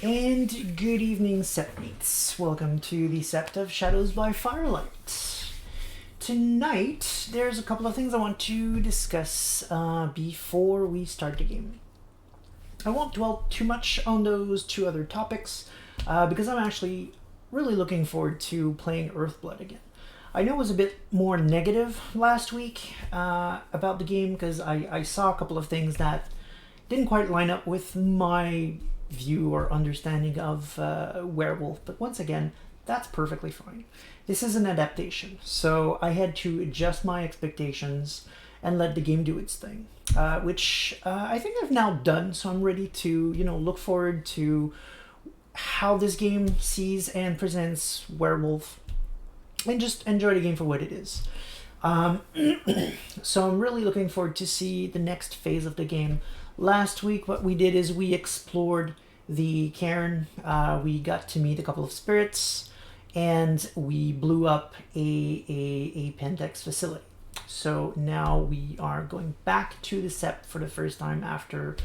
And good evening, Sepmates. Welcome to the Sept of Shadows by Firelight. Tonight, there's a couple of things I want to discuss before we start the game. I won't dwell too much on those two other topics because I'm actually really looking forward to playing Earthblood again. I know it was a bit more negative last week about the game because I saw a couple of things that didn't quite line up with my view or understanding of Werewolf, but once again, that's perfectly fine. This is an adaptation, so I had to adjust my expectations and let the game do its thing, which I think I've now done, so I'm ready to, look forward to how this game sees and presents Werewolf and just enjoy the game for what it is. So I'm really looking forward to see the next phase of the game. Last week, what we did is we explored the cairn. We got to meet a couple of spirits, and we blew up a Pentex facility. So now we are going back to the Sept for the first time after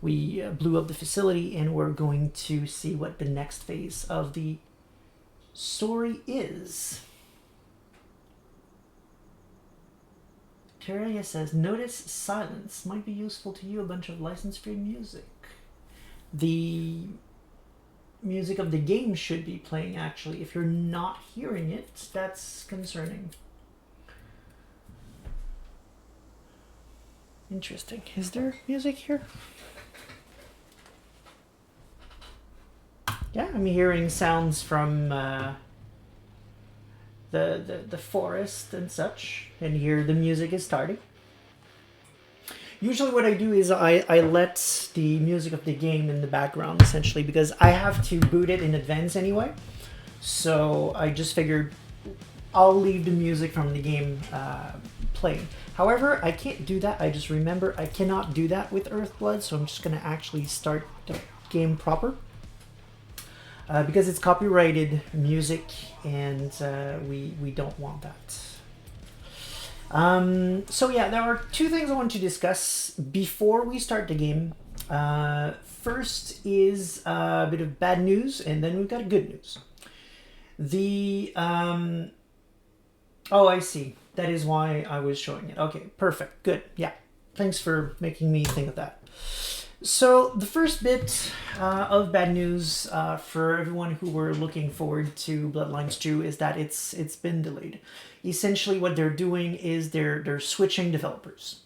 we blew up the facility, and we're going to see what the next phase of the story is. Terraria says, notice silence might be useful to you, a bunch of license-free music. The music of the game should be playing, actually. If you're not hearing it, that's concerning. Interesting. Is there music here? Yeah, I'm hearing sounds from the forest and such, and here the music is starting. Usually what I do is I let the music of the game in the background, essentially, because I have to boot it in advance anyway. So I just figured I'll leave the music from the game playing. However, I can't do that. I just remember I cannot do that with Earthblood, so I'm just going to actually start the game proper. Because it's copyrighted music, and we don't want that. So yeah, there are two things I want to discuss before we start the game. First is a bit of bad news, and then we've got good news. Oh, I see. That is why I was showing it. Okay, perfect. Good. Yeah. Thanks for making me think of that. So the first bit of bad news for everyone who were looking forward to Bloodlines 2 is that it's been delayed. Essentially, what they're doing is they're switching developers.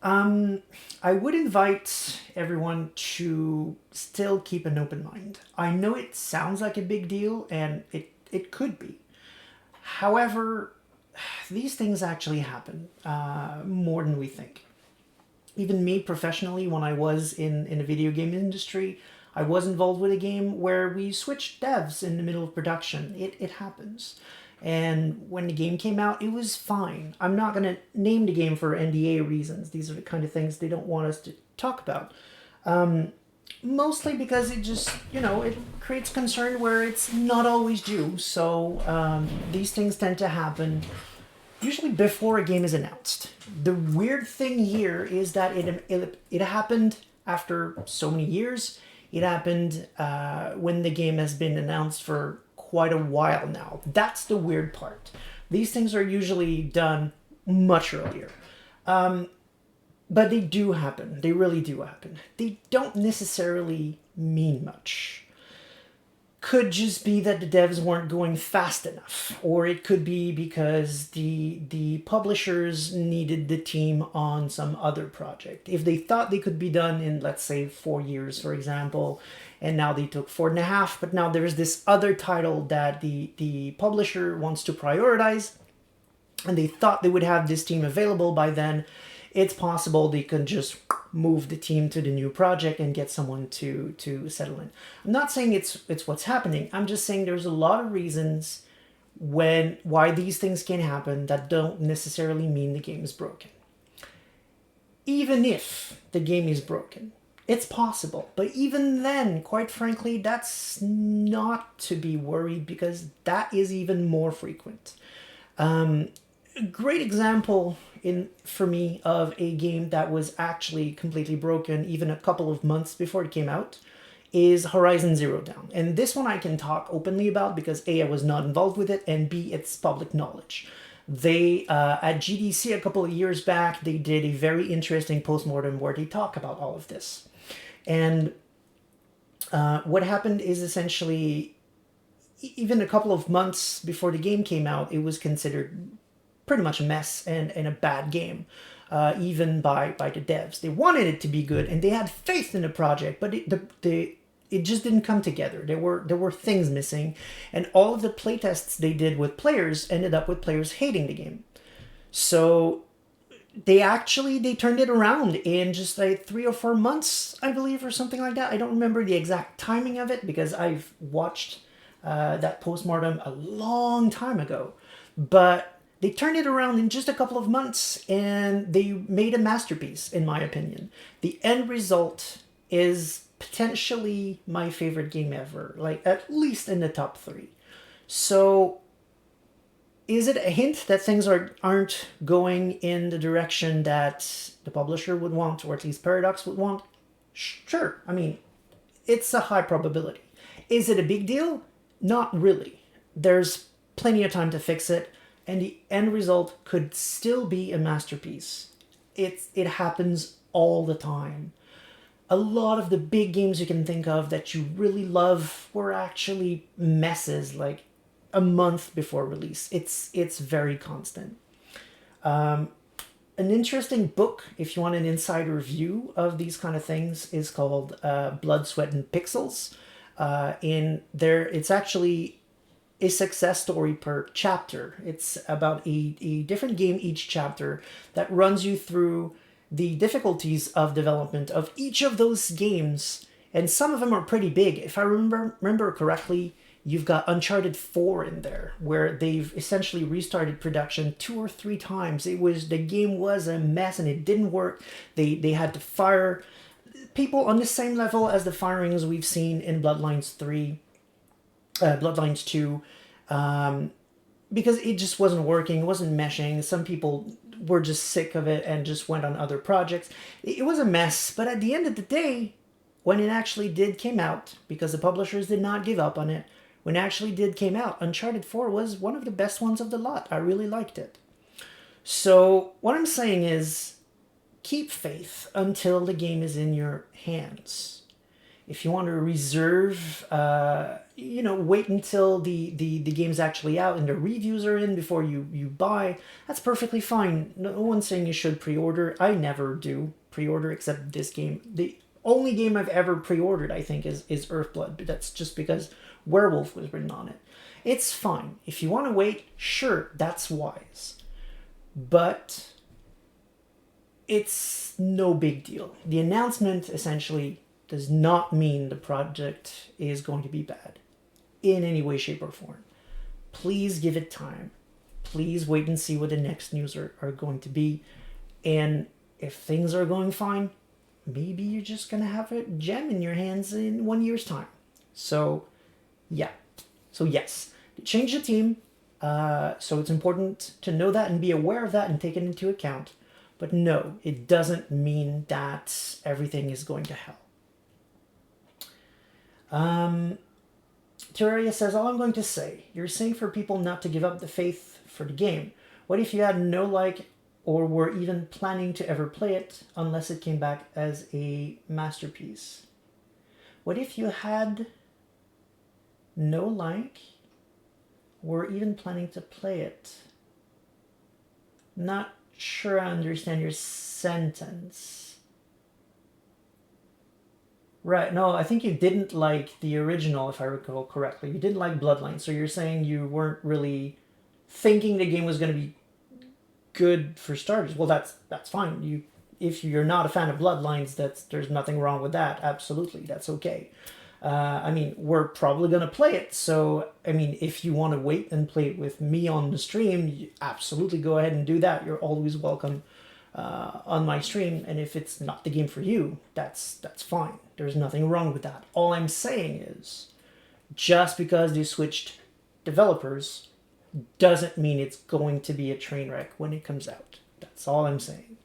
I would invite everyone to still keep an open mind. I know it sounds like a big deal, and it could be. However, these things actually happen more than we think. Even me professionally, when I was in the video game industry, I was involved with a game where we switched devs in the middle of production. It happens. And when the game came out, it was fine. I'm not going to name the game for NDA reasons. These are the kind of things they don't want us to talk about. Mostly because it just, it creates concern where it's not always due. So these things tend to happen usually before a game is announced. The weird thing here is that it happened after so many years. It happened when the game has been announced for quite a while now. That's the weird part. These things are usually done much earlier. But they do happen. They really do happen. They don't necessarily mean much. Could just be that the devs weren't going fast enough, or it could be because the publishers needed the team on some other project. If they thought they could be done in, let's say, 4 years, for example, and now they took 4.5, but now there's this other title that the publisher wants to prioritize, and they thought they would have this team available by then, it's possible they could just move the team to the new project and get someone to settle in. I'm not saying it's what's happening. I'm just saying there's a lot of reasons why these things can happen that don't necessarily mean the game is broken. Even if the game is broken, it's possible. But even then, quite frankly, that's not to be worried because that is even more frequent. A great example for me of a game that was actually completely broken even a couple of months before it came out is Horizon Zero Dawn. And this one I can talk openly about because A, I was not involved with it, and B, it's public knowledge. They, at GDC a couple of years back, they did a very interesting postmortem where they talk about all of this. And what happened is essentially, even a couple of months before the game came out, it was considered pretty much a mess and a bad game, even by the devs. They wanted it to be good and they had faith in the project, but it just didn't come together. There were things missing, and all of the playtests they did with players ended up with players hating the game. So they turned it around in just like 3 or 4 months, I believe, or something like that. I don't remember the exact timing of it because I've watched that postmortem a long time ago. But they turned it around in just a couple of months and they made a masterpiece, in my opinion. The end result is potentially my favorite game ever, like at least in the top 3. So is it a hint that things aren't going in the direction that the publisher would want, or at least Paradox would want? Sure. I mean, it's a high probability. Is it a big deal? Not really. There's plenty of time to fix it, and the end result could still be a masterpiece. It happens all the time. A lot of the big games you can think of that you really love were actually messes, like a month before release. It's very constant. An interesting book, if you want an insider view of these kind of things, is called Blood, Sweat, and Pixels. It's actually a success story per chapter. It's about a different game each chapter that runs you through the difficulties of development of each of those games, and some of them are pretty big. If I remember correctly, you've got Uncharted 4 in there, where they've essentially restarted production 2 or 3 times. The game was a mess and it didn't work. They had to fire people on the same level as the firings we've seen in Bloodlines 2, because it just wasn't working, it wasn't meshing. Some people were just sick of it and just went on other projects. It was a mess, but at the end of the day, when it actually came out, because the publishers did not give up on it, when it actually came out, Uncharted 4 was one of the best ones of the lot. I really liked it. So what I'm saying is, keep faith until the game is in your hands. If you want to reserve, wait until the game's actually out and the reviews are in before you buy, that's perfectly fine. No one's saying you should pre-order. I never do pre-order except this game. The only game I've ever pre-ordered, I think, is Earthblood, but that's just because Werewolf was written on it. It's fine. If you want to wait, sure, that's wise. But it's no big deal. The announcement essentially does not mean the project is going to be bad in any way, shape, or form. Please give it time. Please wait and see what the next news are going to be. And if things are going fine, maybe you're just going to have a gem in your hands in 1 year's time. So, yeah. So, yes, change the team. So it's important to know that and be aware of that and take it into account. But no, it doesn't mean that everything is going to hell. Terraria says, all I'm going to say, you're saying for people not to give up the faith for the game. What if you had no like or were even planning to ever play it unless it came back as a masterpiece? What if you had no like or even planning to play it? Not sure I understand your sentence. Right, no, I think you didn't like the original, if I recall correctly. You didn't like Bloodlines, so you're saying you weren't really thinking the game was going to be good for starters. Well, that's fine. If you're not a fan of Bloodlines, there's nothing wrong with that. Absolutely, that's okay. We're probably going to play it, so, if you want to wait and play it with me on the stream, you absolutely go ahead and do that. You're always welcome on my stream, and if it's not the game for you, that's fine. There's nothing wrong with that. All I'm saying is, just because they switched developers doesn't mean it's going to be a train wreck when it comes out. That's all I'm saying.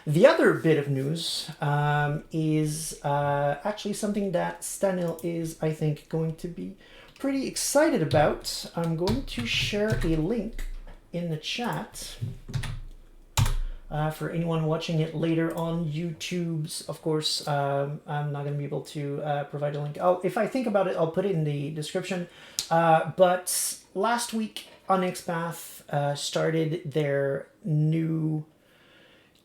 The other bit of news is actually something that Stanil is, I think, going to be pretty excited about. I'm going to share a link in the chat for anyone watching it later on YouTube's. Of course, I'm not going to be able to provide a link. If I think about it, I'll put it in the description. But last week, OnyxPath started their new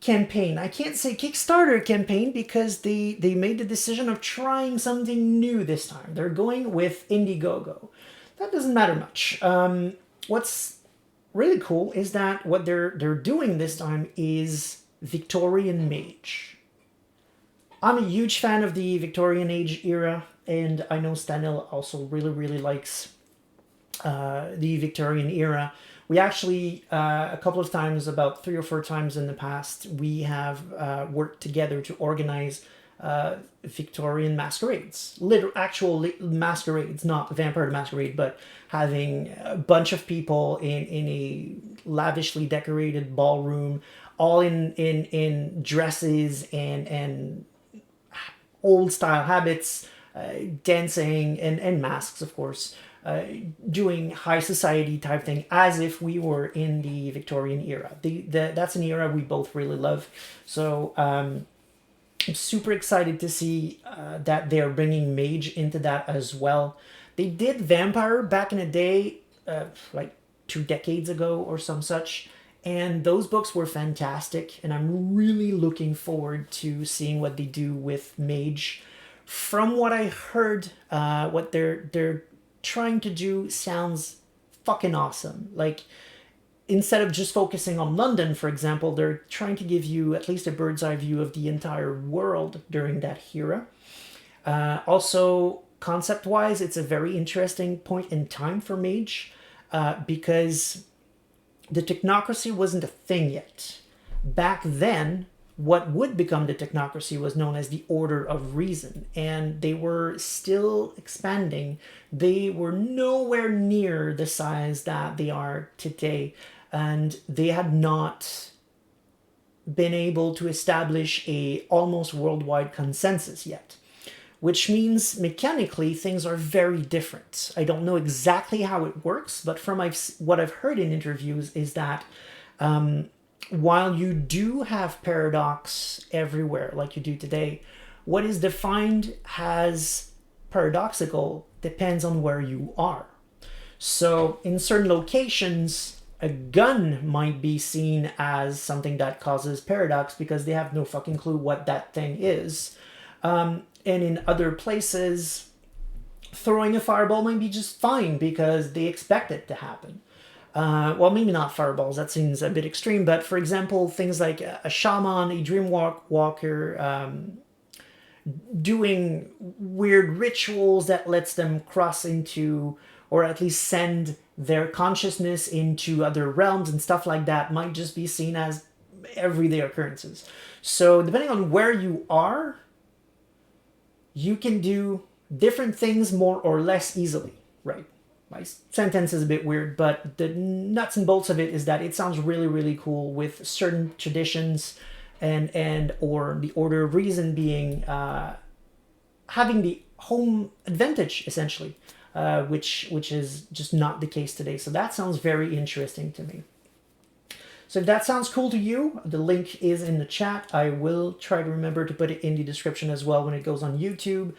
campaign. I can't say Kickstarter campaign because they made the decision of trying something new this time. They're going with Indiegogo. That doesn't matter much. What's really cool is that what they're doing this time is Victorian Mage. I'm a huge fan of the Victorian Age era, and I know Stanil also really likes the Victorian era. We actually, a couple of times, about 3 or 4 times in the past, we have worked together to organize Victorian masquerades. Actual masquerades, not Vampire the Masquerade, but having a bunch of people in a lavishly decorated ballroom, all in dresses and old style habits, dancing and masks, of course. Doing high society type thing as if we were in the Victorian era. That's an era we both really love. So I'm super excited to see that they're bringing Mage into that as well. They did Vampire back in the day, like 2 decades ago or some such. And those books were fantastic. And I'm really looking forward to seeing what they do with Mage. From what I heard, what they're trying to do sounds fucking awesome. Like, instead of just focusing on London, for example, they're trying to give you at least a bird's eye view of the entire world during that era. Also, concept-wise, it's a very interesting point in time for Mage, because the technocracy wasn't a thing yet. Back then, what would become the technocracy was known as the Order of Reason, and they were still expanding. They were nowhere near the size that they are today, and they had not been able to establish a almost worldwide consensus yet, which means mechanically things are very different. I don't know exactly how it works, but from what I've heard in interviews is that while you do have paradox everywhere like you do today, what is defined as paradoxical depends on where you are. So in certain locations, a gun might be seen as something that causes paradox because they have no fucking clue what that thing is. And in other places, throwing a fireball might be just fine because they expect it to happen. Well, maybe not fireballs, that seems a bit extreme, but for example, things like a shaman, a dream walker, doing weird rituals that lets them cross into, or at least send their consciousness into other realms and stuff like that might just be seen as everyday occurrences. So depending on where you are, you can do different things more or less easily, right? My sentence is a bit weird, but the nuts and bolts of it is that it sounds really cool with certain traditions and or the Order of Reason being having the home advantage essentially, which is just not the case today. So that sounds very interesting to me. So if that sounds cool to you, the link is in the chat. I will try to remember to put it in the description as well when it goes on YouTube.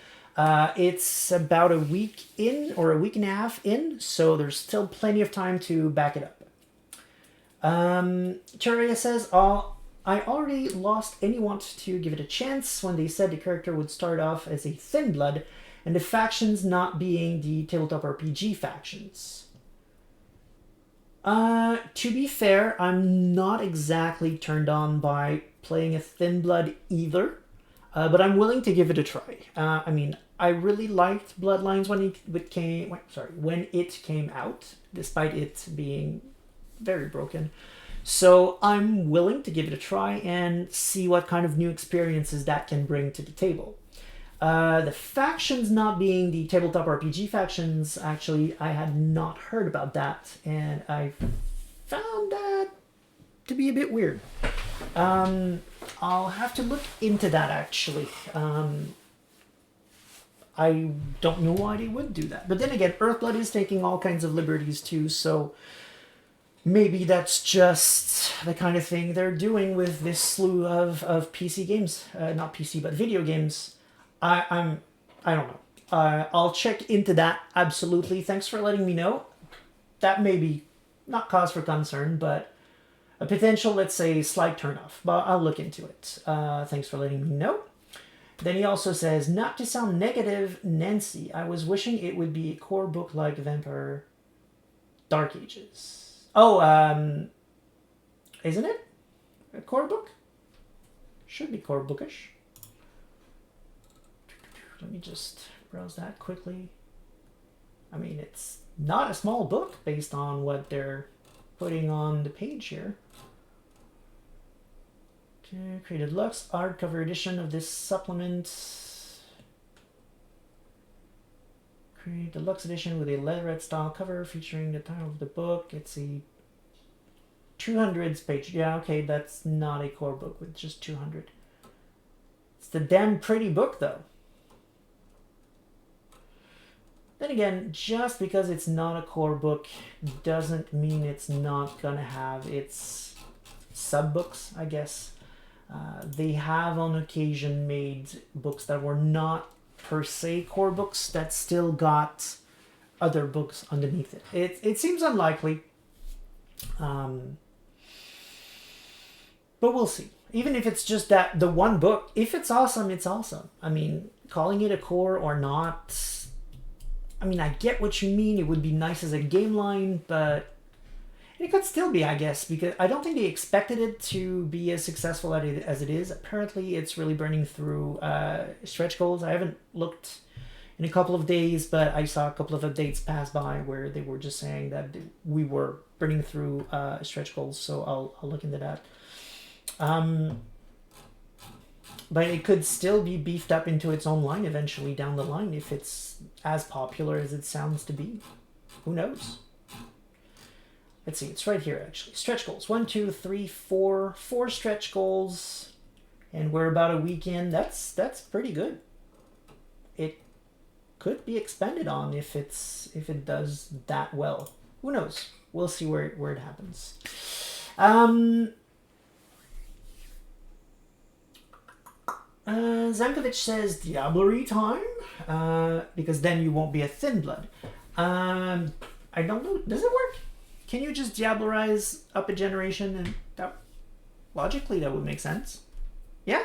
It's about a week in, or a week and a half in, so there's still plenty of time to back it up. Charia says, I already lost any want to give it a chance when they said the character would start off as a thin blood, and the factions not being the tabletop RPG factions. To be fair, I'm not exactly turned on by playing a thin blood either. But I'm willing to give it a try. I mean, I really liked Bloodlines when it came out, despite it being very broken. So I'm willing to give it a try and see what kind of new experiences that can bring to the table. The factions not being the tabletop RPG factions, actually, I had not heard about that, and I found that to be a bit weird. I'll have to look into that, actually. I don't know why they would do that. But then again, Earthblood is taking all kinds of liberties too, so maybe that's just the kind of thing they're doing with this slew of PC games. Not PC, but video games. I don't know. I'll check into that, absolutely. Thanks for letting me know. That may be not cause for concern, but a potential, let's say, slight turnoff. But I'll look into it. Thanks for letting me know. Then he also says, not to sound negative, Nancy, I was wishing it would be a core book like Vampire Dark Ages. Oh, isn't it a core book? Should be core bookish. Let me just browse that quickly. I mean, it's not a small book based on what they're putting on the page here. Created deluxe hardcover edition of this supplement. Create deluxe edition with a leatherette style cover featuring the title of the book. It's a 200s page. Yeah, okay, that's not a core book with just 200. It's the damn pretty book, though. Then again, just because it's not a core book doesn't mean it's not gonna have its sub-books, I guess. They have on occasion made books that were not per se core books that still got other books underneath it. It seems unlikely, but we'll see. Even if it's just that the one book, if it's awesome, it's awesome. I mean, calling it a core or not, I mean, I get what you mean. It would be nice as a game line, but it could still be, I guess, because I don't think they expected it to be as successful as it is. Apparently, it's really burning through stretch goals. I haven't looked in a couple of days, but I saw a couple of updates pass by where they were just saying that we were burning through stretch goals, so I'll look into that. But it could still be beefed up into its own line eventually down the line if it's as popular as it sounds to be. Who knows? Let's see, it's right here actually. Stretch goals. 1, 2, 3, 4. 4 stretch goals. And we're about a week in. That's pretty good. It could be expanded on if it does that well. Who knows? We'll see where it happens. Zankovic says Diablerie time, because then you won't be a thin blood. I don't know. Does it work? Can you just Diablerize up a generation and that logically that would make sense? Yeah,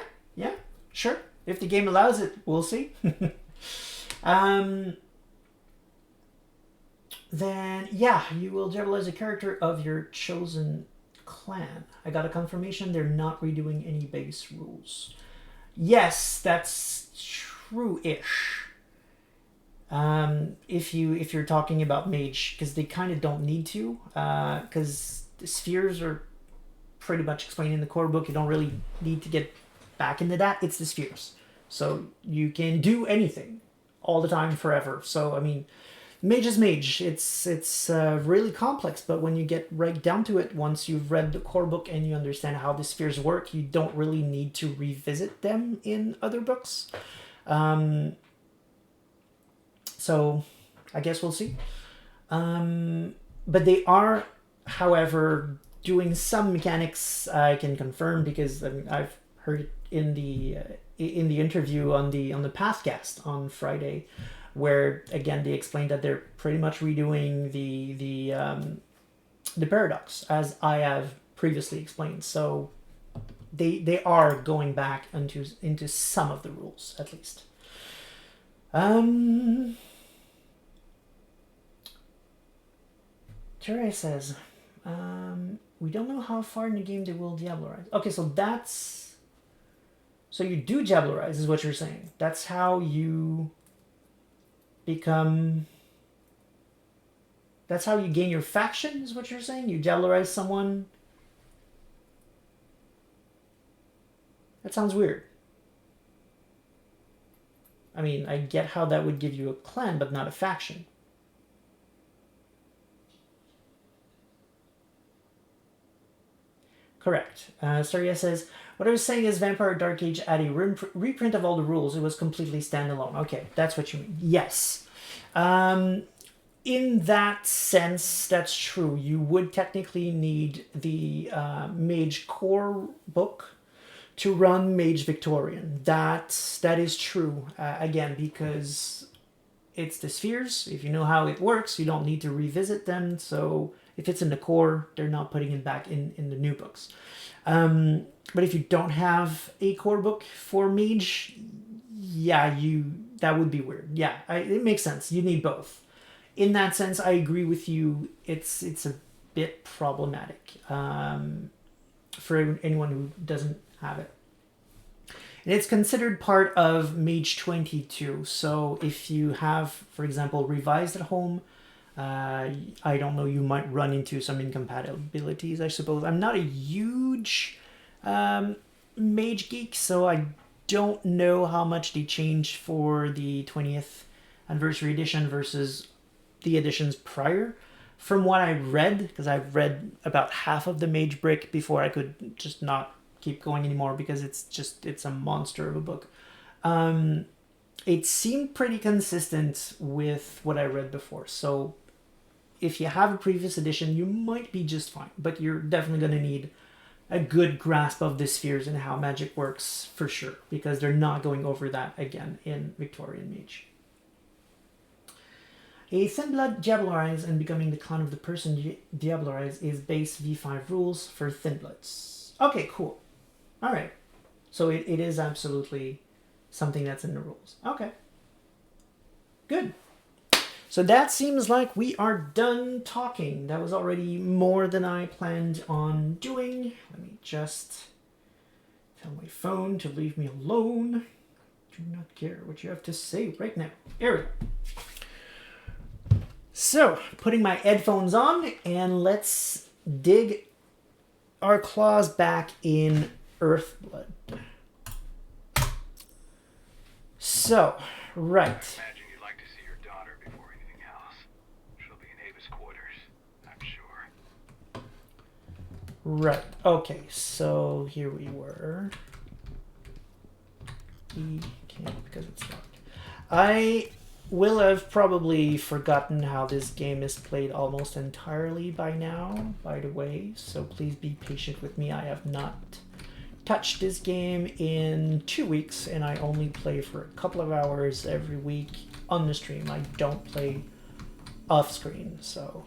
sure. If the game allows it, we'll see. Then yeah, you will Diablerize a character of your chosen clan. I got a confirmation they're not redoing any base rules. Yes, that's true-ish. If you're talking about mage, because they kind of don't need to, because the spheres are pretty much explained in the core book. You don't really need to get back into that. It's the spheres, so you can do anything all the time, forever. So I mean, mage is mage. It's really complex, but when you get right down to it, once you've read the core book and you understand how the spheres work, you don't really need to revisit them in other books. So I guess we'll see. But they are, however, doing some mechanics I can confirm because I mean, I've heard it in the interview on the Pathcast on Friday, where again they explained that they're pretty much redoing the paradox as I have previously explained. So they are going back into some of the rules at least. Ture says, we don't know how far in the game they will Diablerize. Okay, so so you do Diablerize is what you're saying. That's how you become... That's how you gain your faction, is what you're saying? You Diablerize someone? That sounds weird. I mean, I get how that would give you a clan, but not a faction. Correct. Staria says, what I was saying is Vampire Dark Age had a reprint of all the rules. It was completely standalone. Okay, that's what you mean. Yes. In that sense, that's true. You would technically need the Mage Core book to run Mage Victorian. That is true. Again, because it's the spheres. If you know how it works, you don't need to revisit them. So if it's in the core, they're not putting it back in the new books. But if you don't have a core book for Mage, yeah, that would be weird. Yeah, it makes sense. You need both. In that sense, I agree with you. It's a bit problematic for anyone who doesn't have it. And it's considered part of Mage 22. So if you have, for example, Revised at home, I don't know, you might run into some incompatibilities, I suppose. I'm not a huge Mage geek, so I don't know how much they changed for the 20th anniversary edition versus the editions prior. From what I read, because I've read about half of the Mage Brick before I could just not keep going anymore because it's a monster of a book. It seemed pretty consistent with what I read before. So if you have a previous edition, you might be just fine, but you're definitely going to need a good grasp of the spheres and how magic works for sure, because they're not going over that again in Victorian Mage. A Thin Blood Diabolarize and becoming the clan of the person Diabolarize is base V5 rules for Thin Bloods. Okay, cool. Alright. So it is absolutely something that's in the rules. Okay. Good. So that seems like we are done talking. That was already more than I planned on doing. Let me just tell my phone to leave me alone. Do not care what you have to say right now. Here we go. So, putting my headphones on, and let's dig our claws back in Earthblood. So, right. Imagine you'd like to see your daughter before anything else. She'll be in Ava's quarters, I'm sure. Right. Okay, so here we were. We can't because it's locked. I will have probably forgotten how this game is played almost entirely by now, by the way, so please be patient with me. I have not touched this game in 2 weeks, and I only play for a couple of hours every week on the stream. I don't play off screen, so...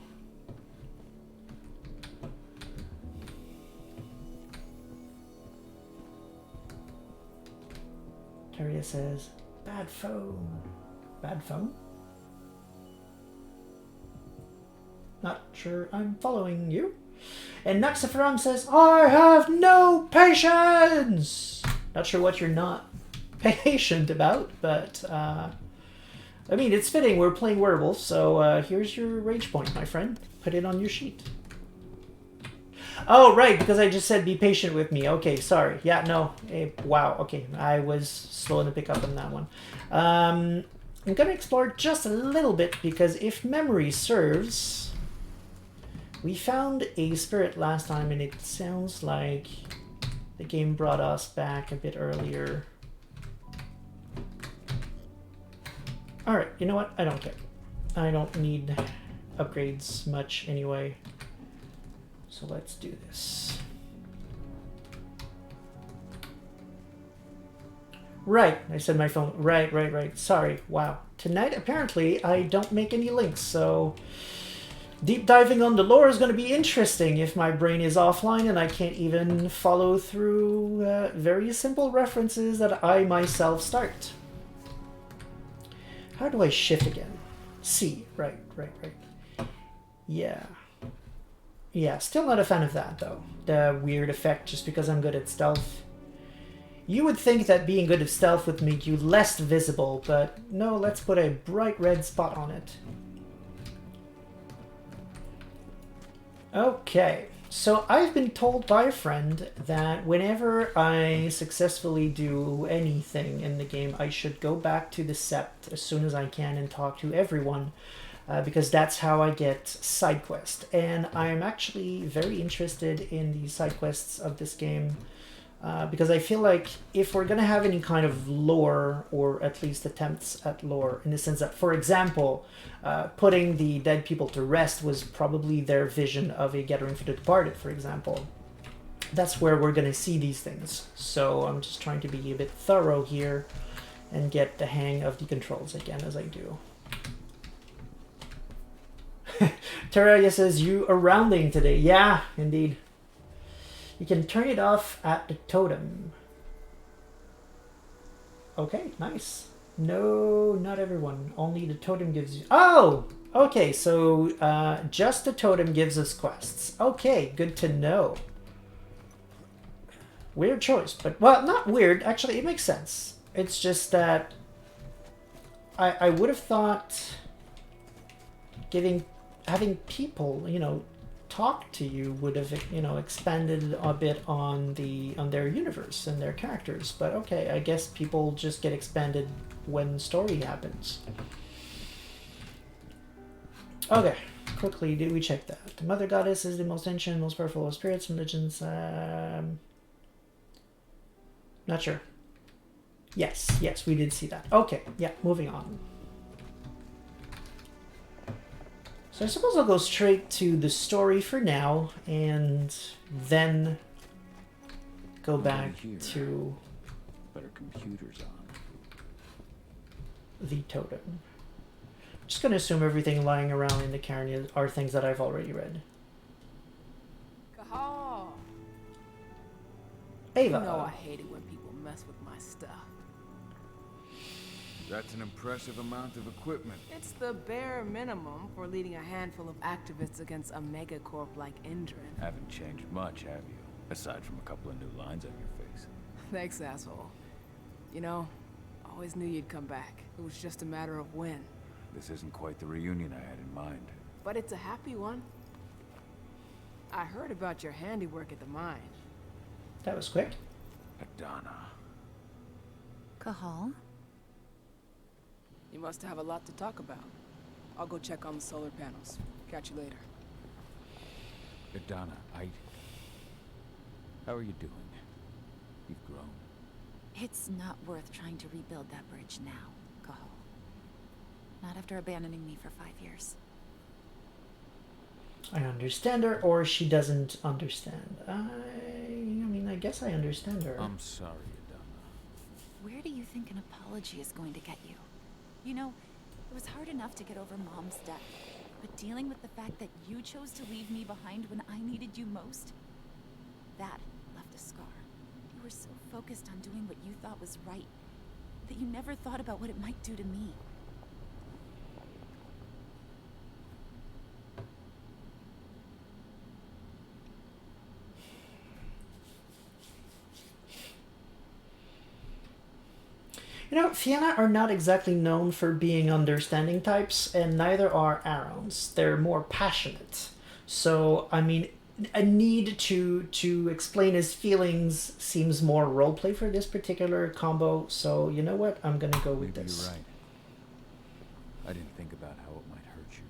Taria says, bad phone. Bad phone? Not sure I'm following you. And Naxiferam says, I have no patience! Not sure what you're not patient about, but, I mean, it's fitting. We're playing werewolves, so here's your rage point, my friend. Put it on your sheet. Oh, right, because I just said be patient with me. Okay, sorry. Yeah, no. Wow, okay. I was slow to pick up on that one. I'm going to explore just a little bit, because if memory serves... We found a spirit last time, and it sounds like the game brought us back a bit earlier. Alright, you know what? I don't care. I don't need upgrades much anyway. So let's do this. Right, I said my phone. Right. Sorry, wow. Tonight, apparently, I don't make any links, so... Deep diving on the lore is going to be interesting if my brain is offline and I can't even follow through very simple references that I myself start. How do I shift again? C. Right. Yeah. Yeah, still not a fan of that, though. The weird effect just because I'm good at stealth. You would think that being good at stealth would make you less visible, but no, let's put a bright red spot on it. Okay, so I've been told by a friend that whenever I successfully do anything in the game, I should go back to the Sept as soon as I can and talk to everyone. because that's how I get side quests. And I'm actually very interested in the side quests of this game. Because I feel like if we're going to have any kind of lore, or at least attempts at lore, in the sense that, for example, putting the dead people to rest was probably their vision of a Gathering for the Departed, for example. That's where we're going to see these things. So I'm just trying to be a bit thorough here and get the hang of the controls again as I do. Terraria says, you are rounding today. Yeah, indeed. You can turn it off at the totem. Okay, nice. No, not everyone. Only the totem gives you... Oh! Okay, so just the totem gives us quests. Okay, good to know. Weird choice, but... Well, not weird. Actually, it makes sense. It's just that... I would have thought... having people, you know, talk to you would have, you know, expanded a bit on their universe and their characters. But okay, I guess people just get expanded when story happens. Okay, quickly, did we check that? The Mother Goddess is the most ancient, most powerful of spirits from legends. Not sure. Yes, we did see that. Okay, yeah, moving on. So I suppose I'll go straight to the story for now, and then go back to better computers on the totem. I'm just going to assume everything lying around in the cairn are things that I've already read. Kahal. Ava. You know I hate it when people mess with my stuff. That's an impressive amount of equipment. It's the bare minimum for leading a handful of activists against a megacorp like Endrin. Haven't changed much, have you? Aside from a couple of new lines on your face. Thanks, asshole. You know, always knew you'd come back. It was just a matter of when. This isn't quite the reunion I had in mind. But it's a happy one. I heard about your handiwork at the mine. That was quick. Adana. Kahal? You must have a lot to talk about. I'll go check on the solar panels. Catch you later. Adana, how are you doing? You've grown. It's not worth trying to rebuild that bridge now, Kahal. Not after abandoning me for 5 years. I understand her, or she doesn't understand. I mean, I guess I understand her. I'm sorry, Adana. Where do you think an apology is going to get you? You know, it was hard enough to get over Mom's death, but dealing with the fact that you chose to leave me behind when I needed you most, that left a scar. You were so focused on doing what you thought was right, that you never thought about what it might do to me. You know, Fianna are not exactly known for being understanding types, and neither are Arons. They're more passionate. So, I mean, a need to explain his feelings seems more roleplay for this particular combo. So, you know what? I'm gonna go with Maybe this. you're right. I didn't think about how it might hurt you.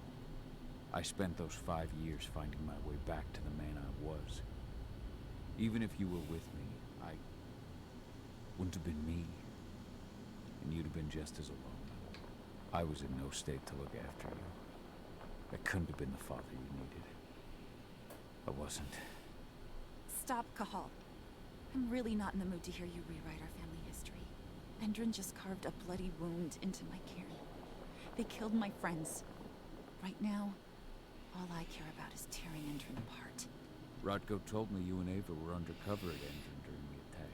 I spent those 5 years finding my way back to the man I was. Even if you were with me, I wouldn't have been me. And you'd have been just as alone. I was in no state to look after you. I couldn't have been the father you needed. I wasn't. Stop, Kahal. I'm really not in the mood to hear you rewrite our family history. Endrin just carved a bloody wound into my cairn. They killed my friends. Right now, all I care about is tearing Endrin apart. Rodko told me you and Ava were undercover at Endrin during the attack.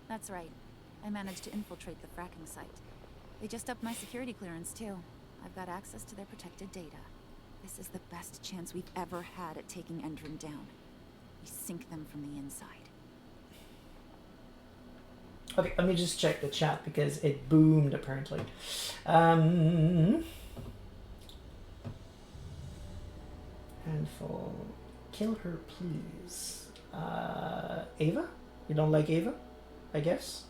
That's right. I managed to infiltrate the fracking site. They just upped my security clearance, too. I've got access to their protected data. This is the best chance we've ever had at taking Endrin down. We sink them from the inside. Okay, let me just check the chat because it boomed apparently. Handful. Kill her, please. Ava? You don't like Ava? I guess.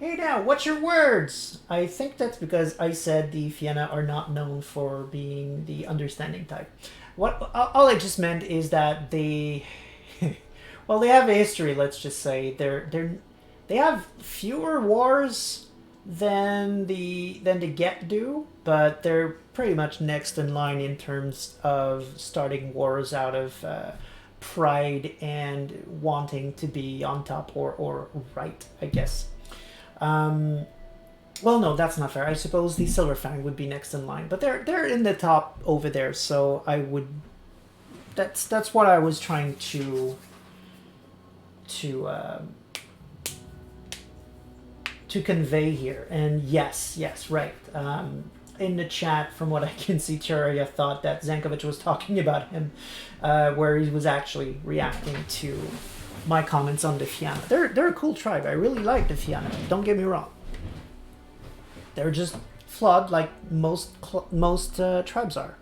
Hey now, what's your words? I think that's because I said the Fianna are not known for being the understanding type. What all I just meant is that they, well, they have a history. Let's just say they have fewer wars than the Get do, but they're pretty much next in line in terms of starting wars out of pride and wanting to be on top or right, I guess. Well, no, that's not fair. I suppose the Silver Fang would be next in line, but they're in the top over there. So I would. That's what I was trying to convey here. And yes, right. In the chat, from what I can see, Cheria thought that Zankovic was talking about him, where he was actually reacting to my comments on the Fianna. They're a cool tribe. I really like the Fianna. Don't get me wrong. They're just flawed like most tribes are.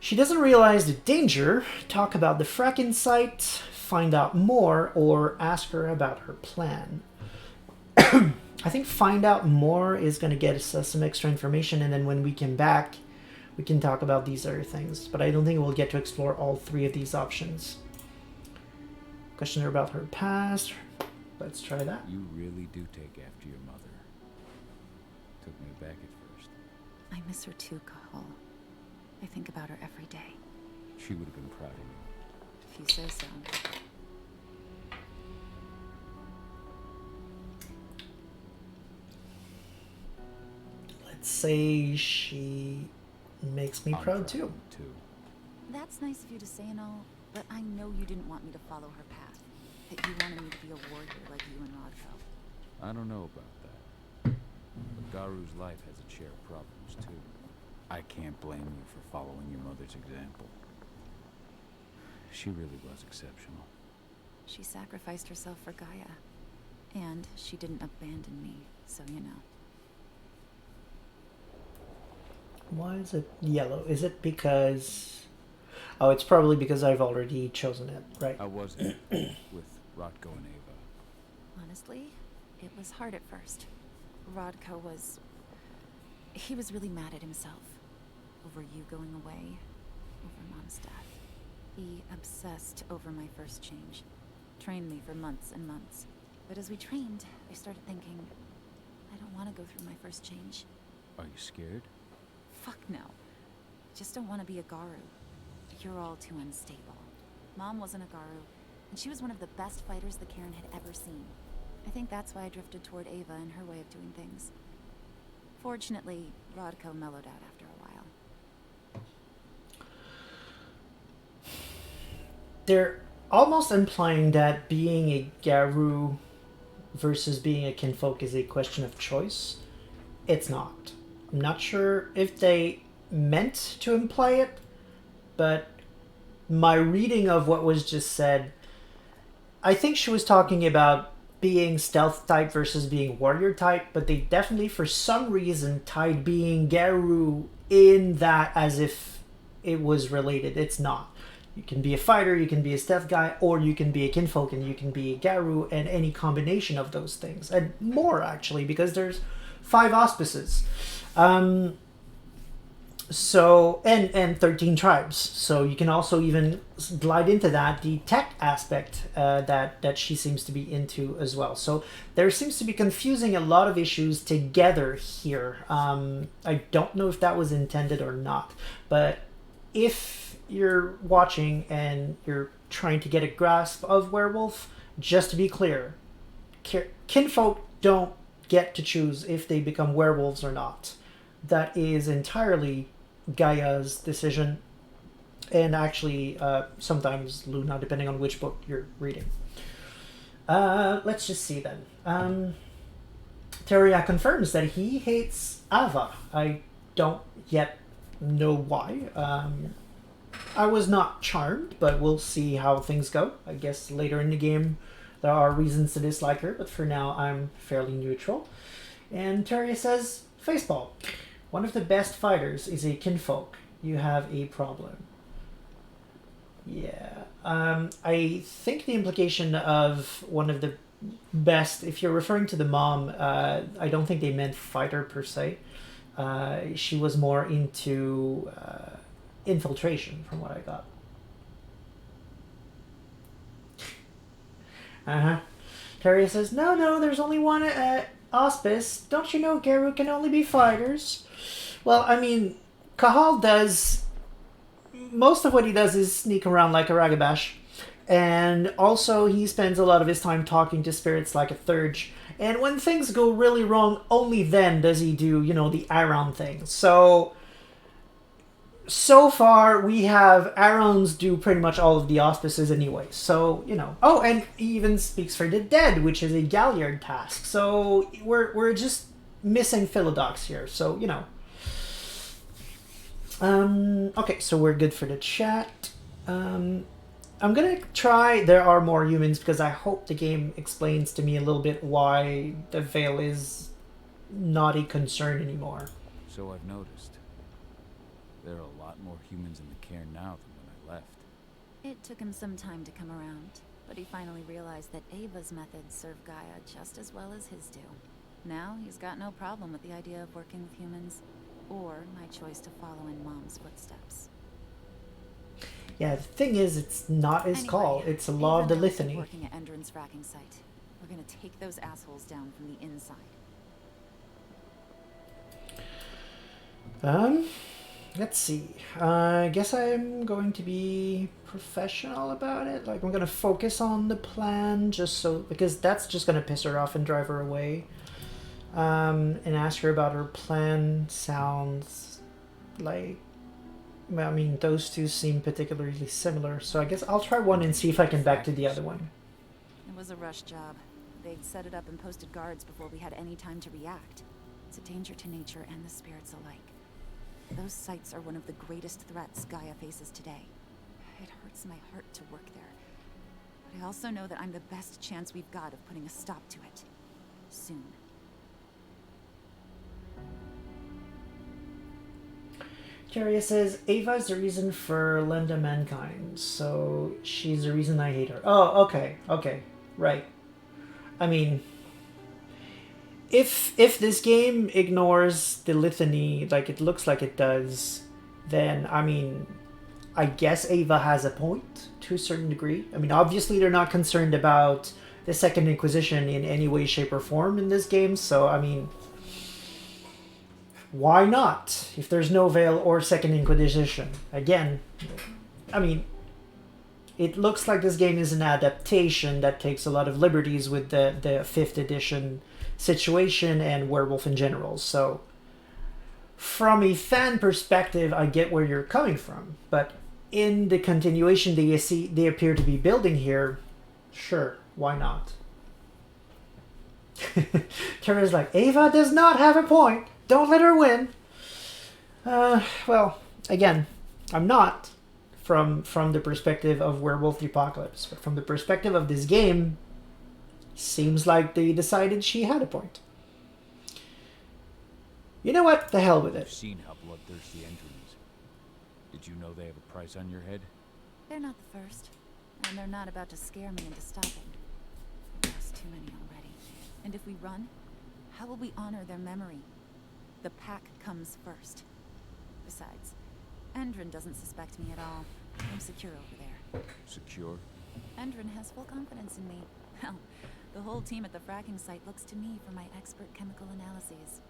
She doesn't realize the danger. Talk about the fracking site, find out more, or ask her about her plan. I think find out more is going to get us some extra information, and then when we come back, we can talk about these other things. But I don't think we'll get to explore all three of these options. Question her about her past. Let's try that. You really do take after your mother. Took me back at first. I miss her too, Cahal. I think about her every day. She would have been proud of you. If you say so. Let's say she makes me I'm proud too. That's nice of you to say and all, but I know you didn't want me to follow her path. That you wanted me to be a warrior like you and Rodko. I don't know about that. But Garu's life has its share of problems too. I can't blame you for following your mother's example. She really was exceptional. She sacrificed herself for Gaia. And she didn't abandon me, so you know. Why is it yellow? Is it because... Oh, it's probably because I've already chosen it, right? How was it with Rodko and Ava? Honestly, it was hard at first. Rodko was... He was really mad at himself. Over you going away. Over Mom's death. He obsessed over my first change. Trained me for months and months. But as we trained, I started thinking, I don't want to go through my first change. Are you scared? Fuck no. I just don't want to be a Garu. You're all too unstable. Mom wasn't a Garu, and she was one of the best fighters the Cairn had ever seen. I think that's why I drifted toward Ava and her way of doing things. Fortunately, Rodko mellowed out after a while. They're almost implying that being a Garu versus being a kinfolk is a question of choice. It's not. I'm not sure if they meant to imply it, but my reading of what was just said, I think she was talking about being stealth type versus being warrior type, but they definitely, for some reason, tied being Garu in that as if it was related. It's not. You can be a fighter, you can be a stealth guy, or you can be a kinfolk and you can be a Garu, and any combination of those things. And more, actually, because there's 5 auspices. So, and 13 tribes. So you can also even glide into that, the tech aspect that she seems to be into as well. So there seems to be confusing a lot of issues together here. I don't know if that was intended or not, but if you're watching and you're trying to get a grasp of werewolf, just to be clear, kinfolk don't get to choose if they become werewolves or not. That is entirely Gaia's decision, and actually sometimes Luna, depending on which book you're reading. Let's just see then. Teria confirms that he hates Ava. I don't yet know why. I was not charmed, but we'll see how things go. I guess later in the game there are reasons to dislike her, but for now I'm fairly neutral. And Teria says, Faceball. One of the best fighters is a kinfolk. You have a problem. Yeah. I think the implication of one of the best, if you're referring to the mom, I don't think they meant fighter per se. She was more into infiltration, from what I got. Terry says, no, there's only one auspice. Don't you know Geru can only be fighters? Well, I mean, Kahal does... Most of what he does is sneak around like a Ragabash. And also, he spends a lot of his time talking to spirits like a Thurge. And when things go really wrong, only then does he do, the Aaron thing. So far, we have Arons do pretty much all of the auspices anyway. So, Oh, and he even speaks for the dead, which is a Galliard task. So, we're just missing Philodox here. So, Okay, so we're good for the chat. I'm gonna try There Are More Humans, because I hope the game explains to me a little bit why the veil is not a concern anymore. So I've noticed. There are a lot more humans in the cairn now than when I left. It took him some time to come around, but he finally realized that Ava's methods serve Gaia just as well as his do. Now he's got no problem with the idea of working with humans, or my choice to follow in Mom's footsteps. Yeah, the thing is, it's not his call. It's a law of the Litany. Working at Endron's fracking site. We're gonna take those assholes down from the inside. Let's see. I guess I'm going to be professional about it. Like, I'm going to focus on the plan because that's just going to piss her off and drive her away. And ask her about her plan sounds like... I mean, those two seem particularly similar. So I guess I'll try one and see if I can back to the other one. It was a rush job. They'd set it up and posted guards before we had any time to react. It's a danger to nature and the spirits alike. Those sites are one of the greatest threats Gaia faces today. It hurts my heart to work there. But I also know that I'm the best chance we've got of putting a stop to it. Soon. Caria says, Ava is the reason for Lenda Mankind, so she's the reason I hate her. Oh, okay, right. I mean... If this game ignores the litany like it looks like it does, then, I mean, I guess Ava has a point to a certain degree. I mean, obviously they're not concerned about the Second Inquisition in any way, shape, or form in this game, so, I mean, why not? If there's no Veil or Second Inquisition. Again, I mean, it looks like this game is an adaptation that takes a lot of liberties with the 5th edition situation and Werewolf in general. So from a fan perspective, I get where you're coming from, but in the continuation they appear to be building here, sure, why not? Tara's like, Ava does not have a point, don't let her win. Well, again, I'm not from the perspective of Werewolf the Apocalypse, but from the perspective of this game, seems like they decided she had a point. You know what? The hell with it. I've seen how bloodthirsty Endron is. Did you know they have a price on your head? They're not the first, and they're not about to scare me into stopping. There's too many already. And if we run, how will we honor their memory? The pack comes first. Besides, Endron doesn't suspect me at all. I'm secure over there. Secure? Endron has full confidence in me. Hell, the whole team at the fracking site looks to me for my expert chemical analyses.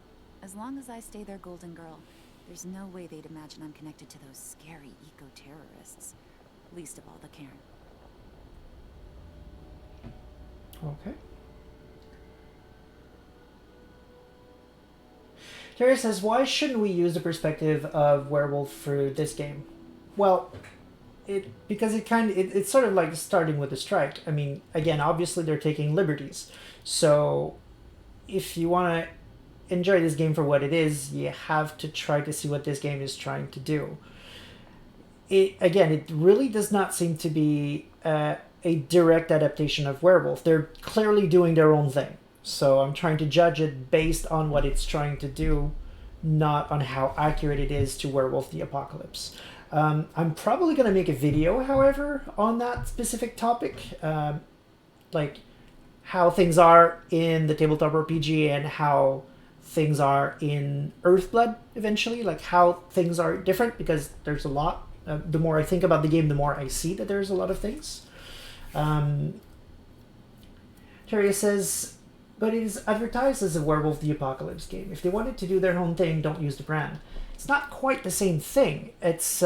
As long as I stay their golden girl, there's no way they'd imagine I'm connected to those scary eco-terrorists. Least of all the cairn. Okay. Terry says, why shouldn't we use the perspective of Werewolf for this game? Well, because it's sort of like starting with a strike. I mean, again, obviously they're taking liberties. So if you want to enjoy this game for what it is, you have to try to see what this game is trying to do. It really does not seem to be a direct adaptation of Werewolf. They're clearly doing their own thing. So I'm trying to judge it based on what it's trying to do, not on how accurate it is to Werewolf the Apocalypse. I'm probably going to make a video, however, on that specific topic. Like, how things are in the tabletop RPG and how things are in Earthblood eventually, like how things are different, because there's a lot. The more I think about the game, the more I see that there's a lot of things. Terry says, but it is advertised as a Werewolf the Apocalypse game. If they wanted to do their own thing, don't use the brand. It's not quite the same thing. It's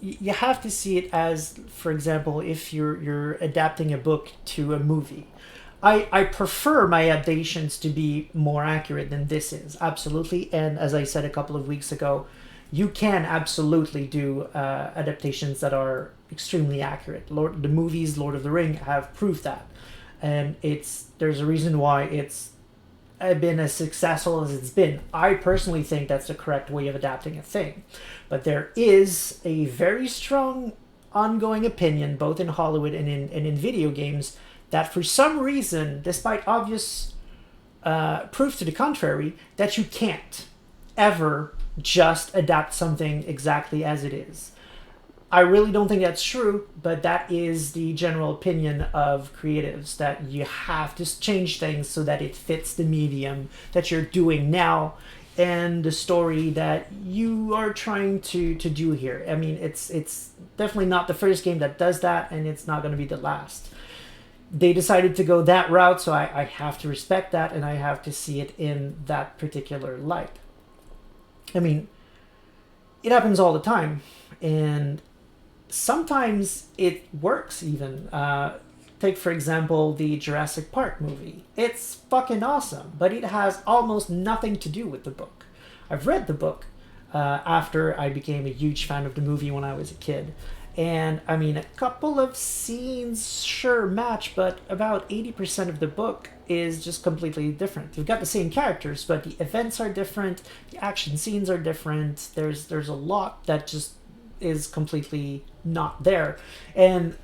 you have to see it as, for example, if you're adapting a book to a movie. I prefer my adaptations to be more accurate than this is, absolutely. And as I said a couple of weeks ago, you can absolutely do adaptations that are extremely accurate. The movies Lord of the Ring have proved that, and there's a reason why it's been as successful as it's been. I personally think that's the correct way of adapting a thing, but there is a very strong ongoing opinion, both in Hollywood and in video games, that for some reason, despite obvious proof to the contrary, that you can't ever just adapt something exactly as it is. I really don't think that's true, but that is the general opinion of creatives, that you have to change things so that it fits the medium that you're doing now and the story that you are trying to do here. I mean, it's definitely not the first game that does that, and it's not going to be the last. They decided to go that route, so I have to respect that, and I have to see it in that particular light. I mean, it happens all the time, and sometimes it works even. Take, for example, the Jurassic Park movie. It's fucking awesome, but it has almost nothing to do with the book. I've read the book after I became a huge fan of the movie when I was a kid. And, I mean, a couple of scenes sure match, but about 80% of the book is just completely different. You've got the same characters, but the events are different, the action scenes are different, there's a lot that just is completely not there. And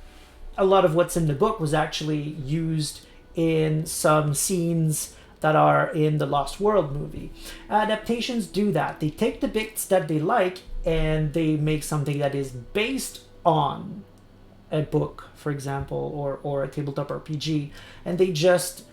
a lot of what's in the book was actually used in some scenes that are in the Lost World movie. Adaptations do that. They take the bits that they like and they make something that is based on a book, for example, or a tabletop RPG, and they just,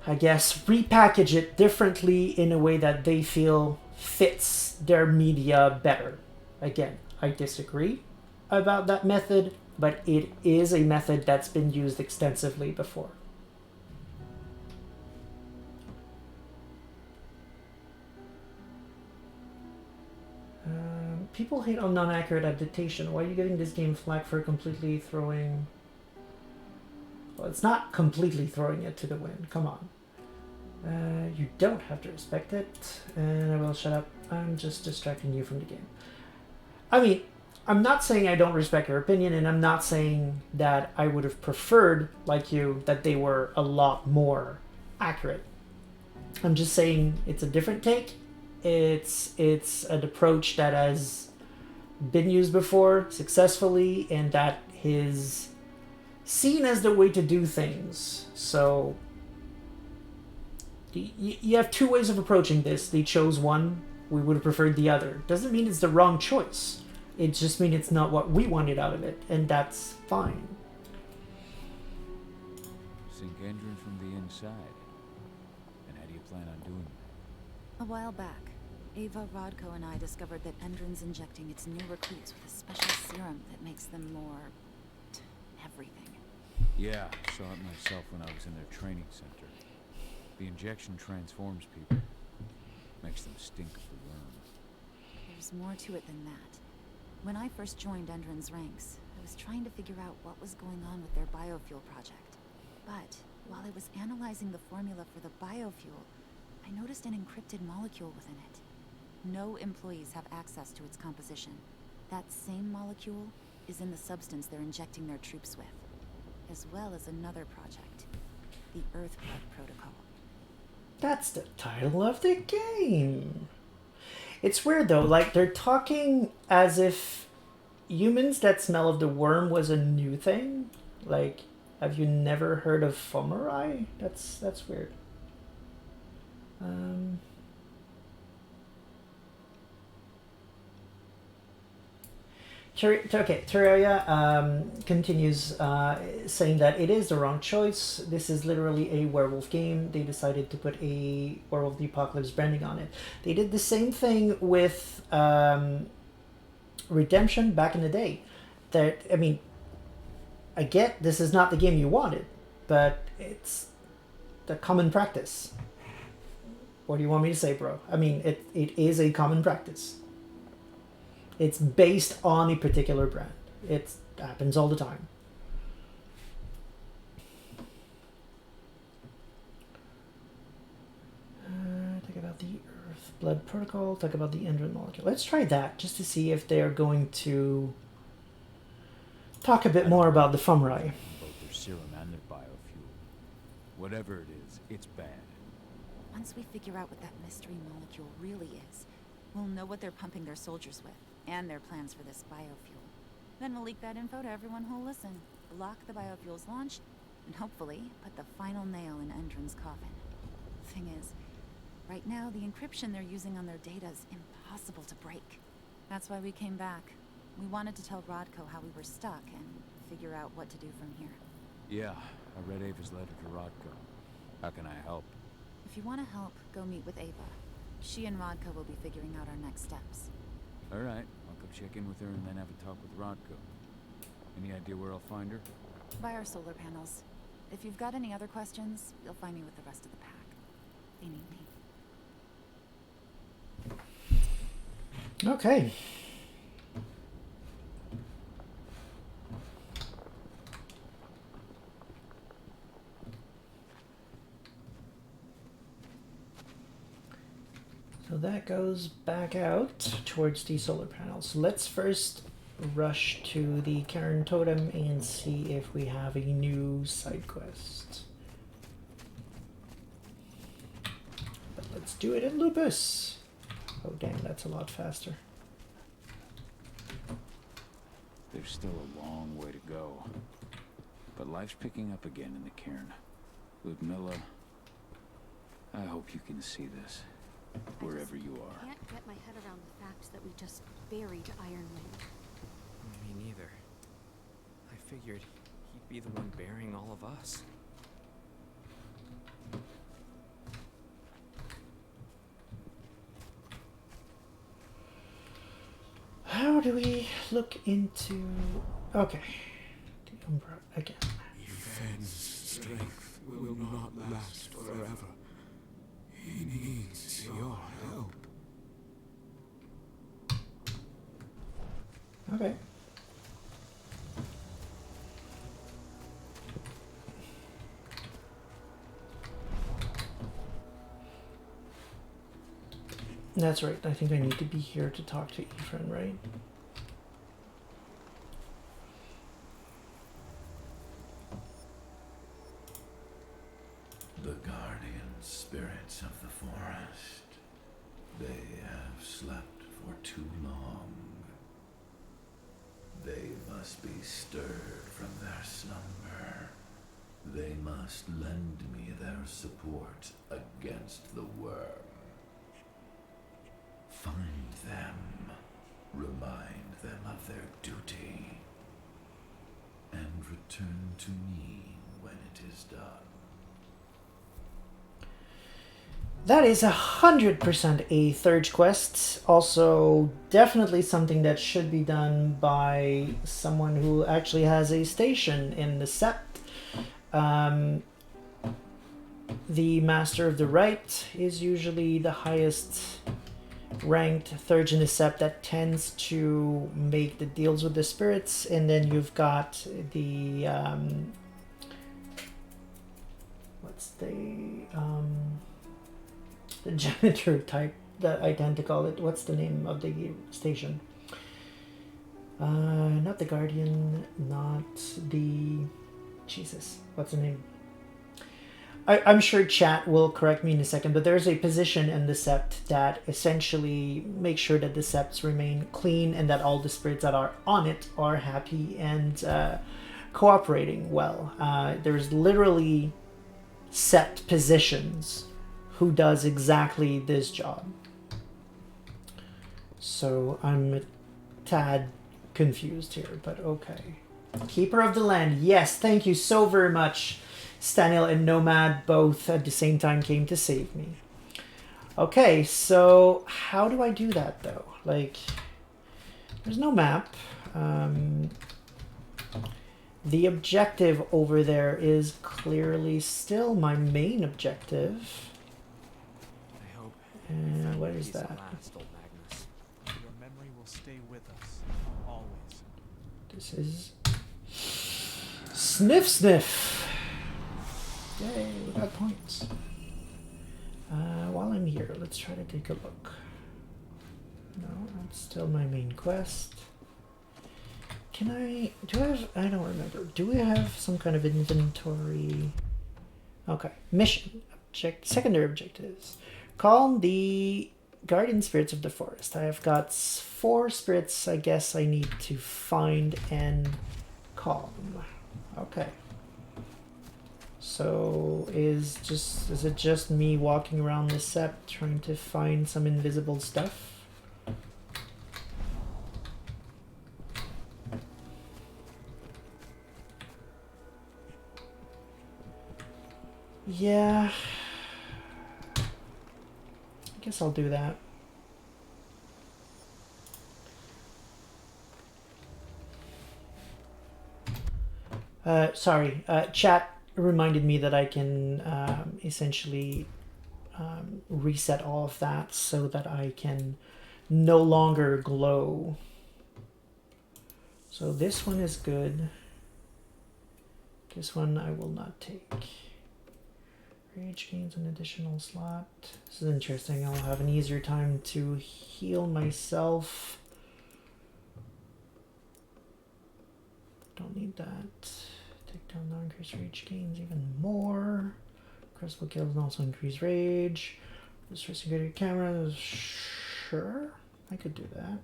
I guess, repackage it differently in a way that they feel fits their media better. Again, I disagree about that method, but it is a method that's been used extensively before. People hate on non-accurate adaptation. Why are you giving this game flack for completely throwing... Well, it's not completely throwing it to the wind. Come on. You don't have to respect it. And I will shut up. I'm just distracting you from the game. I mean, I'm not saying I don't respect your opinion, and I'm not saying that I would have preferred, like you, that they were a lot more accurate. I'm just saying it's a different take. It's an approach that has been used before successfully, and that is seen as the way to do things. So you have two ways of approaching this. They chose one. We would have preferred the other. Doesn't mean it's the wrong choice. It just means it's not what we wanted out of it, and that's fine. Sink entrance from the inside. And how do you plan on doing that? A while back, Ava, Rodko, and I discovered that Endron's injecting its new recruits with a special serum that makes them more... everything. Yeah, I saw it myself when I was in their training center. The injection transforms people. Makes them stink of the worm. There's more to it than that. When I first joined Endron's ranks, I was trying to figure out what was going on with their biofuel project. But while I was analyzing the formula for the biofuel, I noticed an encrypted molecule within it. No employees have access to its composition. That same molecule is in the substance they're injecting their troops with, as well as another project, the Earthblood Protocol. That's the title of the game. It's weird though, like they're talking as if humans that smell of the worm was a new thing. Like, have you never heard of Fomori? That's weird. Okay, Terraria continues saying that it is the wrong choice. This is literally a werewolf game. They decided to put a Werewolf the Apocalypse branding on it. They did the same thing with Redemption back in the day. That, I mean, I get this is not the game you wanted, but it's the common practice. What do you want me to say, bro? I mean, it is a common practice. It's based on a particular brand. It happens all the time. Talk about the Earthblood protocol. Talk about the Endrin molecule. Let's try that just to see if they're going to talk a bit more about the Fumrai. Both their serum and their biofuel. Whatever it is, it's bad. Once we figure out what that mystery molecule really is, we'll know what they're pumping their soldiers with, and their plans for this biofuel. Then we'll leak that info to everyone who'll listen, block the biofuel's launch, and hopefully put the final nail in Endrin's coffin. Thing is, right now the encryption they're using on their data is impossible to break. That's why we came back. We wanted to tell Rodko how we were stuck and figure out what to do from here. Yeah, I read Ava's letter to Rodko. How can I help? If you want to help, go meet with Ava. She and Rodko will be figuring out our next steps. Alright, I'll come check in with her and then have a talk with Rodko. Any idea where I'll find her? By our solar panels. If you've got any other questions, you'll find me with the rest of the pack. They need me. Okay. So that goes back out towards the solar panels. Let's first rush to the Karen Totem and see if we have a new side quest. But let's do it in Lupus. Oh dang, that's a lot faster. There's still a long way to go. But life's picking up again in the cairn. Ludmilla, I hope you can see this. Wherever you are. I can't get my head around the fact that we just buried Ironwind. Me neither. I figured he'd be the one burying all of us. How do we look into... Okay. The Umbra again. Yevhen's strength will not last forever. He needs your help. Okay. That's right. I think I need to be here to talk to Ephraim, right? The guardian spirits of the forest. They have slept for too long. They must be stirred from their slumber. They must lend me their support against the worm. Find them. Remind them of their duty. And return to me when it is done. That is 100% a third quest. Also, definitely something that should be done by someone who actually has a station in the Sept. The Master of the Rite is usually the highest ranked Thurge in the Sept that tends to make the deals with the spirits, and then you've got the what's the janitor type that I tend to call it. What's the name of the station? Not the Guardian, not the... Jesus, what's the name? I'm sure chat will correct me in a second, but there's a position in the Sept that essentially makes sure that the Septs remain clean and that all the spirits that are on it are happy and cooperating well. There's literally Sept positions who does exactly this job. So I'm a tad confused here, but okay. Keeper of the Land. Yes, thank you so very much. Staniel and Nomad both at the same time came to save me. Okay, so how do I do that though? Like, there's no map. The objective over there is clearly still my main objective. I hope. What is that? Last, old Magnus. Your memory will stay with us, always. This is Sniff Sniff. Yay, we got points. While I'm here, let's try to take a look. No, that's still my main quest. Can I, I don't remember. Do we have some kind of inventory? Okay, mission, secondary objectives. Calm the guardian spirits of the forest. I have got 4 spirits I guess I need to find and calm. Okay. So is it just me walking around the sept trying to find some invisible stuff? Yeah. I guess I'll do that. Sorry, chat reminded me that I can essentially reset all of that so that I can no longer glow. So this one is good. This one I will not take. Rage gains an additional slot. This is interesting. I'll have an easier time to heal myself. Don't need that. Take down now increase rage gains even more. Critical kills also increase rage. This investigator camera. Sure, I could do that.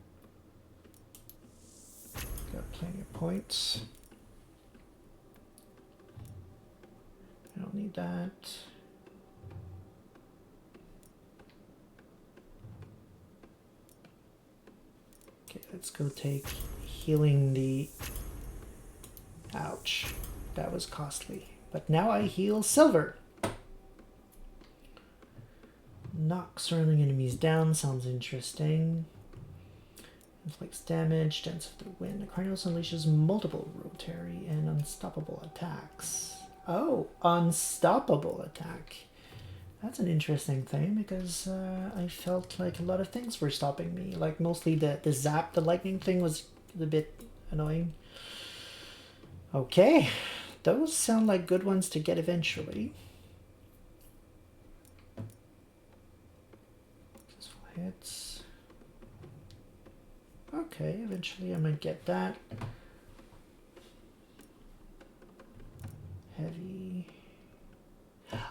Got plenty of points. I don't need that. Okay, let's go take healing the... Ouch. That was costly. But now I heal silver. Knock surrounding enemies down. Sounds interesting. Inflicts damage. Dance of the wind. Carnios unleashes multiple rotary and unstoppable attacks. Oh, unstoppable attack. That's an interesting thing because I felt like a lot of things were stopping me. Like mostly the zap, the lightning thing was a bit annoying. Okay, those sound like good ones to get eventually. Successful hits. Okay, eventually I might get that. Heavy.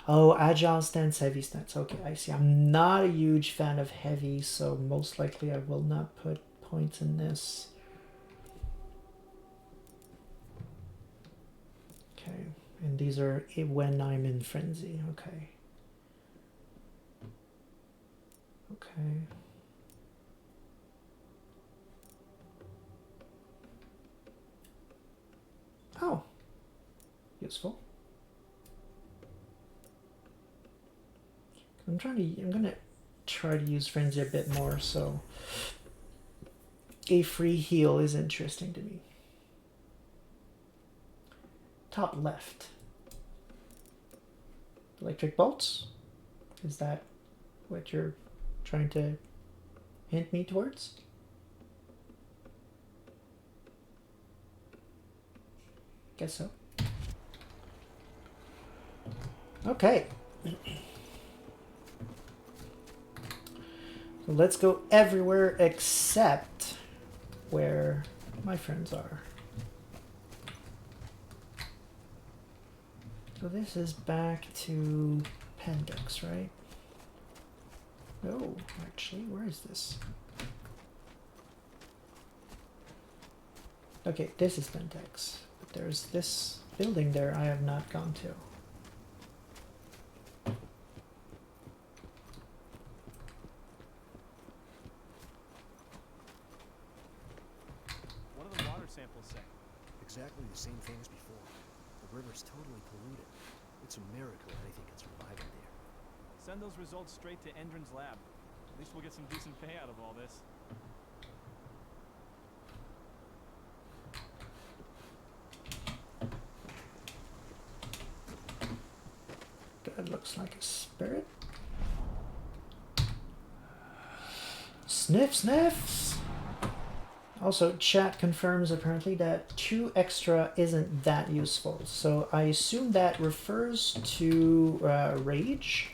Oh, agile stance, heavy stance. Okay, I see. I'm not a huge fan of heavy, so most likely I will not put points in this. Okay, and these are when I'm in frenzy. Okay. Okay. Oh, useful. I'm gonna try to use frenzy a bit more, so a free heal is interesting to me. Top left. Electric bolts? Is that what you're trying to hint me towards? Guess so. Okay. So let's go everywhere except where my friends are. So this is back to Pentex, right? Oh, actually, where is this? Okay, this is Pentex. But there's this building there I have not gone to. One of samples say? Exactly the same thing as before. The river's totally polluted. It's a miracle anything can survive in there. Send those results straight to Endron's lab. At least we'll get some decent pay out of all this. That looks like a spirit. Sniff, sniffs. Also, chat confirms apparently that 2 extra isn't that useful. So I assume that refers to rage.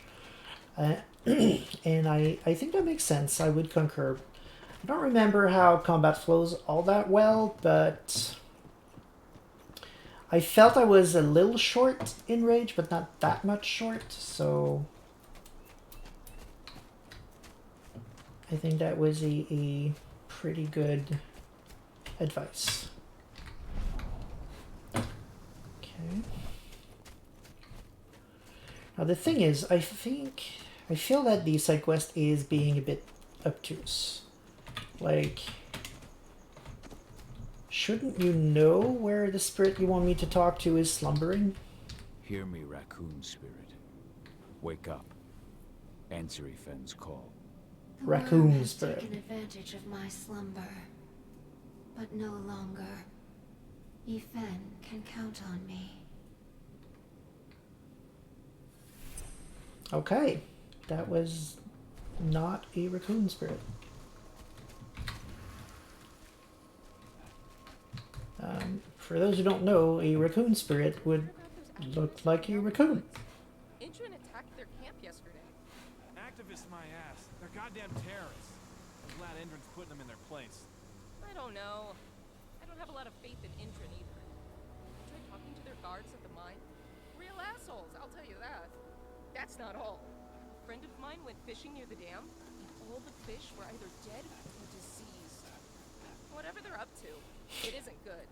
And I think that makes sense. I would concur. I don't remember how combat flows all that well, but I felt I was a little short in rage, but not that much short, so I think that was a pretty good advice. Okay. Now the thing is, I feel that the side quest is being a bit obtuse. Like, shouldn't you know where the spirit you want me to talk to is slumbering? Hear me, raccoon spirit. Wake up. Answer Ifen's call. The Raccoon worm has spirit. taken advantage of my slumber, but no longer. Ifen can count on me. Okay, that was not a raccoon spirit. For those who don't know, a raccoon spirit would look like a raccoon. Intron attacked their camp yesterday. Activists my ass. They're goddamn terrorists. I'm glad Endron's putting them in their place. I don't know. I don't have a lot of faith in Intron either. I tried talking to their guards at the mine. Real assholes, I'll tell you that. That's not all. A friend of mine went fishing near the dam, and all the fish were either dead or diseased. Whatever they're up to, it isn't good.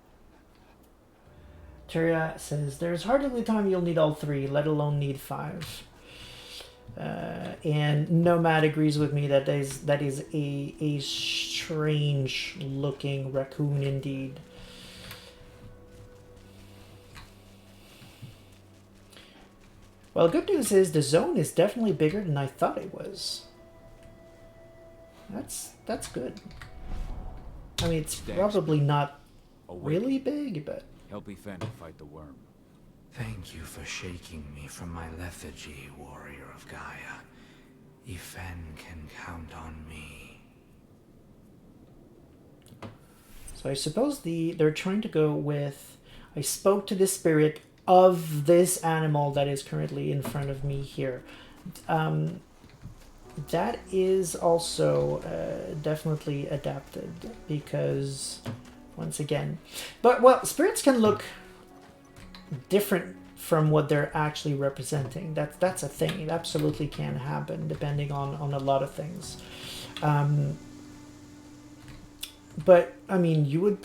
Teria says, there's hardly time you'll need all 3, let alone need 5. And Nomad agrees with me that that is a strange looking raccoon indeed. Well, good news is the zone is definitely bigger than I thought it was. That's good. I mean, it's probably not really big, but... Help Ifen to fight the worm. Thank you for shaking me from my lethargy, warrior of Gaia. Ifen can count on me. So I suppose they're trying to go with, I spoke to the spirit of this animal that is currently in front of me here. That is also definitely adapted because, once again, but well, spirits can look different from what they're actually representing. That's a thing. It absolutely can happen depending on a lot of things. But I mean, you would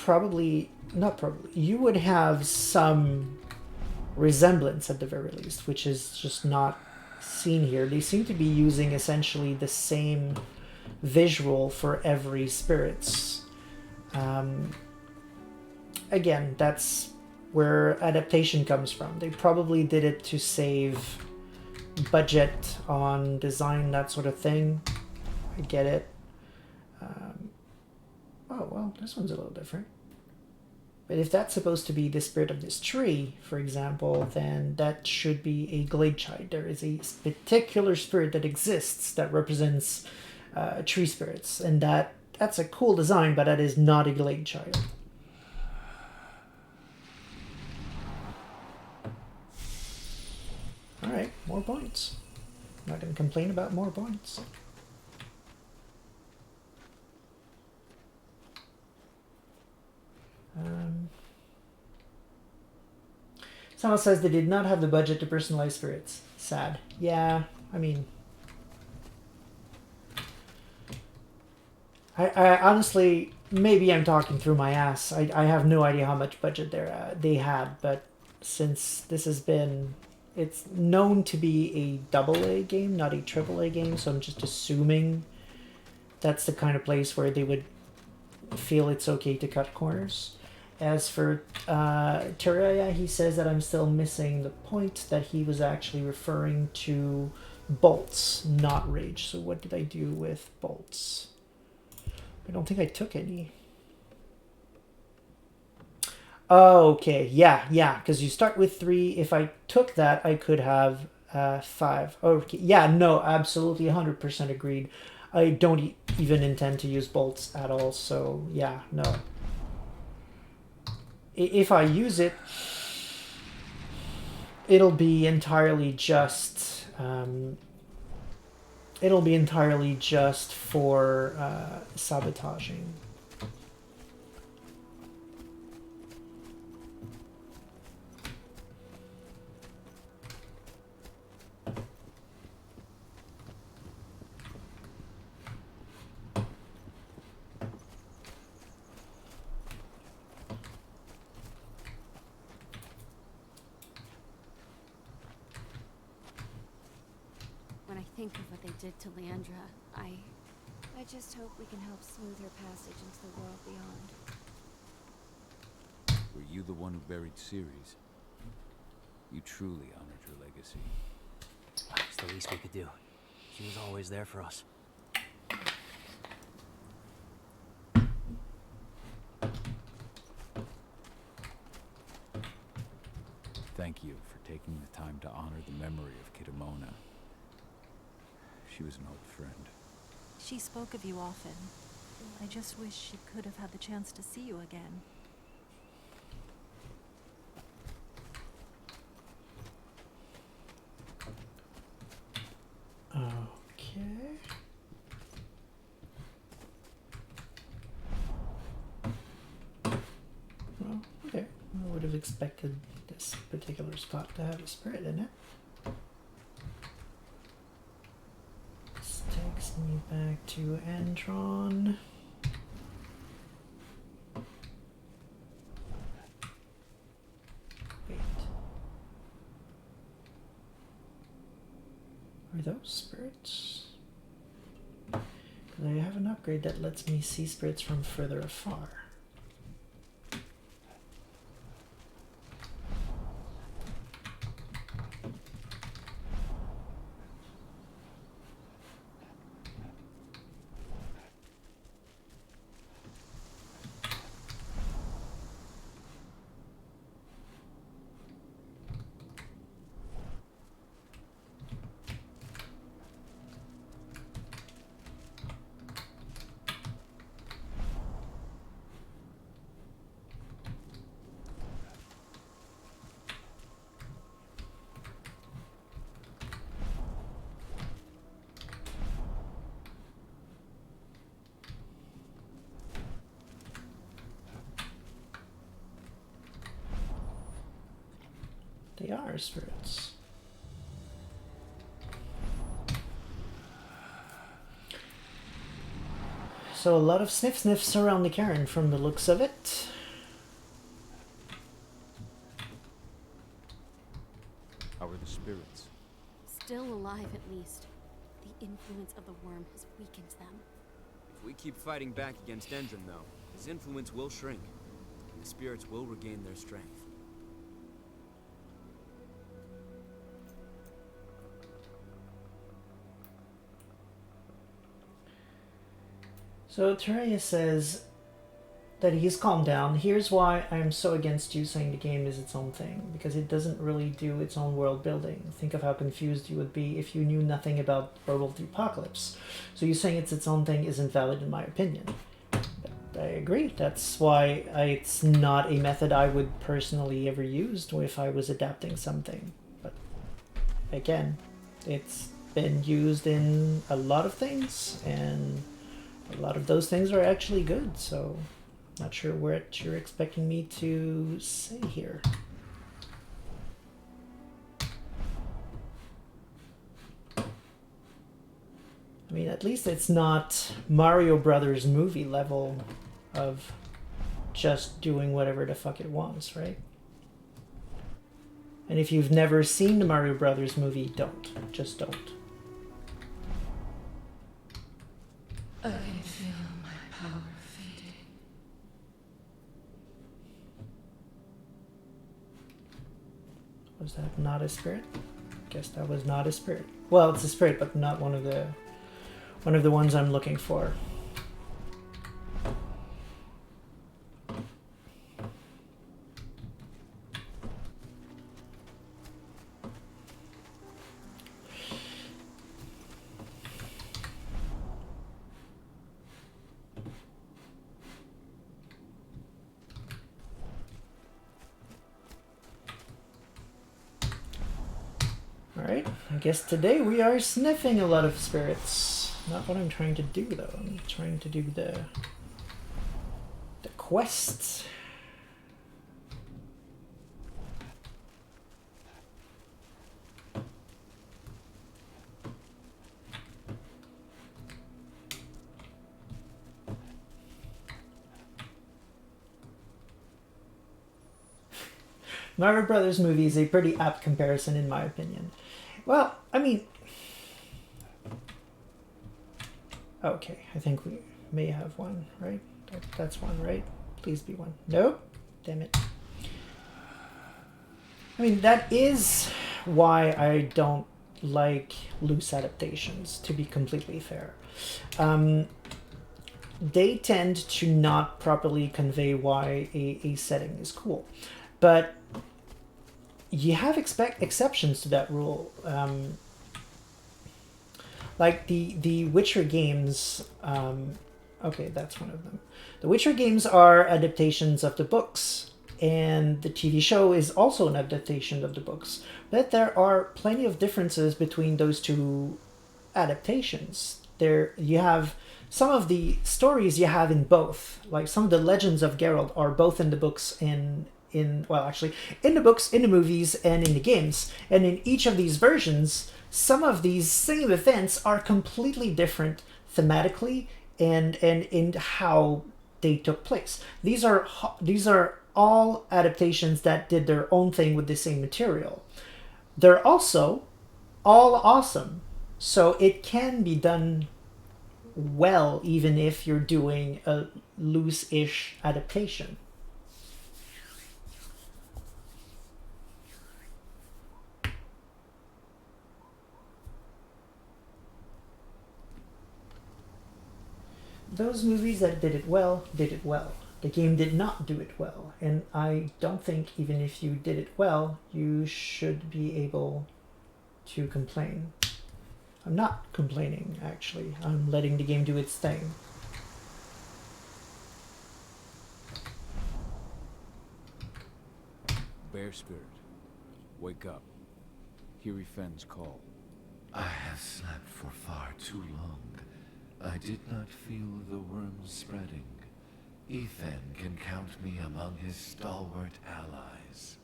you would have some resemblance at the very least, which is just not seen here. They seem to be using essentially the same visual for every spirits. Again, that's where adaptation comes from. They probably did it to save budget on design, that sort of thing. I get it. Oh, well, this one's a little different. But if that's supposed to be the spirit of this tree, for example, then that should be a glade child. There is a particular spirit that exists that represents tree spirits, and that's a cool design, but that is not a glade child. Alright, more points. I'm not going to complain about more points. Someone says they did not have the budget to personalize spirits. Sad. Yeah, I mean... I honestly, maybe I'm talking through my ass. I have no idea how much budget they had, but since this has been... It's known to be a AA game, not a AAA game, so I'm just assuming that's the kind of place where they would feel it's okay to cut corners. As for Terraria, he says that I'm still missing the point that he was actually referring to bolts, not rage. So what did I do with bolts? I don't think I took any. Oh, okay. Yeah, because you start with 3. If I took that, I could have 5. Okay. Yeah, no, absolutely 100% agreed. I don't even intend to use bolts at all, so yeah, no. If I use it, it'll be entirely just for sabotaging. When I think of what they did to Leandra, I just hope we can help smooth her passage into the world beyond. Were you the one who buried Ceres? You truly honored her legacy. It's the least we could do. She was always there for us. Thank you for taking the time to honor the memory of Kitamona. She was an old friend. She spoke of you often. I just wish she could have had the chance to see you again. Okay. Well, okay. I would have expected this particular spot to have a spirit in it. This takes me back to Antron. Wait. Are those spirits? Because I have an upgrade that lets me see spirits from further afar. They are spirits. So a lot of sniffs around the cairn from the looks of it. How are the spirits? Still alive, at least. The influence of the worm has weakened them. If we keep fighting back against Endron, though, his influence will shrink, and the spirits will regain their strength. So Terraria says that he's calmed down. Here's why I'm so against you saying the game is its own thing, because it doesn't really do its own world building. Think of how confused you would be if you knew nothing about Werewolf the Apocalypse. So you saying it's its own thing isn't valid in my opinion. But I agree. That's why it's not a method I would personally ever use if I was adapting something. But again, it's been used in a lot of things, and a lot of those things are actually good, so not sure what you're expecting me to say here. I mean, at least it's not Mario Brothers movie level of just doing whatever the fuck it wants, right? And if you've never seen the Mario Brothers movie, don't. Just don't. I feel my power fading. Was that not a spirit? Guess that was not a spirit. Well, it's a spirit, but not one of the ones I'm looking for. Alright, I guess today we are sniffing a lot of spirits. Not what I'm trying to do though. I'm trying to do the quests. Marvel Brothers movie is a pretty apt comparison in my opinion. Well, I mean... Okay, I think we may have one, right? That's one, right? Please be one. Nope. Damn it. I mean, that is why I don't like loose adaptations, to be completely fair. They tend to not properly convey why a setting is cool. But you have exceptions to that rule. Like the Witcher games, okay, that's one of them. The Witcher games are adaptations of the books, and the TV show is also an adaptation of the books. But there are plenty of differences between those two adaptations. There you have some of the stories you have in both. Like some of the legends of Geralt are both in the books and well, actually, in the books, in the movies, and in the games. And in each of these versions, some of these same events are completely different thematically and in how they took place. These are all adaptations that did their own thing with the same material. They're also all awesome. So it can be done well, even if you're doing a loose-ish adaptation. Those movies that did it well, did it well. The game did not do it well, and I don't think even if you did it well, you should be able to complain. I'm not complaining, actually. I'm letting the game do its thing. Bear Spirit, wake up. Hear Ifen's call. I have slept for far too long. I did not feel the worms spreading. Ethan can count me among his stalwart allies.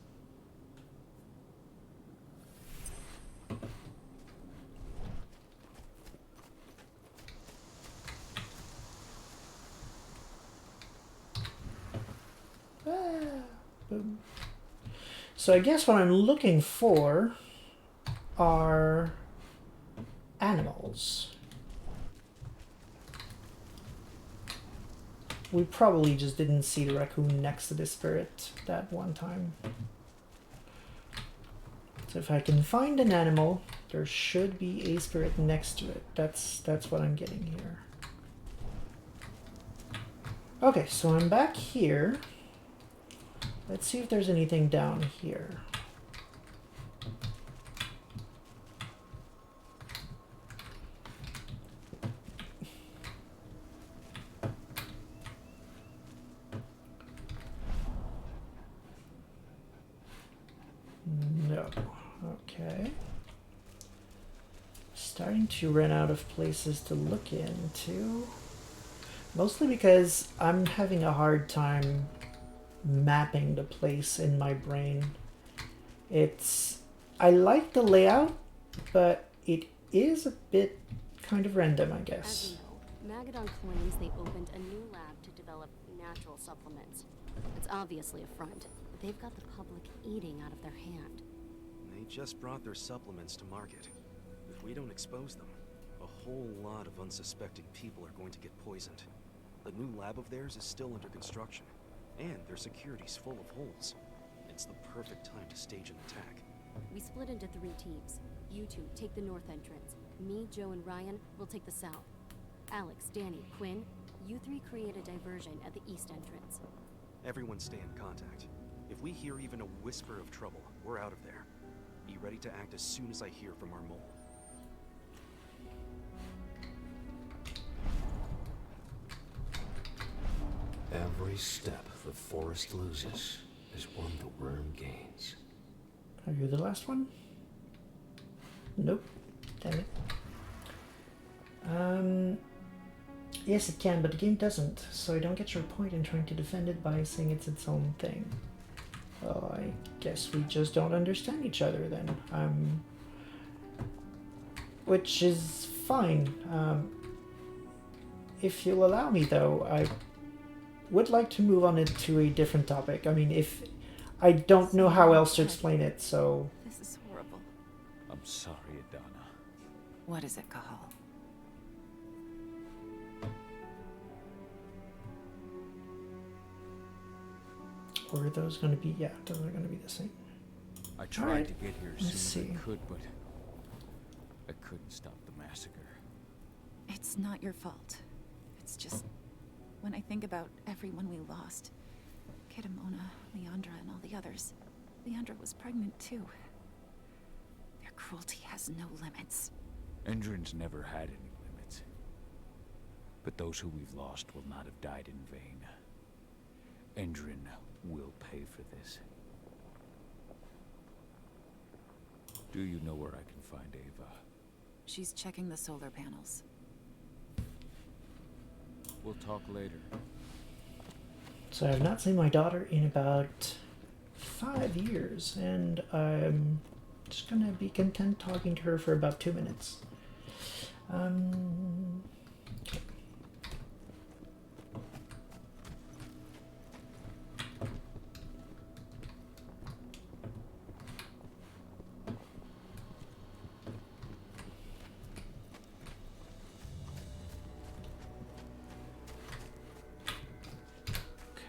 Boom. So I guess what I'm looking for are animals. We probably just didn't see the raccoon next to the spirit that one time. So if I can find an animal, there should be a spirit next to it. That's what I'm getting here. Okay, so I'm back here. Let's see if there's anything down here. No. Okay. Starting to run out of places to look into. Mostly because I'm having a hard time mapping the place in my brain. I like the layout, but it is a bit kind of random, I guess. As you know, Magadon claims they opened a new lab to develop natural supplements. It's obviously a front, but they've got the public eating out of their hand. They just brought their supplements to market. If we don't expose them, a whole lot of unsuspecting people are going to get poisoned. The new lab of theirs is still under construction, and their security's full of holes. It's the perfect time to stage an attack. We split into 3 teams. You two take the north entrance. Me, Joe, and Ryan will take the south. Alex, Danny, Quinn, you 3 create a diversion at the east entrance. Everyone stay in contact. If we hear even a whisper of trouble, we're out of there. Be ready to act as soon as I hear from our mole. Every step the forest loses is one the worm gains. Are you the last one? Nope. Damn it. Yes, it can, but the game doesn't, so I don't get your point in trying to defend it by saying it's its own thing. Well, I guess we just don't understand each other then. Which is fine. If you'll allow me, though, I would like to move on to a different topic. I mean, if I don't know how else to explain it, so... This is horrible. I'm sorry, Adana. What is it, Cahal? Or are those going to be... Yeah, those are going to be the same. I tried to get here as let's soon as see. I could, but I couldn't stop the massacre. It's not your fault. It's just... when I think about everyone we lost... Kidamona, Leandra, and all the others. Leandra was pregnant, too. Their cruelty has no limits. Endron's never had any limits. But those who we've lost will not have died in vain. Endron will pay for this. Do you know where I can find Ava? She's checking the solar panels. We'll talk later. So I have not seen my daughter in about 5 years, and I'm just gonna be content talking to her for about 2 minutes. Okay.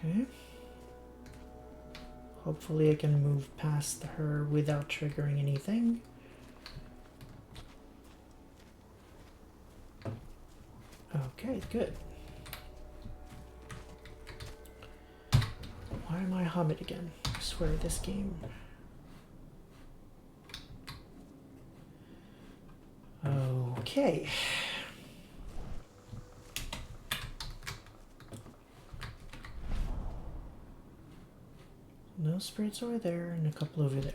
Okay. Hopefully I can move past her without triggering anything. Okay, good. Why am I Hamid again? I swear this game. Okay. No spirits over there and a couple over there.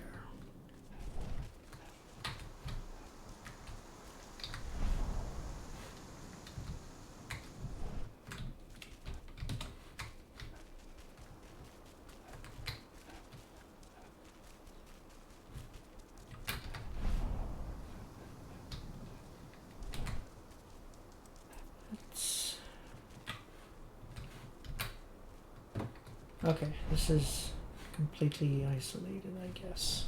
Okay, this is completely isolated, I guess.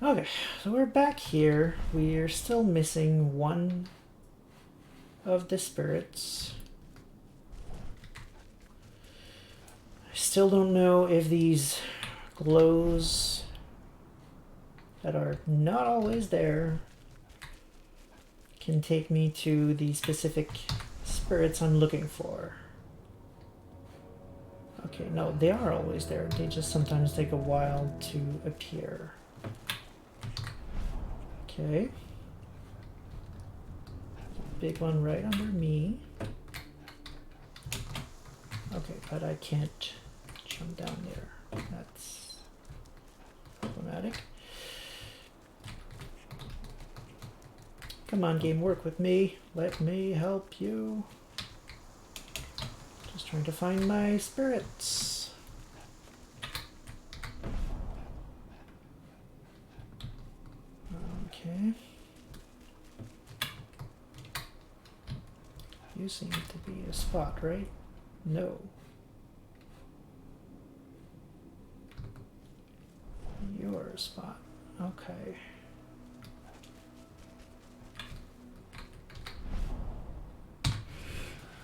Okay, so we're back here. We're still missing one of the spirits. I still don't know if these glows that are not always there can take me to the specific spirits I'm looking for. Okay, no, they are always there. They just sometimes take a while to appear. Okay. Big one right under me. Okay, but I can't jump down there. That's problematic. Come on, game, work with me. Let me help you. Just trying to find my spirits. Okay. You seem to be a spot, right? No. You're a spot. Okay.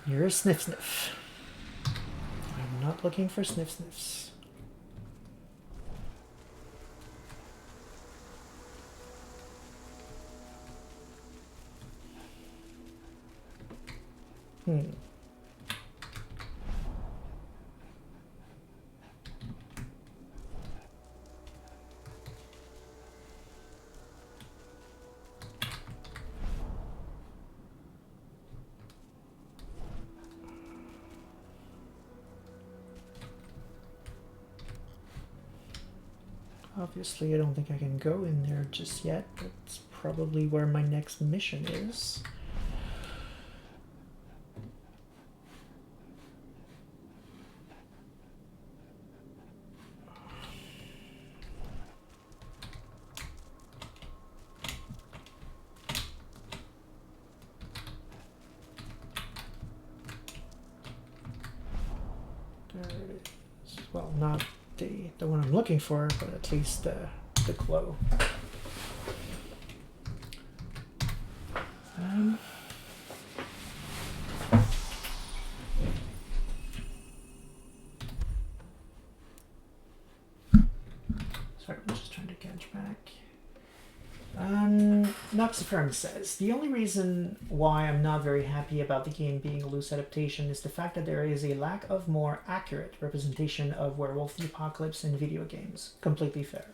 You're a sniff sniff. I'm not looking for sniff sniffs. Obviously, I don't think I can go in there just yet. That's probably where my next mission is. There it is. Well, not the one I'm looking for, but at least the glow. Sorry, I'm just trying to catch back. Noxiferm says, the only reason why I'm not very happy about the game being a loose adaptation is the fact that there is a lack of more accurate representation of Werewolf the Apocalypse in video games. Completely fair.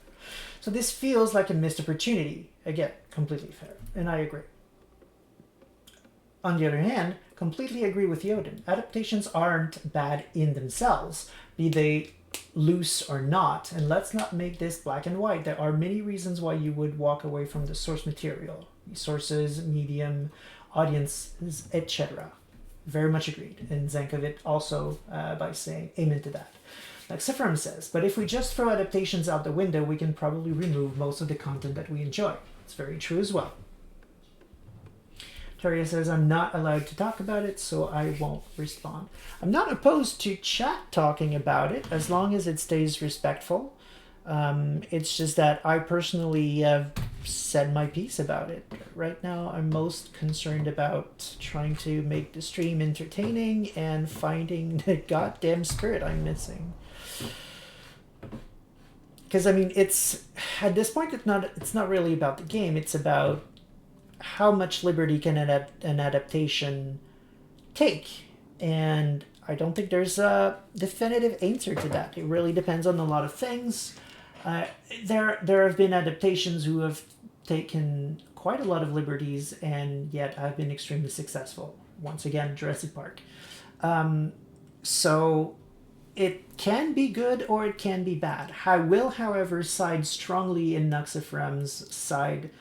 So this feels like a missed opportunity. Again, completely fair. And I agree. On the other hand, completely agree with Yoden. Adaptations aren't bad in themselves, be they loose or not, and let's not make this black and white. There are many reasons why you would walk away from the source material. Sources, medium, audiences, etc. Very much agreed. And Zankovit also by saying amen to that. Like Sifram says, but if we just throw adaptations out the window, we can probably remove most of the content that we enjoy. It's very true as well. Taria says, I'm not allowed to talk about it, so I won't respond. I'm not opposed to chat talking about it, as long as it stays respectful. It's just that I personally have said my piece about it. Right now, I'm most concerned about trying to make the stream entertaining and finding the goddamn spirit I'm missing. Because, I mean, it's... At this point, it's not really about the game. It's about how much liberty can an adaptation take, and I don't think there's a definitive answer to that. It really depends on a lot of things. There have been adaptations who have taken quite a lot of liberties and yet have been extremely successful. Once again, Jurassic Park. So it can be good or it can be bad. I will, however, side strongly in Nuxifram's side,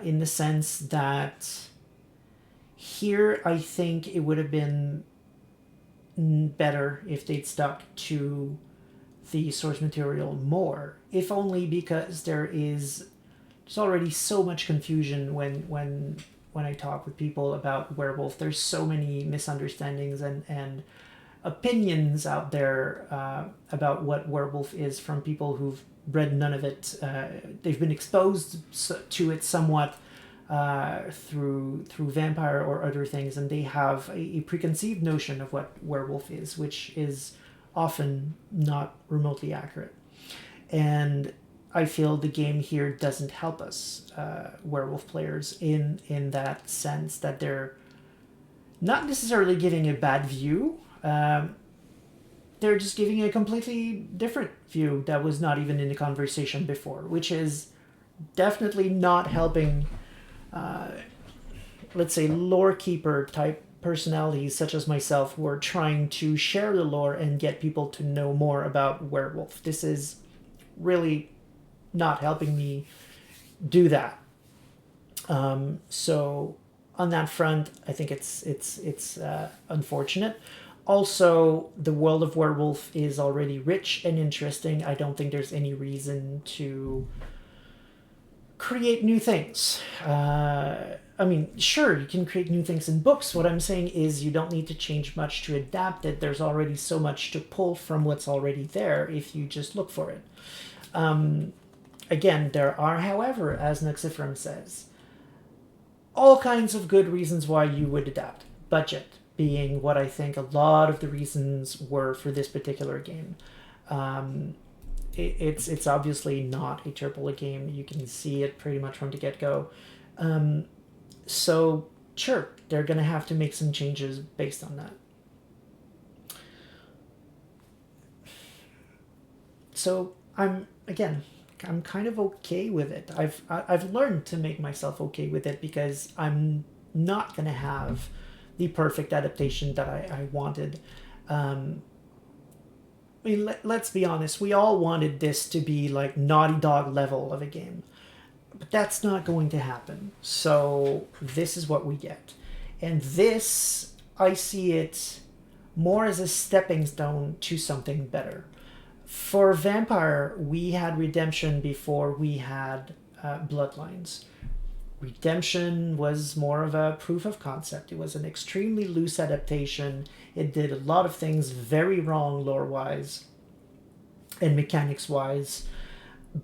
in the sense that here I think it would have been better if they'd stuck to the source material more, if only because there's already so much confusion when I talk with people about Werewolf. There's so many misunderstandings and opinions out there about what Werewolf is from people who've read none of it. They've been exposed to it somewhat through Vampire or other things, and they have a preconceived notion of what Werewolf is, which is often not remotely accurate. And I feel the game here doesn't help us, Werewolf players, in that sense that they're not necessarily giving a bad view. They're just giving a completely different view that was not even in the conversation before, which is definitely not helping, let's say, lore keeper type personalities such as myself who are trying to share the lore and get people to know more about Werewolf. This is really not helping me do that. So on that front, I think it's unfortunate. Also, the world of Werewolf is already rich and interesting. I don't think there's any reason to create new things. I mean, sure, you can create new things in books. What I'm saying is you don't need to change much to adapt it. There's already so much to pull from what's already there if you just look for it. Again, there are, however, as Nuxiferum says, all kinds of good reasons why you would adapt. Budget being what I think a lot of the reasons were for this particular game. It's obviously not a AAA game. You can see it pretty much from the get-go. So, sure, they're going to have to make some changes based on that. So, I'm kind of okay with it. I've learned to make myself okay with it because I'm not going to have the perfect adaptation that I wanted. I mean, let's be honest. We all wanted this to be like Naughty Dog level of a game. But that's not going to happen. So this is what we get. And this, I see it more as a stepping stone to something better. For Vampire, we had Redemption before we had Bloodlines. Redemption was more of a proof of concept. It was an extremely loose adaptation. It did a lot of things very wrong lore-wise and mechanics-wise.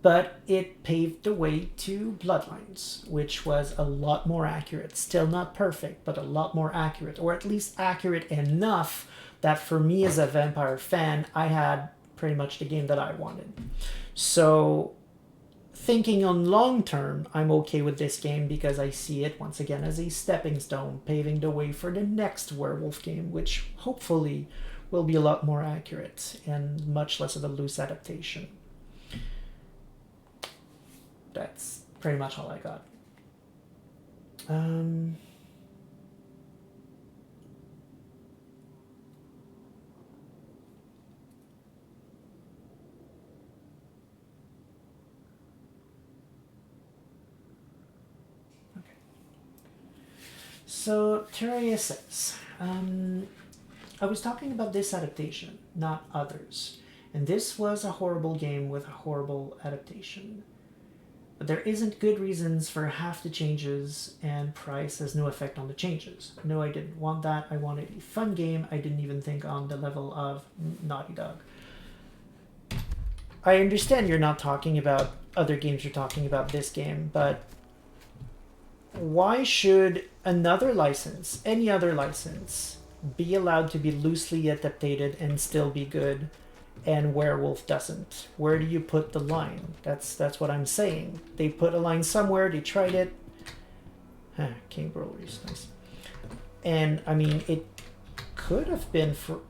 But it paved the way to Bloodlines, which was a lot more accurate. Still not perfect, but a lot more accurate. Or at least accurate enough that for me as a Vampire fan, I had pretty much the game that I wanted. So, thinking on long term, I'm okay with this game because I see it, once again, as a stepping stone, paving the way for the next Werewolf game, which hopefully will be a lot more accurate and much less of a loose adaptation. That's pretty much all I got. Okay. So Terraria says, I was talking about this adaptation, not others. And this was a horrible game with a horrible adaptation. But there isn't good reasons for half the changes, and price has no effect on the changes. No, I didn't want that. I wanted a fun game. I didn't even think on the level of Naughty Dog. I understand you're not talking about other games, you're talking about this game, but why should another license, any other license, be allowed to be loosely adapted and still be good? And Werewolf doesn't. Where do you put the line? That's what I'm saying. They put a line somewhere. They tried it. King Brawlers, nice. And I mean, it could have been for.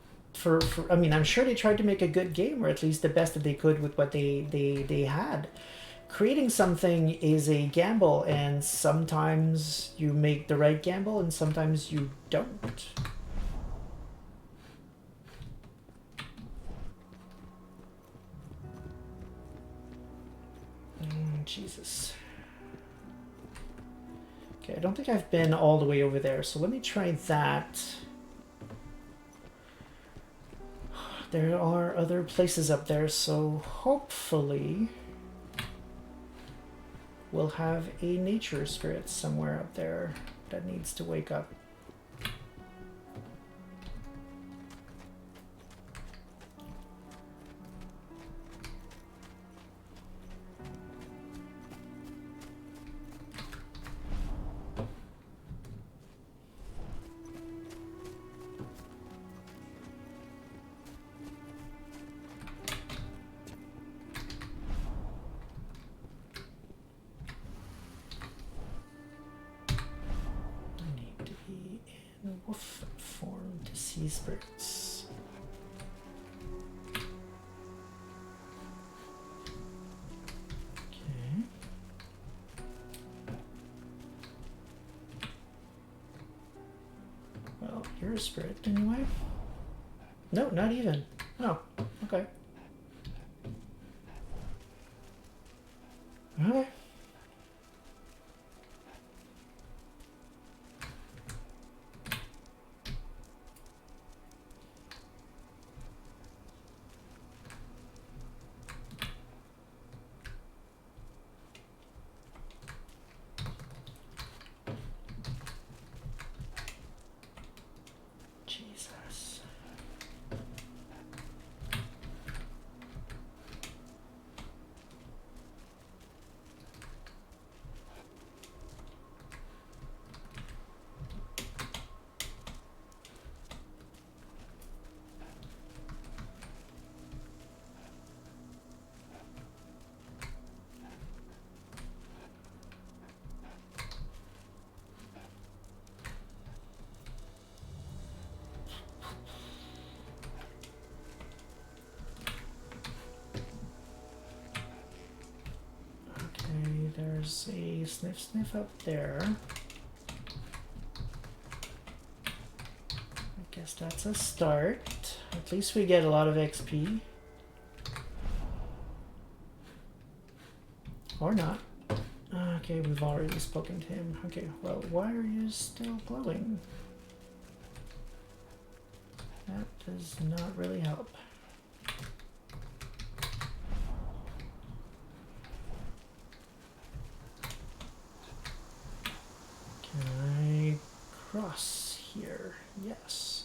I mean, I'm sure they tried to make a good game, or at least the best that they could with what they had. Creating something is a gamble, and sometimes you make the right gamble, and sometimes you don't. Jesus. Okay, I don't think I've been all the way over there, so let me try that. There are other places up there, so hopefully we'll have a nature spirit somewhere up there that needs to wake up. Wolf form to see spirits. Okay. Well, you're a spirit anyway. No, not even. Oh, okay. Okay. sniff, sniff up there. I guess that's a start. At least we get a lot of XP. Or not. Okay, we've already spoken to him. Okay, well, why are you still glowing? That does not really help. Can I cross here? Yes.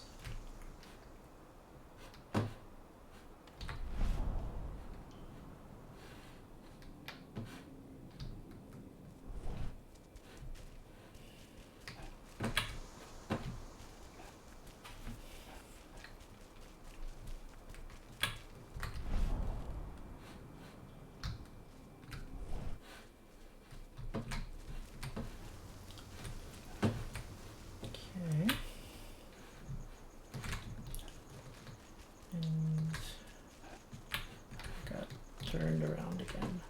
Turned around again.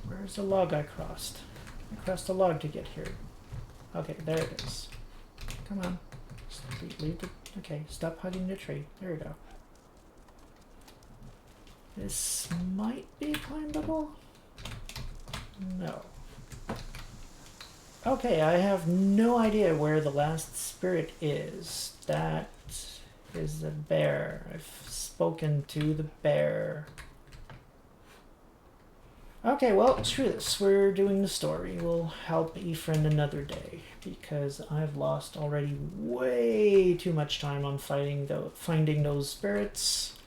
Where's the log I crossed? I crossed a log to get here. Okay, there it is. Come on. Leave the... Okay, stop hugging the tree. There we go. This might be climbable? No. Okay, I have no idea where the last spirit is. That is the bear. I've spoken to the bear. Okay, well, screw this. We're doing the story. We'll help Efren another day, because I've lost already way too much time on finding those spirits.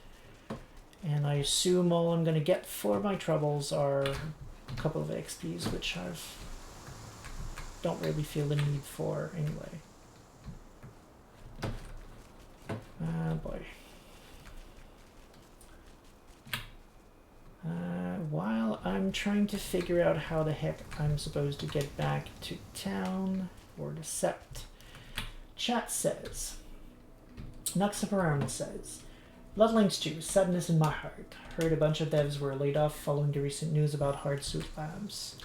And I assume all I'm going to get for my troubles are a couple of XPs, which I don't really feel the need for anyway. Ah, boy. While I'm trying to figure out how the heck I'm supposed to get back to town or the sept, chat says, Nuxaparam says, Bloodlinks 2, sadness in my heart. Heard a bunch of devs were laid off following the recent news about Hard Suit Labs.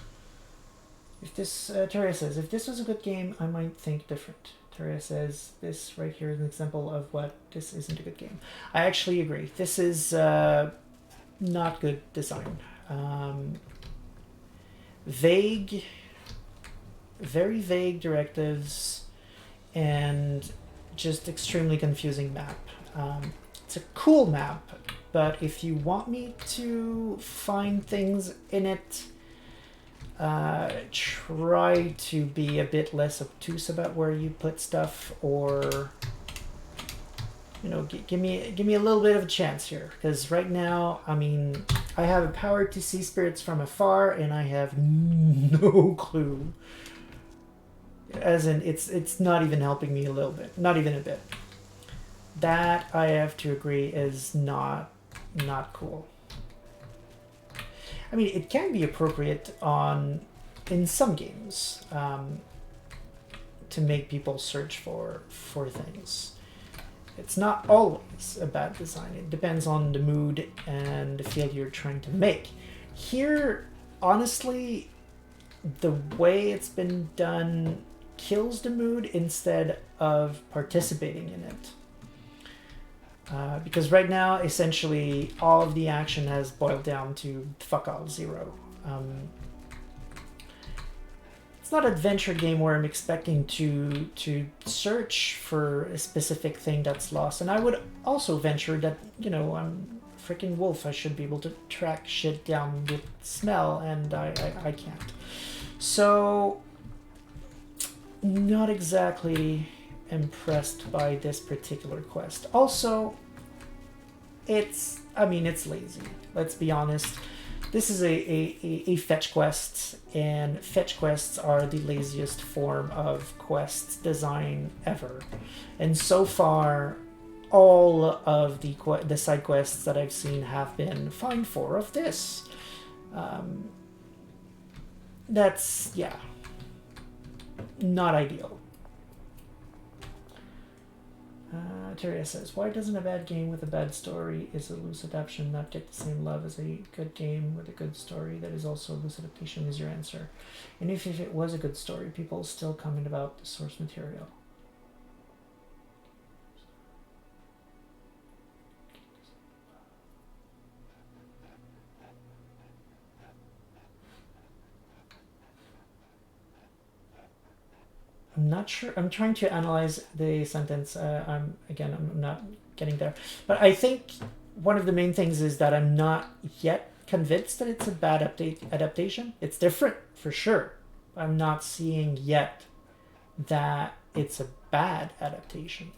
If this, Terra says, if this was a good game, I might think different. Terra says, this right here is an example of what this isn't a good game. I actually agree. This is not good design. Vague, very vague directives, and just extremely confusing map. It's a cool map, but if you want me to find things in it, try to be a bit less obtuse about where you put stuff, or you know, give me a little bit of a chance here, because right now, I mean, I have a power to see spirits from afar, and I have no clue. As in, it's not even helping me a little bit, not even a bit. That, I have to agree, is not cool. I mean, it can be appropriate in some games to make people search for things. It's not always a bad design. It depends on the mood and the feel you're trying to make. Here, honestly, the way it's been done kills the mood instead of participating in it. Because right now, essentially, all of the action has boiled down to fuck all, zero. It's not an adventure game where I'm expecting to search for a specific thing that's lost. And I would also venture that, you know, I'm a freaking wolf. I should be able to track shit down with smell, and I can't. So, not exactly impressed by this particular quest. Also, it's lazy. Let's be honest. This is a fetch quest, and fetch quests are the laziest form of quest design ever. And so far, all of the side quests that I've seen have been fine for of this. That's, yeah, not ideal. Terria says, why doesn't a bad game with a bad story is a loose adaptation not get the same love as a good game with a good story that is also a loose adaptation is your answer? And if it was a good story, people still comment about the source material. I'm not sure. I'm trying to analyze the sentence. I'm not getting there. But I think one of the main things is that I'm not yet convinced that it's a bad adaptation. It's different, for sure. I'm not seeing yet that it's a bad adaptation.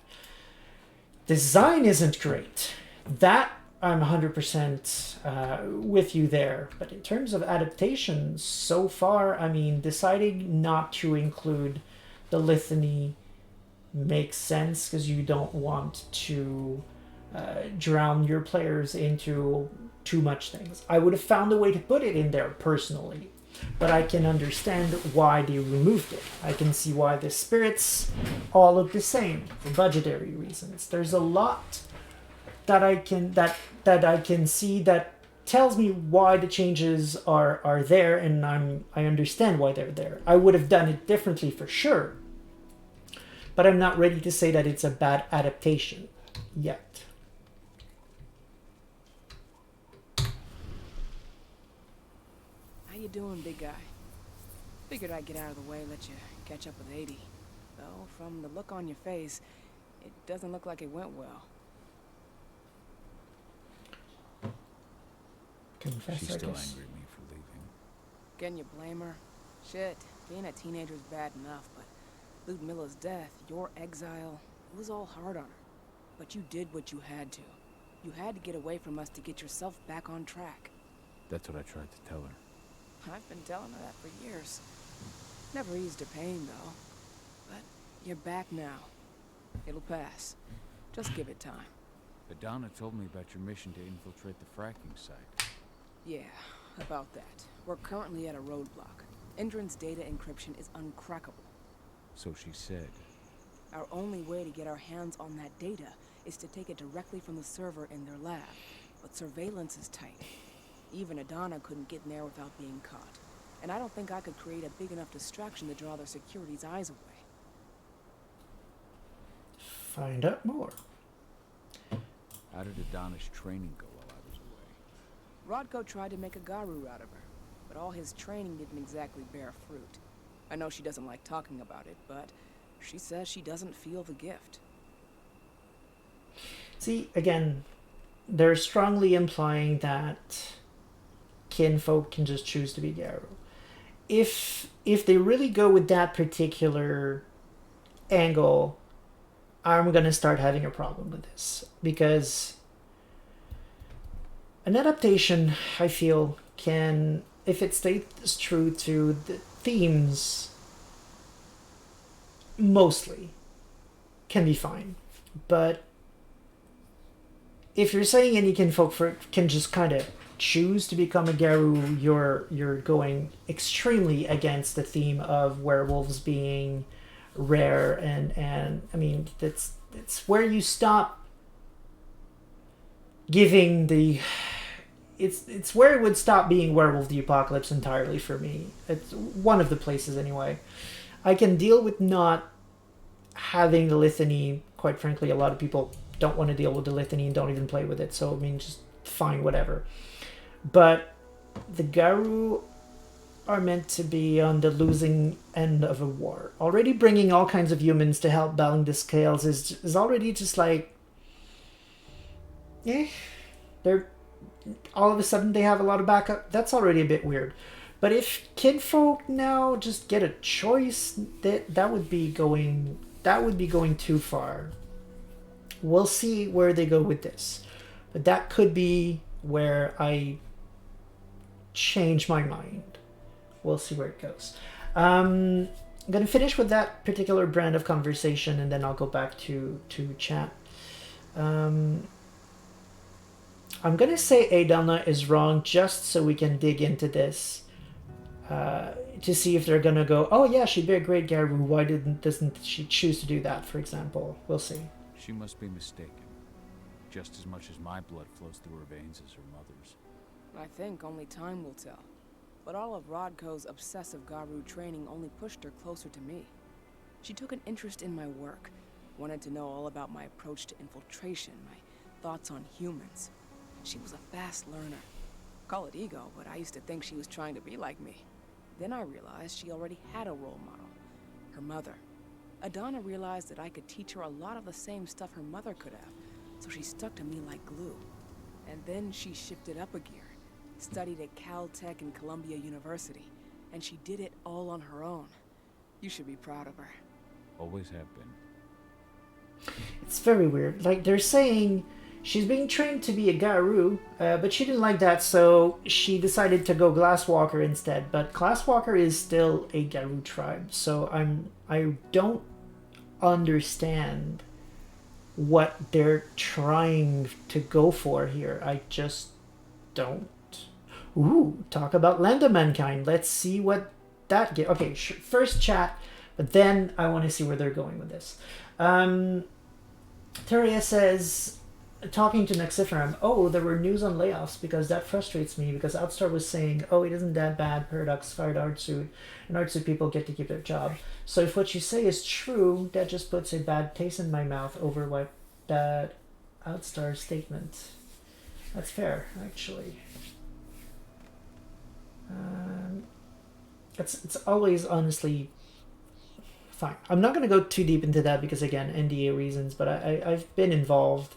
Design isn't great. That I'm 100% with you there. But in terms of adaptations, so far, I mean, deciding not to include the litany makes sense because you don't want to drown your players into too much things. I would have found a way to put it in there personally, but I can understand why they removed it. I can see why the spirits all look the same for budgetary reasons. There's a lot that I can see that tells me why the changes are there, and I understand why they're there. I would have done it differently for sure, but I'm not ready to say that it's a bad adaptation yet. How you doing, big guy? Figured I'd get out of the way, let you catch up with 80. Though, from the look on your face, it doesn't look like it went well. Confess, She's I still guess. angry at me for leaving. Can you blame her? Shit, being a teenager's bad enough, but Ludmilla's death, your exile, it was all hard on her. But you did what you had to. You had to get away from us to get yourself back on track. That's what I tried to tell her. I've been telling her that for years. Never eased her pain, though. But you're back now. It'll pass. Just give it time. Adana told me about your mission to infiltrate the fracking site. Yeah, about that. We're currently at a roadblock. Endron's data encryption is uncrackable. So she said. Our only way to get our hands on that data is to take it directly from the server in their lab. But surveillance is tight. Even Adana couldn't get in there without being caught. And I don't think I could create a big enough distraction to draw their security's eyes away. Find out more. How did Adana's training go while I was away? Rodko tried to make a Garu out of her, but all his training didn't exactly bear fruit. I know she doesn't like talking about it, but she says she doesn't feel the gift. See, again, they're strongly implying that kinfolk can just choose to be Garu. If they really go with that particular angle, I'm going to start having a problem with this. Because an adaptation, I feel, can, if it stays true to the themes, mostly, can be fine. But if you're saying any kinfolk can just kind of choose to become a Garu, you're going extremely against the theme of werewolves being rare, and I mean it's where you stop giving the it's where it would stop being Werewolf the Apocalypse entirely for me. It's one of the places anyway. I can deal with not having the litany. Quite frankly, a lot of people don't want to deal with the litany and don't even play with it, so I mean, just fine, whatever. But the Garu are meant to be on the losing end of a war. Already bringing all kinds of humans to help balance the scales is already just like, they're all of a sudden they have a lot of backup. That's already a bit weird. But if kinfolk now just get a choice, that would be going too far. We'll see where they go with this, but that could be where I change my mind. We'll see where it goes. I'm going to finish with that particular brand of conversation, and then I'll go back to chat. I'm going to say Adana is wrong just so we can dig into this to see if they're going to go, oh yeah, she'd be a great Garu. Why doesn't she choose to do that, for example? We'll see. She must be mistaken. Just as much as my blood flows through her veins as her mother's. I think only time will tell. But all of Rodko's obsessive Garu training only pushed her closer to me. She took an interest in my work, wanted to know all about my approach to infiltration, my thoughts on humans. She was a fast learner. Call it ego, but I used to think she was trying to be like me. Then I realized she already had a role model, her mother. Adana realized that I could teach her a lot of the same stuff her mother could have, so she stuck to me like glue. And then she shifted up a gear, studied at Caltech and Columbia University, and she did it all on her own. You should be proud of her. Always have been. It's very weird. Like, they're saying she's being trained to be a Garu, but she didn't like that, so she decided to go Glasswalker instead. But Glasswalker is still a Garu tribe, so I don't understand what they're trying to go for here. I just don't. Ooh, talk about Land of Mankind. Let's see what that gives. Okay, first chat, but then I want to see where they're going with this. Teria says, talking to Nexiferum, oh, there were news on layoffs because that frustrates me because Outstar was saying, oh, it isn't that bad, Paradox fired Artsuit, and Artsuit people get to keep their job. So if what you say is true, that just puts a bad taste in my mouth over what that Outstar statement. That's fair, actually. It's always honestly fine. I'm not going to go too deep into that because, again, NDA reasons, but I've been involved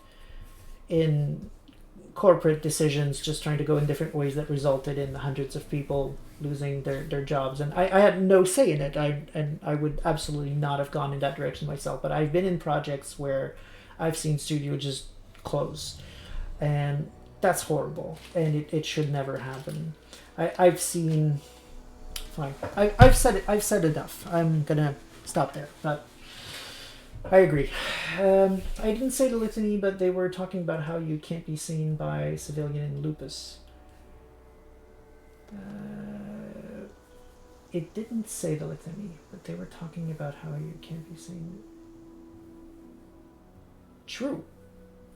in corporate decisions just trying to go in different ways that resulted in hundreds of people losing their jobs, and I had no say in it. I would absolutely not have gone in that direction myself, but I've been in projects where I've seen studio just close, and that's horrible, and it should never happen. I've seen... Fine. I've said enough. I'm gonna stop there, but I agree. I didn't say the litany, but they were talking about how you can't be seen by civilian in lupus. It didn't say the litany, but they were talking about how you can't be seen. True.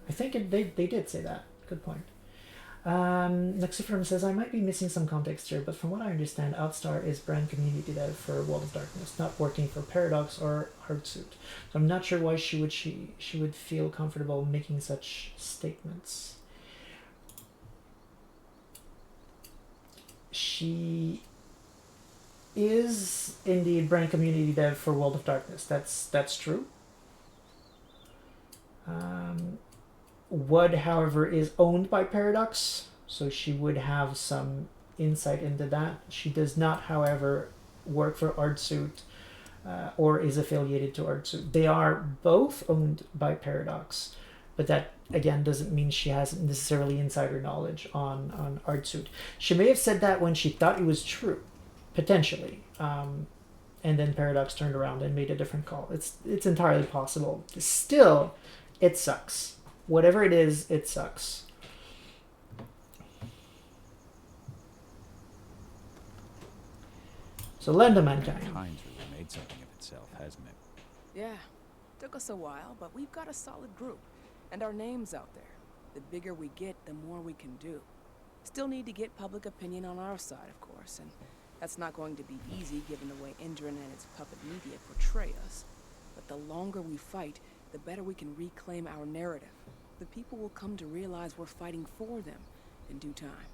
I think they did say that. Good point. Nexiferum says, I might be missing some context here, but from what I understand, Outstar is brand community dev for World of Darkness, not working for Paradox or Hardsuit. So I'm not sure why she would feel comfortable making such statements. She is indeed brand community dev for World of Darkness. That's true. Wood, however, is owned by Paradox, so she would have some insight into that. She does not, however, work for Artsuit or is affiliated to Artsuit. They are both owned by Paradox, but that, again, doesn't mean she has necessarily insider knowledge on Artsuit. She may have said that when she thought it was true, potentially, and then Paradox turned around and made a different call. It's entirely possible. Still, it sucks. Whatever it is, it sucks. So Land of Mankind. Mankind's really made something of itself, hasn't it? Yeah, took us a while, but we've got a solid group, and our name's out there. The bigger we get, the more we can do. Still need to get public opinion on our side, of course, and that's not going to be easy given the way Indran and its puppet media portray us. But the longer we fight, the better we can reclaim our narrative. The people will come to realize we're fighting for them in due time.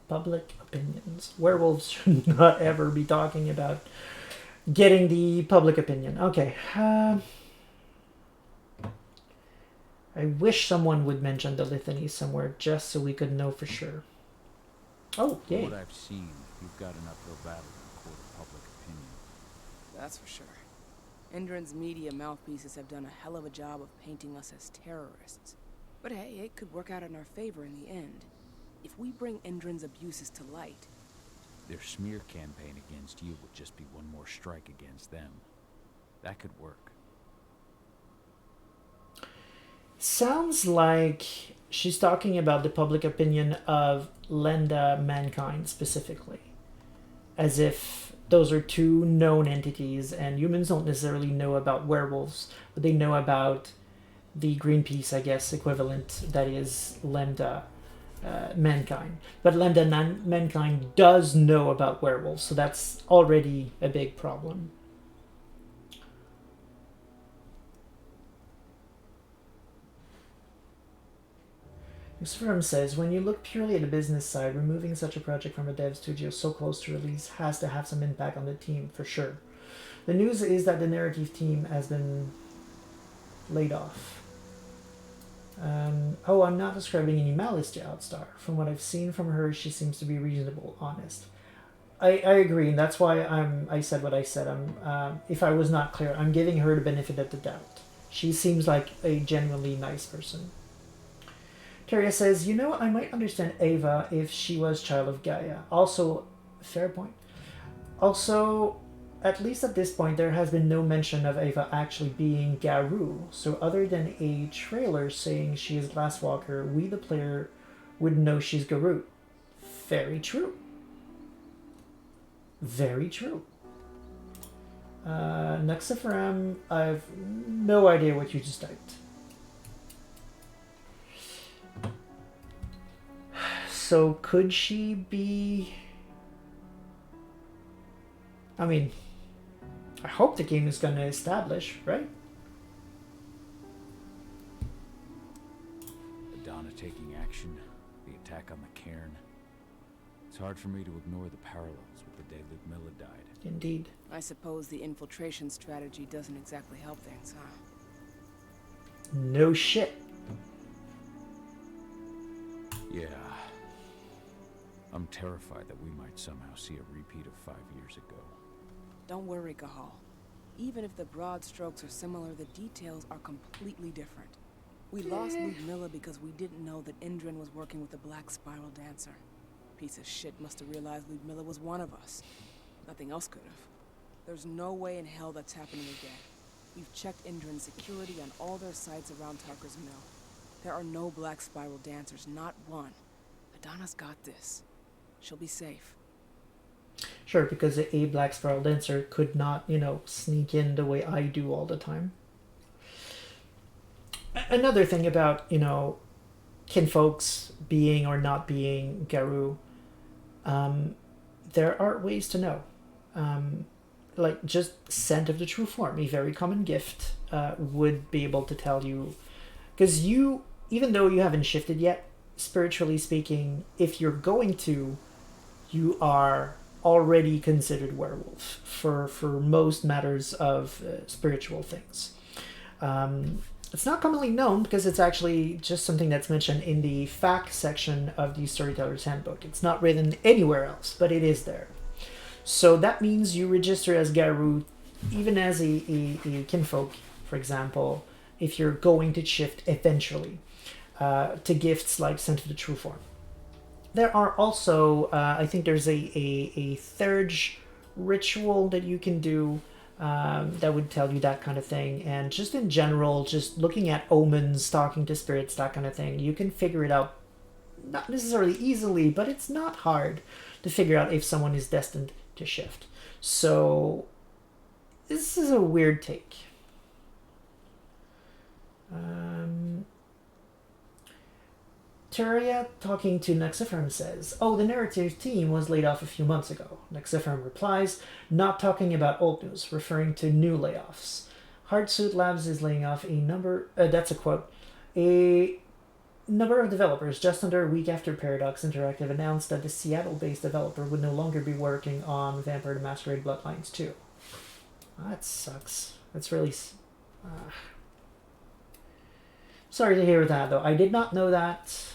Public opinions. Werewolves should not ever be talking about getting the public opinion. Okay. I wish someone would mention the litany somewhere just so we could know for sure. Oh, yay. From what I've seen, you've got an uphill battle in the court of public opinion. That's for sure. Indran's media mouthpieces have done a hell of a job of painting us as terrorists. But hey, it could work out in our favor in the end. If we bring Indran's abuses to light... Their smear campaign against you would just be one more strike against them. That could work. Sounds like she's talking about the public opinion of Lenda Mankind specifically. as if those are two known entities, and humans don't necessarily know about werewolves, but they know about the Greenpeace, I guess, equivalent, that is Lambda Mankind. But Lambda Mankind does know about werewolves, so that's already a big problem. This firm says, when you look purely at the business side, removing such a project from a dev studio so close to release has to have some impact on the team, for sure. The news is that the narrative team has been laid off. Oh, I'm not describing any malice to Outstar. From what I've seen from her, she seems to be reasonable, honest. I agree, and that's why I said what I said. If I was not clear, I'm giving her the benefit of the doubt. She seems like a genuinely nice person. Teria says, you know, I might understand Ava if she was child of Gaia. Also, fair point. Also, at least at this point, there has been no mention of Ava actually being Garou. So other than a trailer saying she is Glasswalker, we the player would know she's Garou. Very true. Very true. Nuxiferam, I have no idea what you just typed. So could she be... I mean, I hope the game is going to establish, right? Adana taking action, the attack on the cairn. It's hard for me to ignore the parallels with the day Ludmilla died. Indeed. I suppose the infiltration strategy doesn't exactly help things, huh? No shit. Yeah. I'm terrified that we might somehow see a repeat of 5 years ago. Don't worry, Cahal. Even if the broad strokes are similar, the details are completely different. We lost Ludmilla because we didn't know that Indran was working with the Black Spiral Dancer. Piece of shit must have realized Ludmilla was one of us. Nothing else could have. There's no way in hell that's happening again. We've checked Indran's security on all their sites around Tucker's Mill. There are no Black Spiral Dancers, not one. Adana's got this. She'll be safe. Sure, because a Black Spiral Dancer could not, you know, sneak in the way I do all the time. Another thing about, you know, kinfolks being or not being Garou, there are ways to know. Like, just scent of the true form, a very common gift, would be able to tell you. Because you, even though you haven't shifted yet, spiritually speaking, if you're going to, you are already considered werewolf for most matters of spiritual things. It's not commonly known because it's actually just something that's mentioned in the fact section of the Storyteller's Handbook. It's not written anywhere else, but it is there. So that means you register as Garou, even as a kinfolk, for example, if you're going to shift eventually to gifts like Scent of the True Form. There are also, I think there's a third ritual that you can do that would tell you that kind of thing. And just in general, just looking at omens, talking to spirits, that kind of thing, you can figure it out, not necessarily easily, but it's not hard to figure out if someone is destined to shift. So this is a weird take. Teria, talking to Nuxiferm, says, oh, the narrative team was laid off a few months ago. Nuxiferm replies, not talking about old news, referring to new layoffs. Hardsuit Labs is laying off a number, that's a quote, a number of developers just under a week after Paradox Interactive announced that the Seattle-based developer would no longer be working on Vampire the Masquerade Bloodlines 2. That sucks. That's really... Sorry to hear that, though. I did not know that.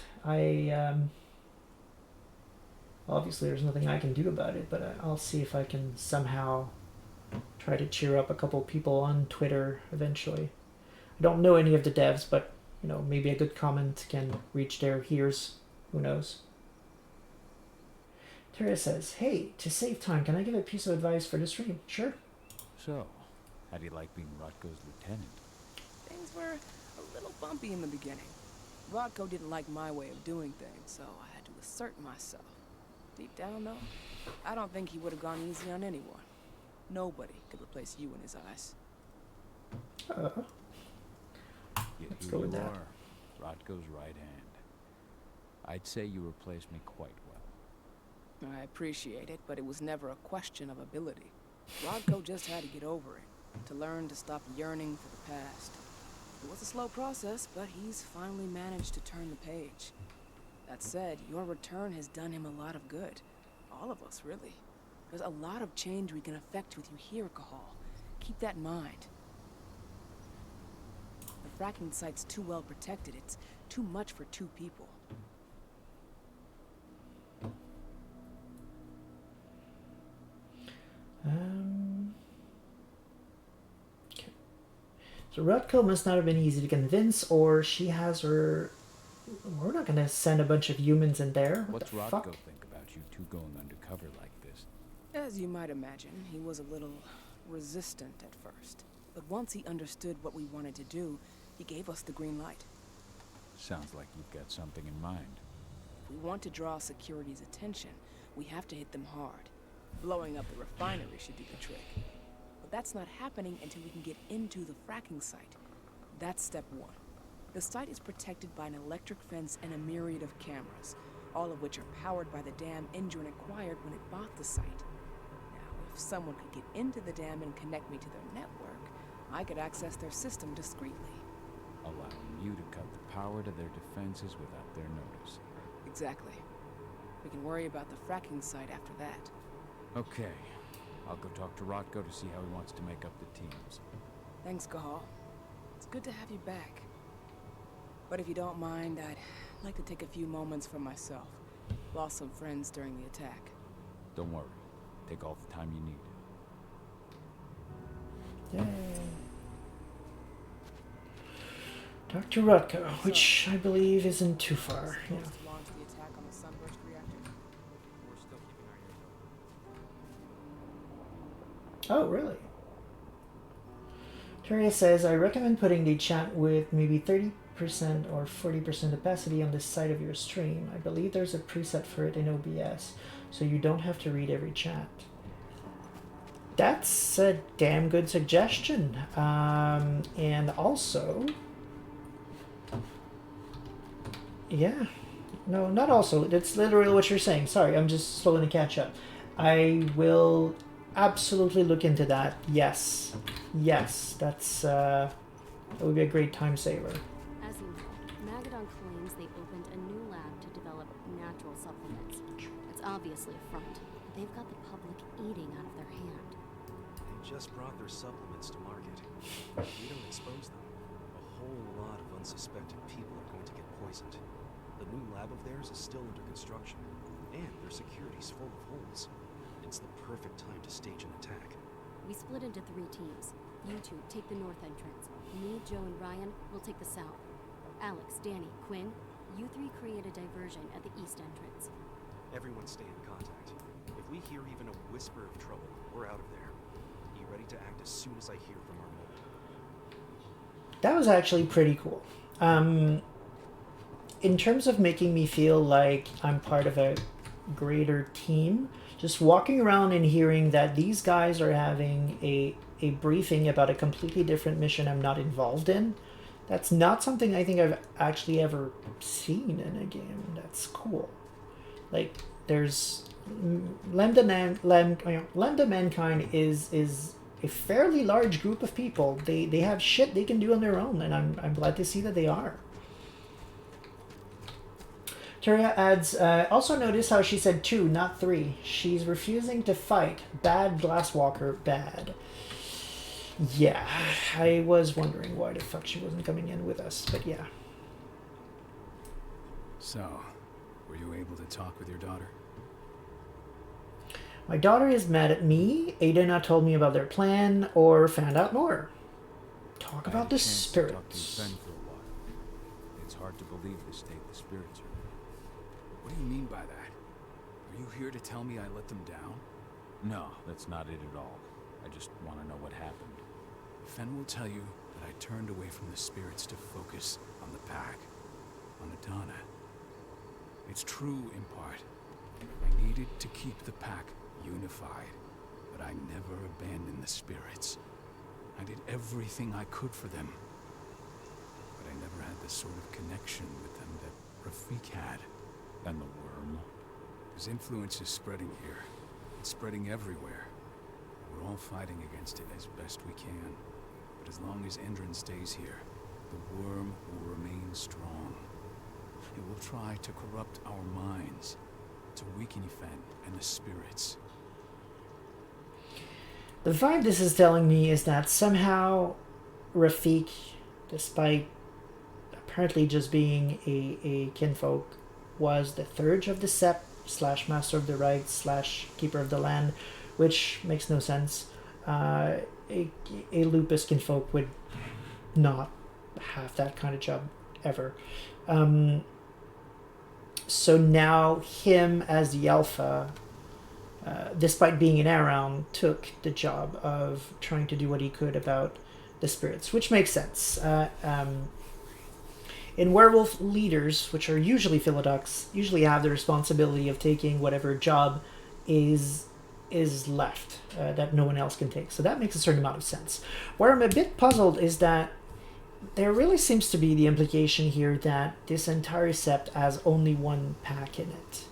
Obviously there's nothing I can do about it, but I'll see if I can somehow try to cheer up a couple people on Twitter eventually. I don't know any of the devs, but, you know, maybe a good comment can reach their ears. Who knows? Tara says, hey, to save time, can I give a piece of advice for the stream? Sure. So, how do you like being Rotko's lieutenant? Things were a little bumpy in the beginning. Rotko didn't like my way of doing things, so I had to assert myself. Deep down, though, I don't think he would have gone easy on anyone. Nobody could replace you in his eyes. Yet Let's here go with you that. are, Rodko's right hand. I'd say you replaced me quite well. I appreciate it, but it was never a question of ability. Rodko just had to get over it, to learn to stop yearning for the past. It was a slow process, but he's finally managed to turn the page. That said, your return has done him a lot of good. All of us, really. There's a lot of change we can effect with you here, Cahal. Keep that in mind. The fracking site's too well protected. It's too much for 2 people. Okay. So Rodko must not have been easy to convince, or she has her... We're not going to send a bunch of humans in there. What What's the Rodko fuck? think about you two going undercover like this? As you might imagine, he was a little resistant at first. But once he understood what we wanted to do, he gave us the green light. Sounds like you've got something in mind. If we want to draw security's attention, we have to hit them hard. Blowing up the refinery should do the trick. But that's not happening until we can get into the fracking site. That's step 1. The site is protected by an electric fence and a myriad of cameras, all of which are powered by the dam Endron acquired when it bought the site. Now, if someone could get into the dam and connect me to their network, I could access their system discreetly. Allowing you to cut the power to their defenses without their notice. Exactly. We can worry about the fracking site after that. Okay. I'll go talk to Rodko to see how he wants to make up the teams. Thanks, Cahal. It's good to have you back. But if you don't mind, I'd like to take a few moments for myself. Lost some friends during the attack. Don't worry. Take all the time you need. Yay. Dr. Rodko, which I believe isn't too far. Yeah. To launch the attack on the Sunburst reactor. We're still keeping our ears open. Oh, really? Teria says, I recommend putting the chat with maybe 30% or 40% opacity on the side of your stream. I believe there's a preset for it in OBS, so you don't have to read every chat. That's a damn good suggestion. And also... Yeah. No, not also. That's literally what you're saying. Sorry, I'm just slow to catch up. I will absolutely look into that. Yes. Yes, that's, that would be a great time saver. As you know, Magadon claims they opened a new lab to develop natural supplements. It's obviously a front, but they've got the public eating out of their hand. They just brought their supplements to market. If we don't expose them, a whole lot of unsuspecting people are going to get poisoned. The new lab of theirs is still under construction, and their security's full of holes. It's the perfect time to stage an attack. We split into 3 teams. You 2 take the north entrance. Me, Joe, and Ryan will take the south. Alex, Danny, Quinn, you 3 create a diversion at the east entrance. Everyone stay in contact. If we hear even a whisper of trouble, we're out of there. Be ready to act as soon as I hear from our mold. That was actually pretty cool. In terms of making me feel like I'm part of a greater team, just walking around and hearing that these guys are having a briefing about a completely different mission I'm not involved in, that's not something I think I've actually ever seen in a game. That's cool. Like, there's... Lambda Mankind is a fairly large group of people. They have shit they can do on their own, and I'm glad to see that they are. Teria adds, also notice how she said 2, not 3. She's refusing to fight. Bad Glasswalker, bad. Yeah, I was wondering why the fuck she wasn't coming in with us, but yeah. So, were you able to talk with your daughter? My daughter is mad at me. Ada not told me about their plan or found out more. Talk about the spirits. Talk to Ben for a while. It's hard to believe the state the spirits are in. What do you mean by that? Are you here to tell me I let them down? No, that's not it at all. I just want to know what happened. Fen will tell you that I turned away from the spirits to focus on the pack, on Adana. It's true in part, I needed to keep the pack unified, but I never abandoned the spirits. I did everything I could for them, but I never had the sort of connection with them that Rafik had. And the worm? His influence is spreading here. It's spreading everywhere. We're all fighting against it as best we can. But as long as Endron stays here, the worm will remain strong. It will try to corrupt our minds, to weaken Yfen and the spirits. The vibe this is telling me is that somehow Rafik, despite apparently just being a kinfolk, was the third of the Sept / Master of the Rites / Keeper of the Land, which makes no sense. A lupus kinfolk would not have that kind of job ever. So now him as the Alpha, despite being an Around, took the job of trying to do what he could about the spirits, which makes sense. In werewolf leaders, which are usually Philodox, usually have the responsibility of taking whatever job is left that no one else can take. So that makes a certain amount of sense. Where I'm a bit puzzled is that there really seems to be the implication here that this entire sept has only one pack in it.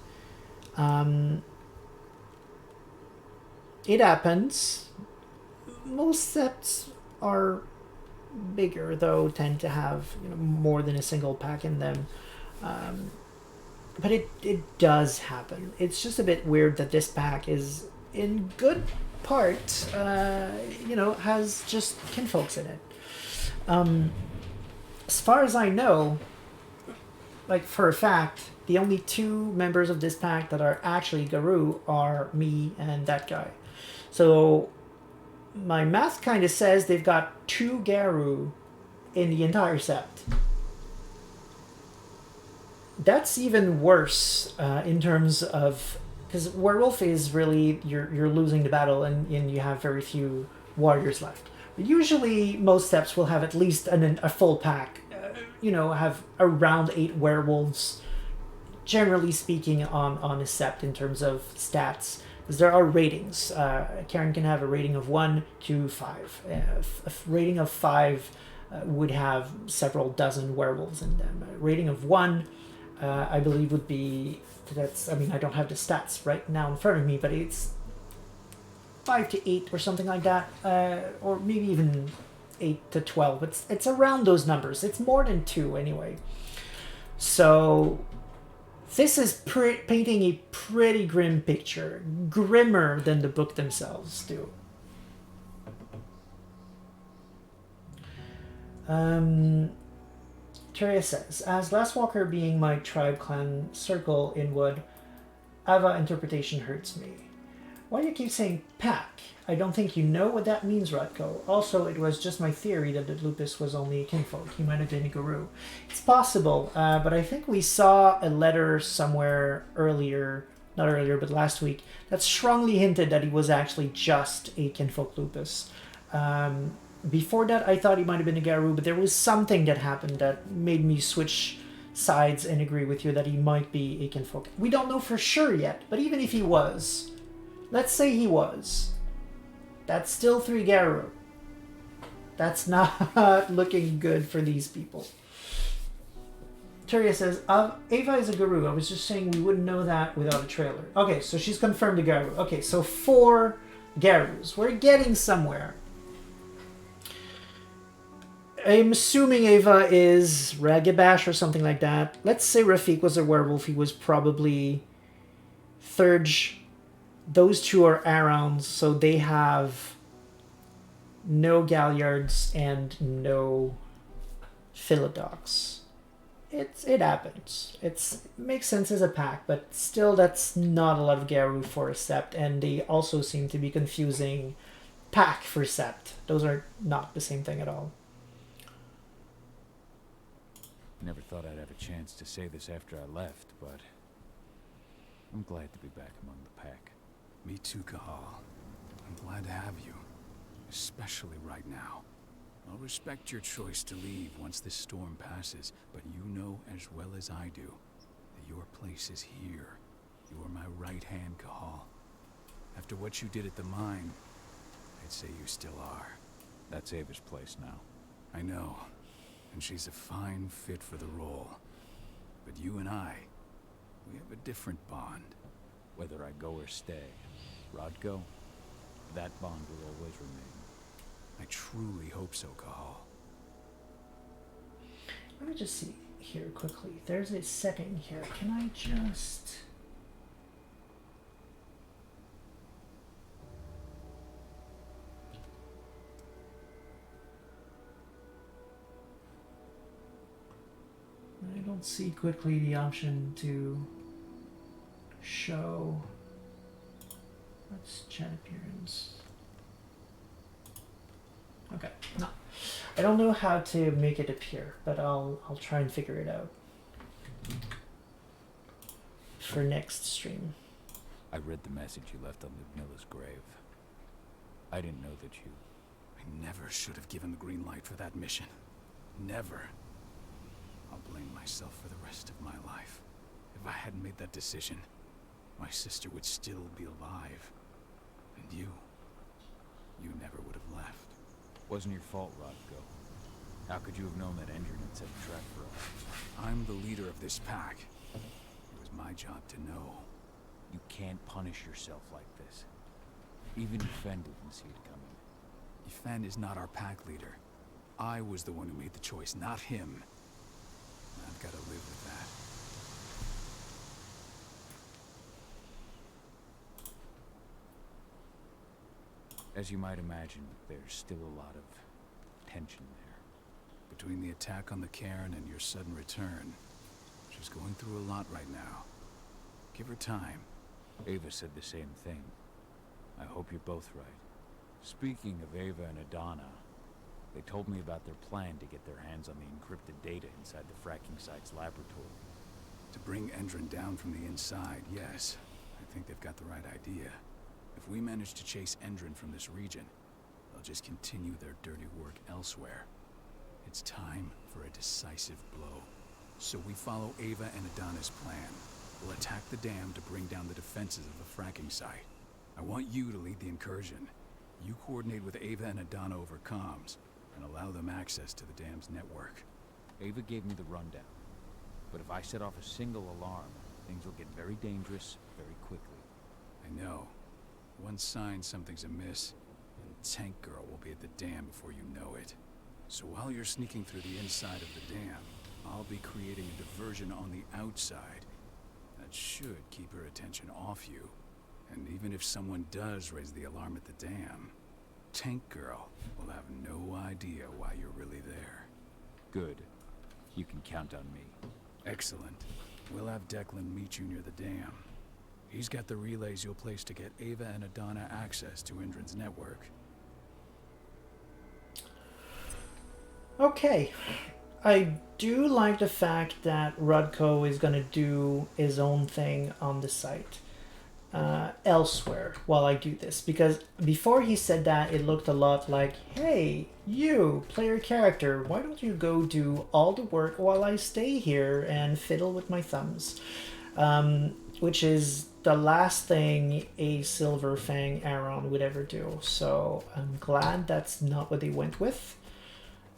It happens. Most septs are bigger, though, tend to have more than a single pack in them. But it does happen. It's just a bit weird that this pack is, in good part, has just kinfolks in it. As far as I know, like for a fact, the only two members of this pack that are actually Garou are me and that guy. So my math kind of says they've got 2 Garou in the entire sept. That's even worse in terms of, because werewolf is really you're losing the battle and you have very few warriors left. But usually most septs will have at least a full pack. Have around 8 werewolves, generally speaking, on a sept in terms of stats. Because there are ratings. Karen can have a rating of 1 to 5. A rating of 5 would have several dozen werewolves in them. A rating of 1, I believe, would be... I don't have the stats right now in front of me, but it's 5 to 8 or something like that. Or maybe even 8 to 12. It's around those numbers. It's more than 2 anyway. So... this is painting a pretty grim picture. Grimmer than the book themselves do. Teria says, as Lastwalker being my tribe clan circle in Wood, Ava interpretation hurts me. Why do you keep saying pack? I don't think you know what that means, Rutko. Also, it was just my theory that the lupus was only a kinfolk. He might have been a Garou. It's possible, but I think we saw a letter somewhere not earlier, but last week, that strongly hinted that he was actually just a kinfolk lupus. Before that, I thought he might have been a Garou, but there was something that happened that made me switch sides and agree with you that he might be a kinfolk. We don't know for sure yet, but even if he was, let's say he was, that's still 3 Garou. That's not looking good for these people. Teria says, Ava is a Garou. I was just saying we wouldn't know that without a trailer. Okay, so she's confirmed a Garou. Okay, so 4 Garous. We're getting somewhere. I'm assuming Ava is Ragabash or something like that. Let's say Rafik was a werewolf. He was probably Thurge. Those 2 are Arons, so they have no Galliards and no Philodox. It happens. It makes sense as a pack, but still that's not a lot of Garou for a sept, and they also seem to be confusing pack for sept. Those are not the same thing at all. Never thought I'd have a chance to say this after I left, but I'm glad to be back among the pack. Me too, Kahal. I'm glad to have you. Especially right now. I'll respect your choice to leave once this storm passes, but you know as well as I do that your place is here. You were my right hand, Cahal. After what you did at the mine, I'd say you still are. That's Ava's place now. I know, and she's a fine fit for the role. But you and I, we have a different bond. Whether I go or stay, Rodko, that bond will always remain. I truly hope so, Cahal. Let me just see here quickly. There's a setting here. Can I just... I don't see quickly the option to show. Let's chat appearance. Okay, no. I don't know how to make it appear, but I'll try and figure it out for next stream. I read the message you left on Ludmilla's grave. I didn't know that you... I never should have given the green light for that mission. Never. I'll blame myself for the rest of my life. If I hadn't made that decision, my sister would still be alive. And you never would have left. Wasn't your fault, Rodko. How could you have known that Endron had set a trap for us? I'm the leader of this pack. It was my job to know. You can't punish yourself like this. Even Fen didn't see it coming. Fen is not our pack leader. I was the one who made the choice, not him. I've got to live with that. As you might imagine, there's still a lot of tension there. Between the attack on the cairn and your sudden return, she's going through a lot right now. Give her time. Ava said the same thing. I hope you're both right. Speaking of Ava and Adana, they told me about their plan to get their hands on the encrypted data inside the fracking site's laboratory. To bring Endron down from the inside, yes. I think they've got the right idea. If we manage to chase Endron from this region, they'll just continue their dirty work elsewhere. It's time for a decisive blow. So we follow Ava and Adana's plan. We'll attack the dam to bring down the defenses of the fracking site. I want you to lead the incursion. You coordinate with Ava and Adana over comms, and allow them access to the dam's network. Ava gave me the rundown. But if I set off a single alarm, things will get very dangerous very quickly. I know. One sign something's amiss, and Tank Girl will be at the dam before you know it. So while you're sneaking through the inside of the dam, I'll be creating a diversion on the outside that should keep her attention off you. And even if someone does raise the alarm at the dam, Tank Girl will have no idea why you're really there. Good. You can count on me. Excellent. We'll have Declan meet you near the dam. He's got the relays you'll place to get Ava and Adana access to Endron's network. Okay. I do like the fact that Rodko is going to do his own thing on the site elsewhere while I do this. Because before he said that, it looked a lot like, hey, you, player character, why don't you go do all the work while I stay here and fiddle with my thumbs? Which is the last thing a Silver Fang Aaron would ever do. So I'm glad that's not what they went with.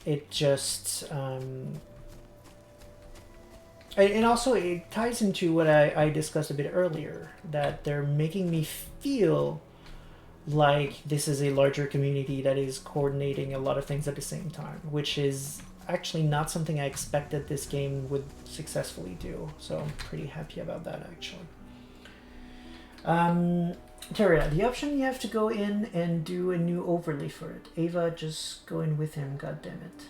It just... and also it ties into what I discussed a bit earlier, that they're making me feel like this is a larger community that is coordinating a lot of things at the same time, which is actually not something I expected this game would successfully do. So I'm pretty happy about that, actually. Terria, the option you have to go in and do a new overlay for it. Ava, just go in with him, goddammit.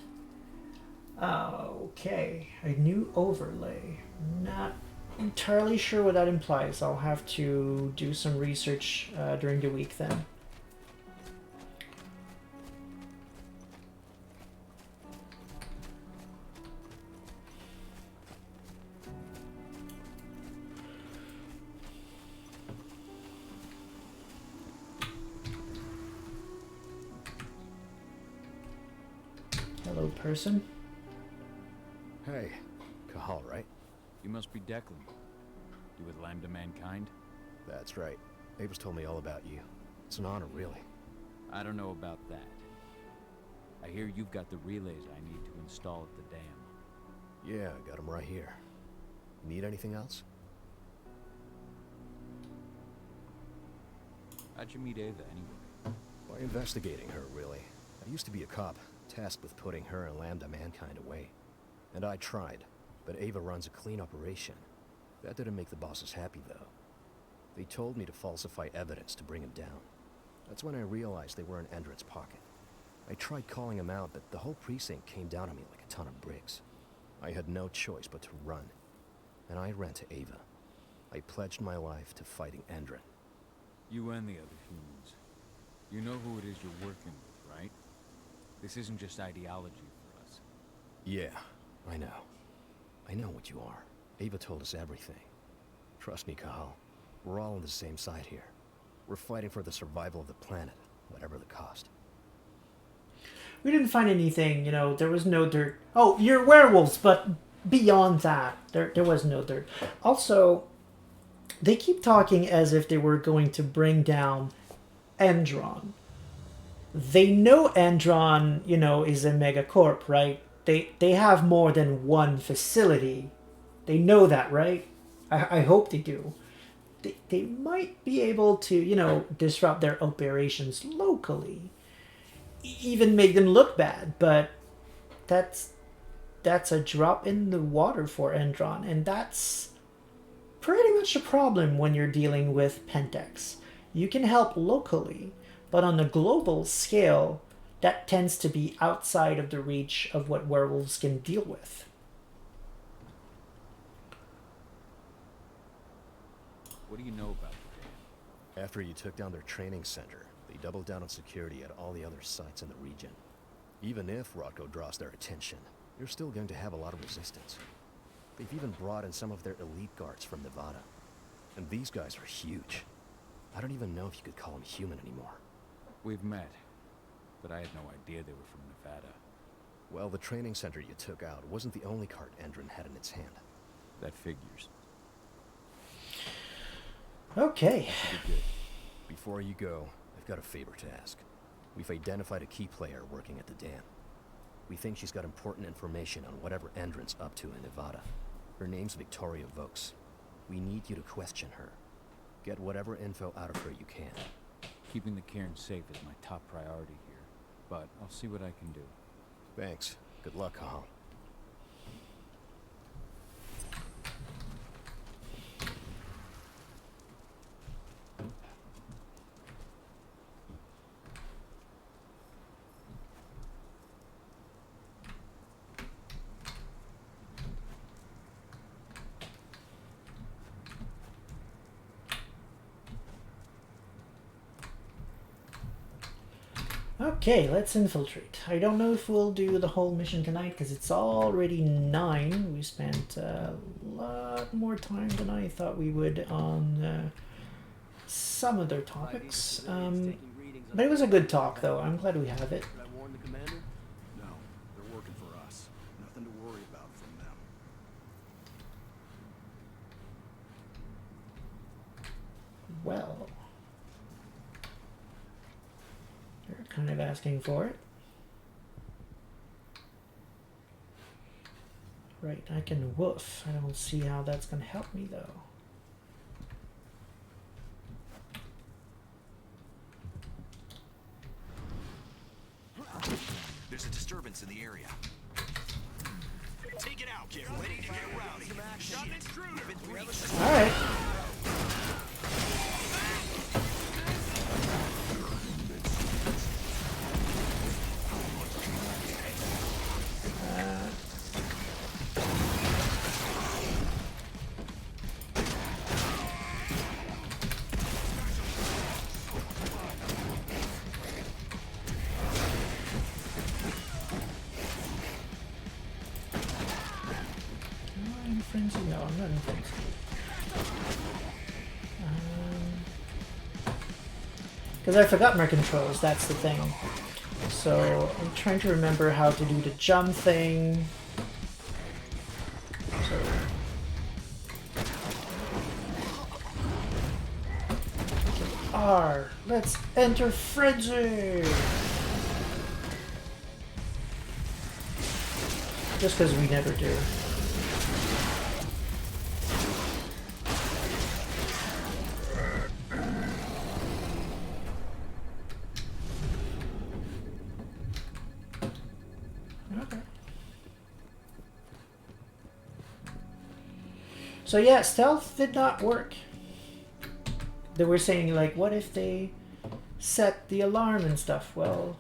Okay, a new overlay. Not entirely sure what that implies. I'll have to do some research during the week then. Hello, person. Hey, Cahal, right? You must be Declan. You with Lambda Mankind? That's right. Ava's told me all about you. It's an honor, really. I don't know about that. I hear you've got the relays I need to install at the dam. Yeah, I got them right here. Need anything else? How'd you meet Ava, anyway? By investigating her, really. I used to be a cop, tasked with putting her and Lambda Mankind away. And I tried, but Ava runs a clean operation. That didn't make the bosses happy, though. They told me to falsify evidence to bring him down. That's when I realized they were in Endron's pocket. I tried calling him out, but the whole precinct came down on me like a ton of bricks. I had no choice but to run. And I ran to Ava. I pledged my life to fighting Endron. You and the other humans. You know who it is you're working with, right? This isn't just ideology for us. Yeah, I know. I know what you are. Ava told us everything. Trust me, Kahal. We're all on the same side here. We're fighting for the survival of the planet, whatever the cost. We didn't find anything, you know, there was no dirt. Oh, you're werewolves, but beyond that, there was no dirt. Also, they keep talking as if they were going to bring down Endron. They know Endron, you know, is a megacorp, right? They have more than one facility. They know that, right? I hope they do. They might be able to, you know, disrupt their operations locally. Even make them look bad, but that's a drop in the water for Endron, and that's pretty much a problem when you're dealing with Pentex. You can help locally, but on a global scale, that tends to be outside of the reach of what werewolves can deal with. What do you know about the dam? After you took down their training center, they doubled down on security at all the other sites in the region. Even if Rodko draws their attention, you're still going to have a lot of resistance. They've even brought in some of their elite guards from Nevada. And these guys are huge. I don't even know if you could call them human anymore. We've met, but I had no idea they were from Nevada. Well, the training center you took out wasn't the only card Endron had in its hand. That figures. Okay. Before you go, I've got a favor to ask. We've identified a key player working at the dam. We think she's got important information on whatever Endron's up to in Nevada. Her name's Victoria Vokes. We need you to question her. Get whatever info out of her you can. Keeping the cairn safe is my top priority here, but I'll see what I can do. Thanks. Good luck, Kahal. Okay, let's infiltrate. I don't know if we'll do the whole mission tonight because it's already 9. We spent a lot more time than I thought we would on some other topics. But it was a good talk, though. I'm glad we have it. Should I warn the commander? No, they're working for us. Nothing to worry about from them. Well, they're kind of asking for it. Right, I can woof. I don't see how that's going to help me, though. There's a disturbance in the area. Take it out. Get ready to get rowdy. Shot an intruder. All right. No, I'm not in frenzy. Because I forgot my controls, that's the thing. So I'm trying to remember how to do the jump thing. So car. Let's enter frenzy. Just because we never do. Okay. So yeah, stealth did not work. They were saying like, what if they set the alarm and stuff? Well,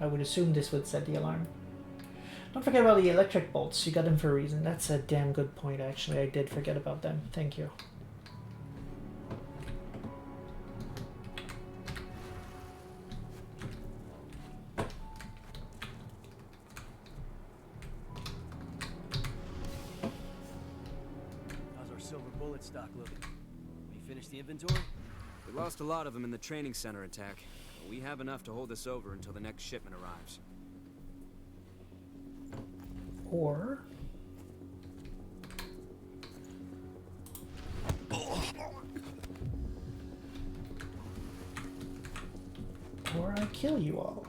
I would assume this would set the alarm. Don't forget about the electric bolts. You got them for a reason. That's a damn good point, actually. I did forget about them. Thank you. How's our silver bullet stock looking? We finished the inventory? We lost a lot of them in the training center attack. But we have enough to hold us over until the next shipment arrives. Or I kill you all.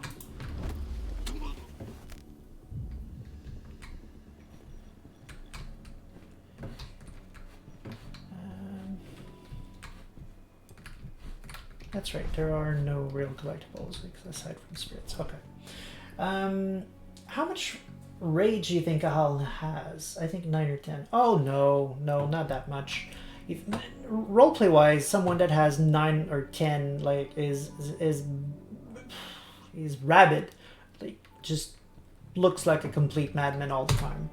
That's right, there are no real collectibles aside from spirits. Okay. How much rage do you think Ahal has? I think 9 or 10. Oh no, not that much. If, roleplay wise, someone that has 9 or 10 like is rabid. Like just looks like a complete madman all the time.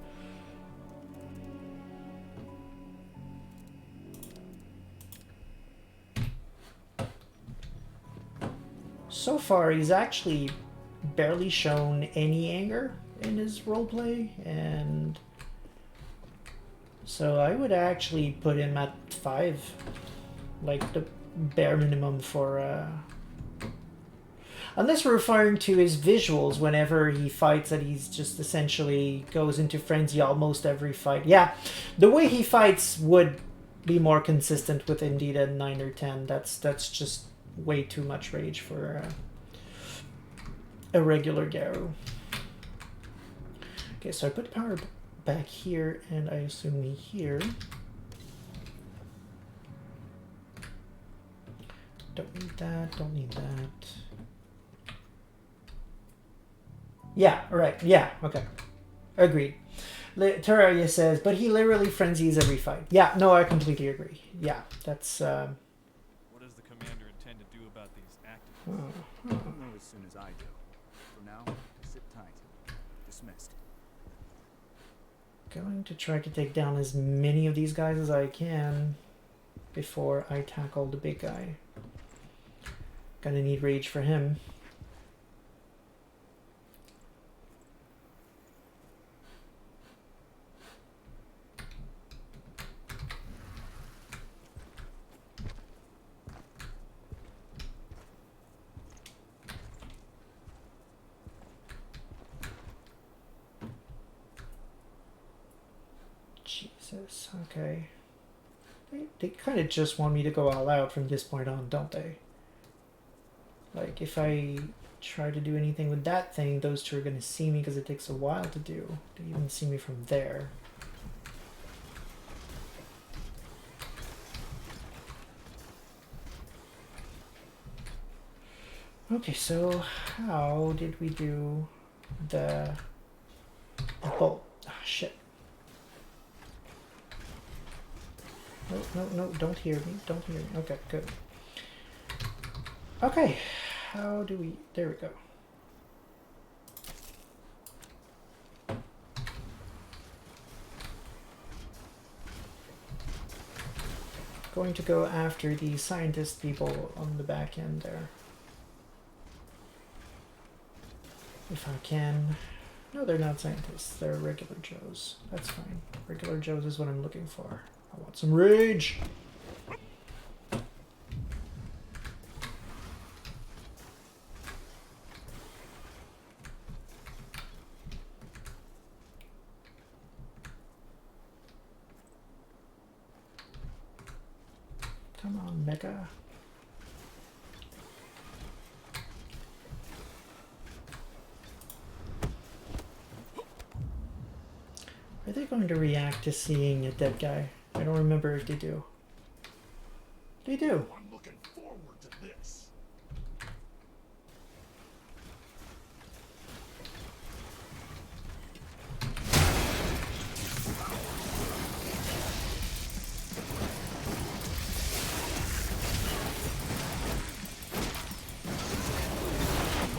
So far, he's actually barely shown any anger in his roleplay, and so I would actually put him at 5, like the bare minimum for unless we're referring to his visuals whenever he fights, that he's just essentially goes into frenzy almost every fight. Yeah, the way he fights would be more consistent with indeed a 9 or 10. That's just way too much rage for a regular Garou. Okay, so I put power back here, and I assume me here. Don't need that, don't need that. Yeah, right, yeah, okay. Agreed. Terraria says, but he literally frenzies every fight. Yeah, no, I completely agree. Yeah, that's... What does the commander intend to do about these activists? I'll know as soon as I do. For now, sit tight. Dismissed. Going to try to take down as many of these guys as I can before I tackle the big guy. Gonna need rage for him. Jesus, okay. They kind of just want me to go all out from this point on, don't they? Like, if I try to do anything with that thing, those two are going to see me because it takes a while to do. They even see me from there. Okay, so how did we do the bolt? Ah, shit. No, don't hear me. Don't hear me. Okay, good. Okay, how do we... There we go. Going to go after the scientist people on the back end there. If I can. No, they're not scientists. They're regular Joes. That's fine. Regular Joes is what I'm looking for. I want some rage! Come on, Mega. Are they going to react to seeing a dead guy? I don't remember if they do. They do. I'm looking forward to this.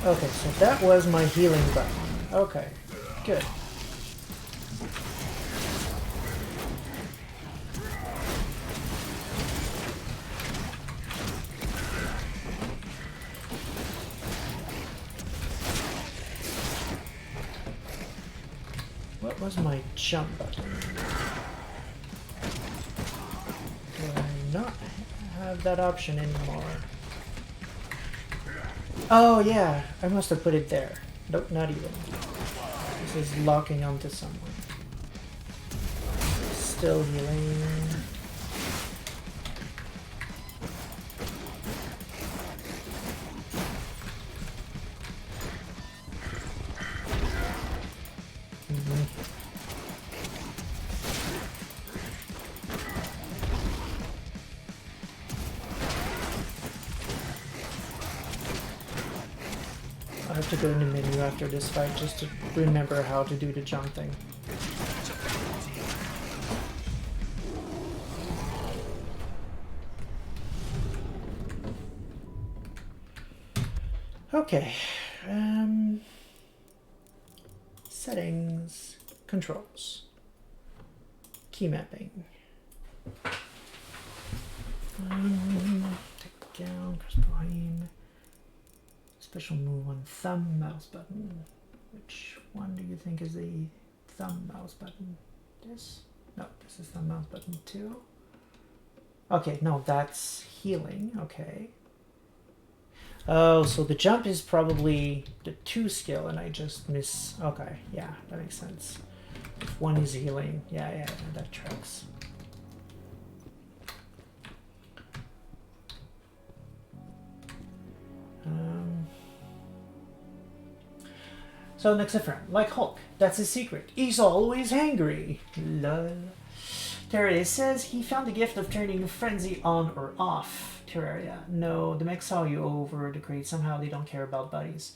Okay, so that was my healing button. Okay, good. What was my jump button? Do I not have that option anymore? Oh yeah, I must have put it there. Nope, not even. This is locking onto someone. Still healing. I have to go in the menu after this fight just to remember how to do the jump thing. Okay. Settings, controls, key mapping. Take down, press behind. Special move on thumb mouse button. Which one do you think is the thumb mouse button? This? No, this is thumb mouse button too. Okay, no, that's healing. Okay. Oh, so the jump is probably the 2 skill and I just miss. Okay, yeah, that makes sense. If one is healing, yeah, that tracks. So next friend, like Hulk, that's his secret. He's always hangry. Lol. Terraria says he found the gift of turning frenzy on or off. Terraria, no, the mechs saw you over the crate. Somehow they don't care about buddies.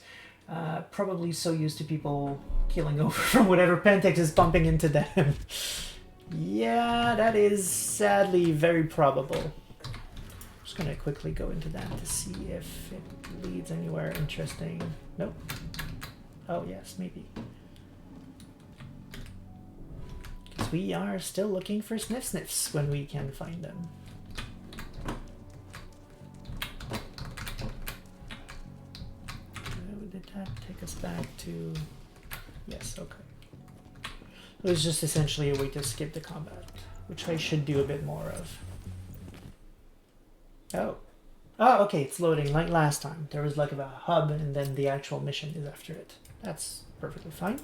Probably so used to people killing over from whatever Pentex is bumping into them. Yeah, that is sadly very probable. I'm just gonna quickly go into that to see if it leads anywhere interesting. Nope. Oh yes, maybe. Because we are still looking for sniffs when we can find them. So did that take us back to... Yes, okay. It was just essentially a way to skip the combat, which I should do a bit more of. Oh. Oh, okay, it's loading like last time. There was like a hub and then the actual mission is after it. That's perfectly fine.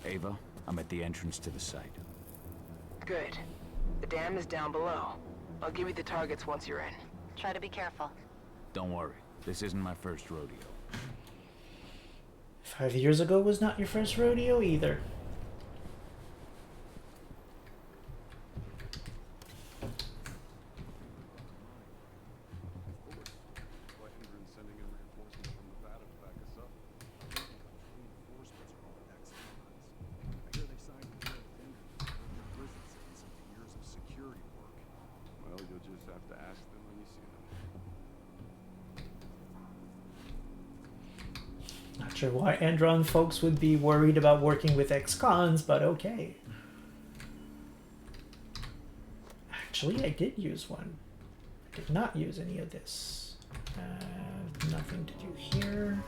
Ava, I'm at the entrance to the site. Good. The dam is down below. I'll give you the targets once you're in. Try to be careful. Don't worry, this isn't my first rodeo. 5 years ago was not your first rodeo either. Well, you'll just have to ask them when you see them. Not sure why Andron folks would be worried about working with ex-cons, but okay. Actually, I did use one. I did not use any of this. Nothing to do here.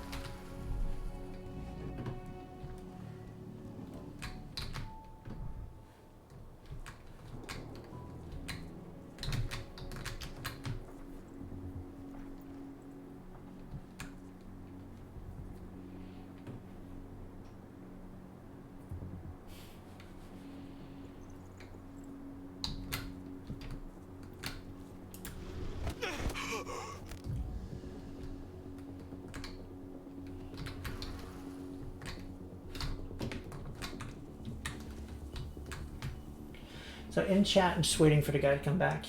So in chat, I'm just waiting for the guy to come back.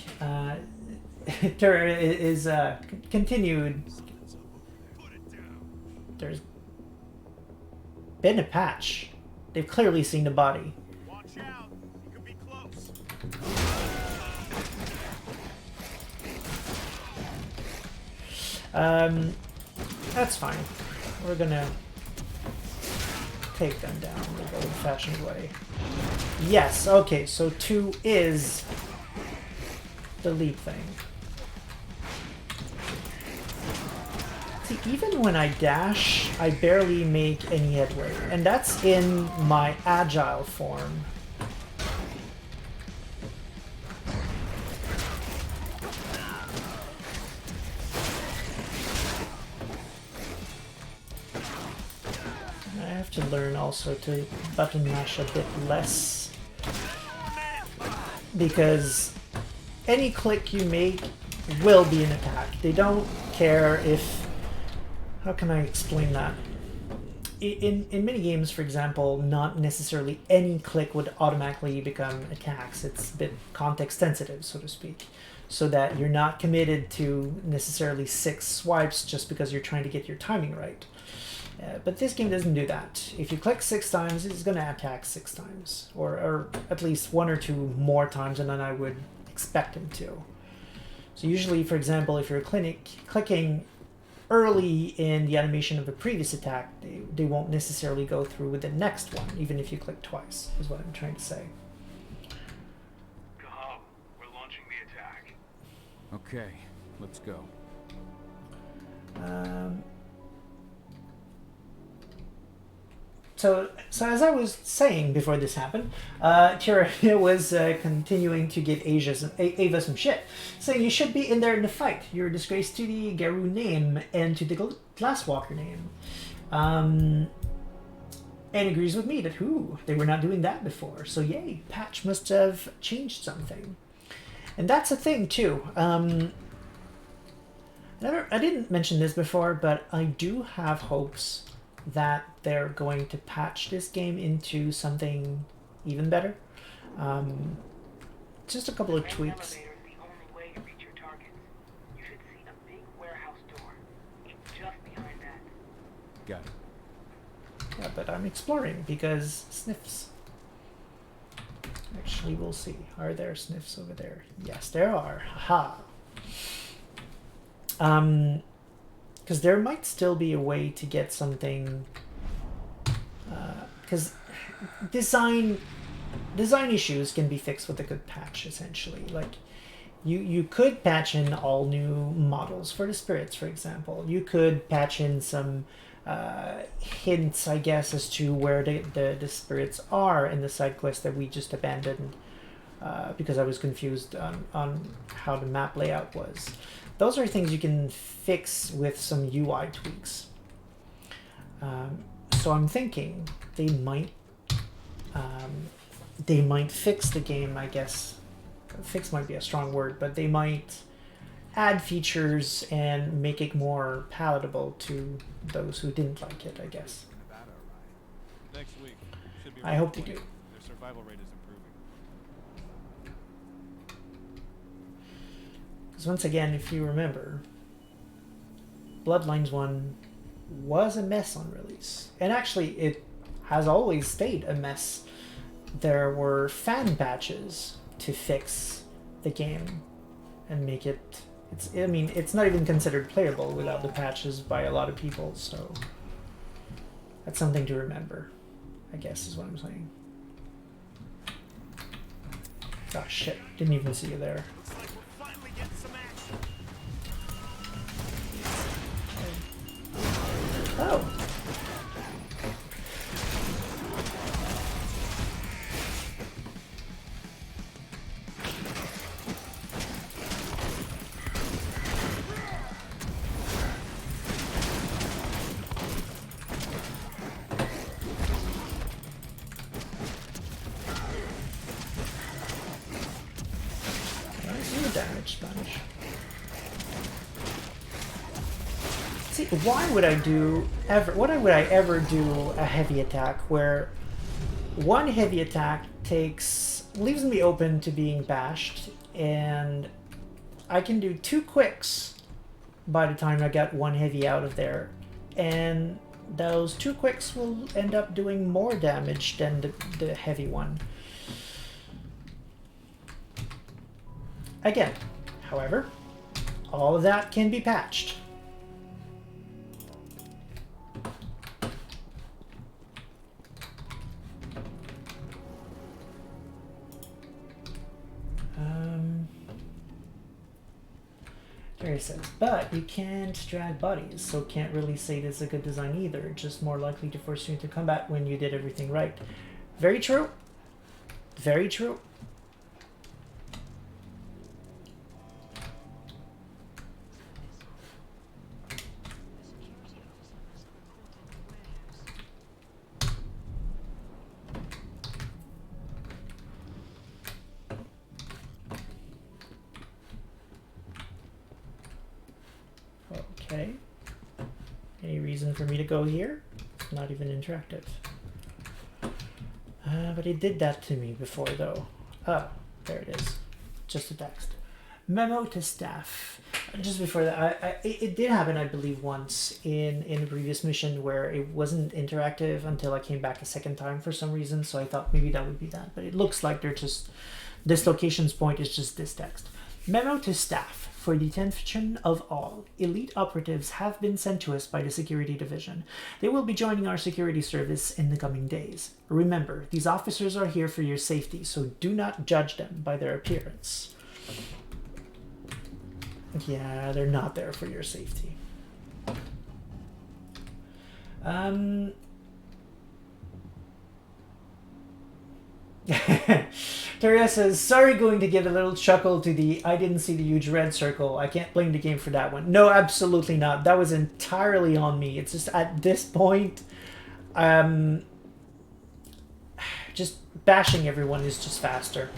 There is continued. There's been a patch. They've clearly seen the body. Watch out. He could be close. That's fine. We're gonna take them down the old-fashioned way. Yes, okay, so 2 is the leap thing. See, even when I dash, I barely make any headway, and that's in my agile form. I have to learn also to button mash a bit less, because any click you make will be an attack. They don't care if... How can I explain that? In many games, for example, not necessarily any click would automatically become attacks. It's a bit context sensitive, so to speak, so that you're not committed to necessarily 6 swipes just because you're trying to get your timing right. But this game doesn't do that. If you click 6 times, it's going to attack 6 times, or at least 1 or 2 more times than I would expect him to. So usually, for example, if you're clicking early in the animation of a previous attack, they won't necessarily go through with the next one, even if you click twice, is what I'm trying to say. Go home. We're launching the attack. Okay, let's go. So as I was saying before this happened, Kira was continuing to give Ava some shit, saying you should be in there in the fight. You're a disgrace to the Garou name and to the Glasswalker name. And agrees with me that, they were not doing that before. So yay, patch must have changed something. And that's a thing too. I didn't mention this before, but I do have hopes that they're going to patch this game into something even better. Just a couple of tweaks. The only way to reach your targets. You should see a big warehouse door. It's just behind that. Got it. Yeah, but I'm exploring because sniffs. Actually, we'll see. Are there sniffs over there? Yes, there are. Haha. Because there might still be a way to get something, because design issues can be fixed with a good patch, essentially. Like, you could patch in all new models for the spirits, for example. You could patch in some hints, I guess, as to where the spirits are in the side quest that we just abandoned, because I was confused on how the map layout was. Those are things you can fix with some UI tweaks. So I'm thinking they might fix the game, I guess. Fix might be a strong word, but they might add features and make it more palatable to those who didn't like it, I guess. Next week, should be I hope they do. Their survival rate is improving. Because once again, if you remember, Bloodlines 1 was a mess on release. And actually, it has always stayed a mess. There were fan patches to fix the game and make it... it's not even considered playable without the patches by a lot of people, so... That's something to remember, I guess is what I'm saying. Oh shit, didn't even see you there. Oh. Where's your damage sponge? See, why would I ever do a heavy attack where one heavy attack takes leaves me open to being bashed, and I can do 2 quicks by the time I get 1 heavy out of there, and those 2 quicks will end up doing more damage than the heavy one. Again, however, all of that can be patched. Terry says, but you can't drag bodies, so can't really say this is a good design either. Just more likely to force you into combat when you did everything right. Very true. Very true. Okay. Any reason for me to go here? Not even interactive. But it did that to me before, though. Oh, there it is. Just a text. Memo to staff. Just before that, it did happen, I believe, once in a previous mission where it wasn't interactive until I came back a second time for some reason, so I thought maybe that would be that. But it looks like they're just... This location's point is just this text. Memo to staff. For the attention of all, elite operatives have been sent to us by the security division. They will be joining our security service in the coming days. Remember, these officers are here for your safety, so do not judge them by their appearance. Yeah, they're not there for your safety. Teresa says, sorry, going to give a little chuckle to the I didn't see the huge red circle. I can't blame the game for that one. No, absolutely not. That was entirely on me. It's just at this point, just bashing everyone is just faster.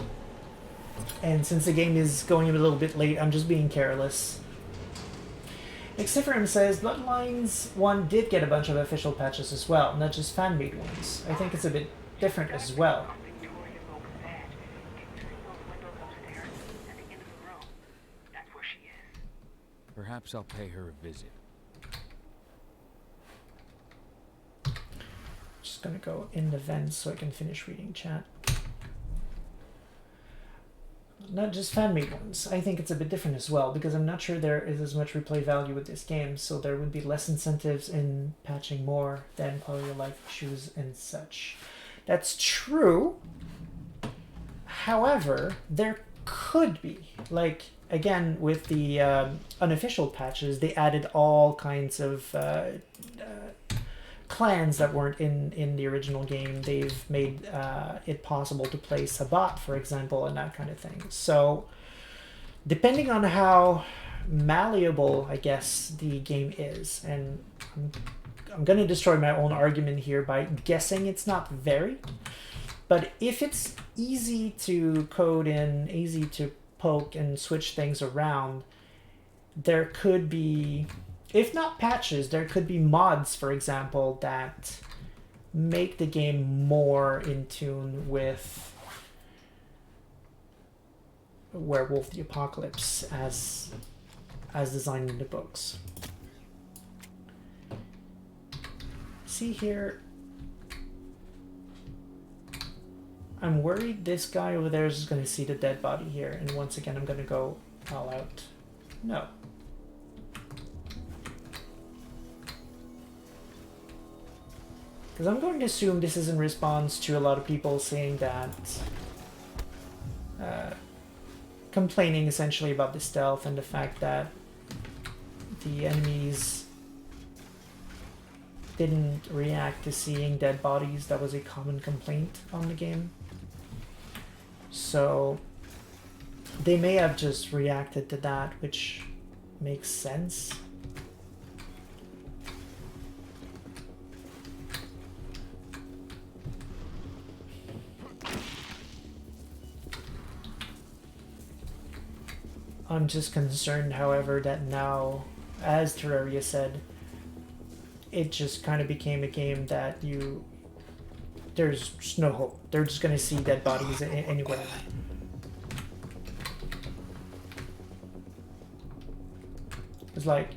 And since the game is going a little bit late, I'm just being careless. Exciferum says, Bloodlines 1 did get a bunch of official patches as well, not just fan-made ones. I think it's a bit different as well. Perhaps I'll pay her a visit. Just gonna go in the vents so I can finish reading chat. Not just fan-made ones. I think it's a bit different as well, because I'm not sure there is as much replay value with this game, so there would be less incentives in patching more than quality of life issues and such. That's true. However, there could be, like, again, with the unofficial patches, they added all kinds of clans that weren't in the original game. They've made it possible to play Sabat, for example, and that kind of thing. So, depending on how malleable, I guess, the game is, and I'm going to destroy my own argument here by guessing it's not very, but if it's easy to code in, easy to poke and switch things around, there could be, if not patches, there could be mods, for example, that make the game more in tune with Werewolf the Apocalypse as designed in the books. See here, I'm worried this guy over there is going to see the dead body here, and once again I'm going to go all out. No. Because I'm going to assume this is in response to a lot of people saying that, complaining essentially about the stealth and the fact that the enemies didn't react to seeing dead bodies. That was a common complaint on the game. So they may have just reacted to that, which makes sense. I'm just concerned, however, that now, as Terraria said, it just kind of became a game that there's just no hope. They're just gonna see dead bodies anywhere. It's like,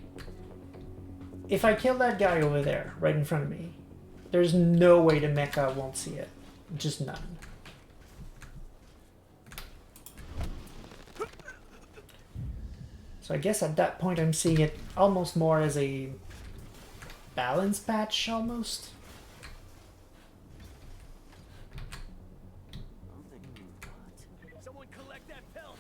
if I kill that guy over there, right in front of me, there's no way the mecha won't see it. Just none. So I guess at that point I'm seeing it almost more as a balance patch, almost. Someone collect that pelt.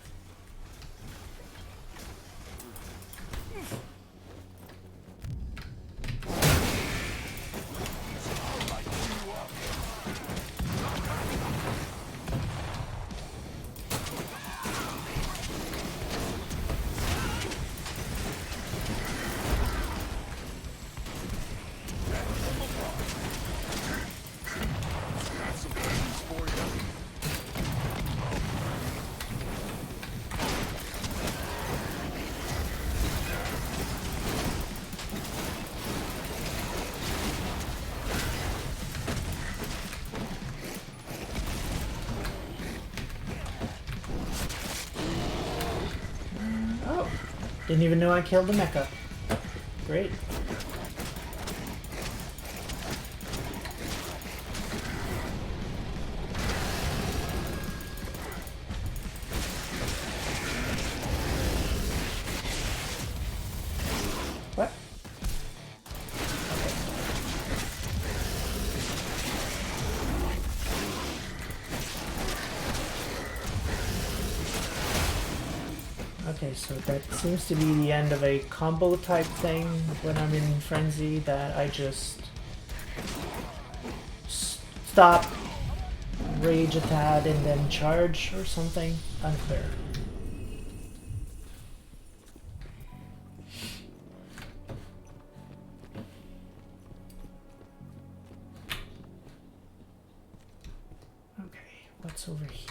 Didn't even know I killed the mecha. Great. What? Okay, so that seems to be the end of a combo type thing when I'm in Frenzy, that I just stop, rage a tad, and then charge or something. Unclear. Okay, what's over here?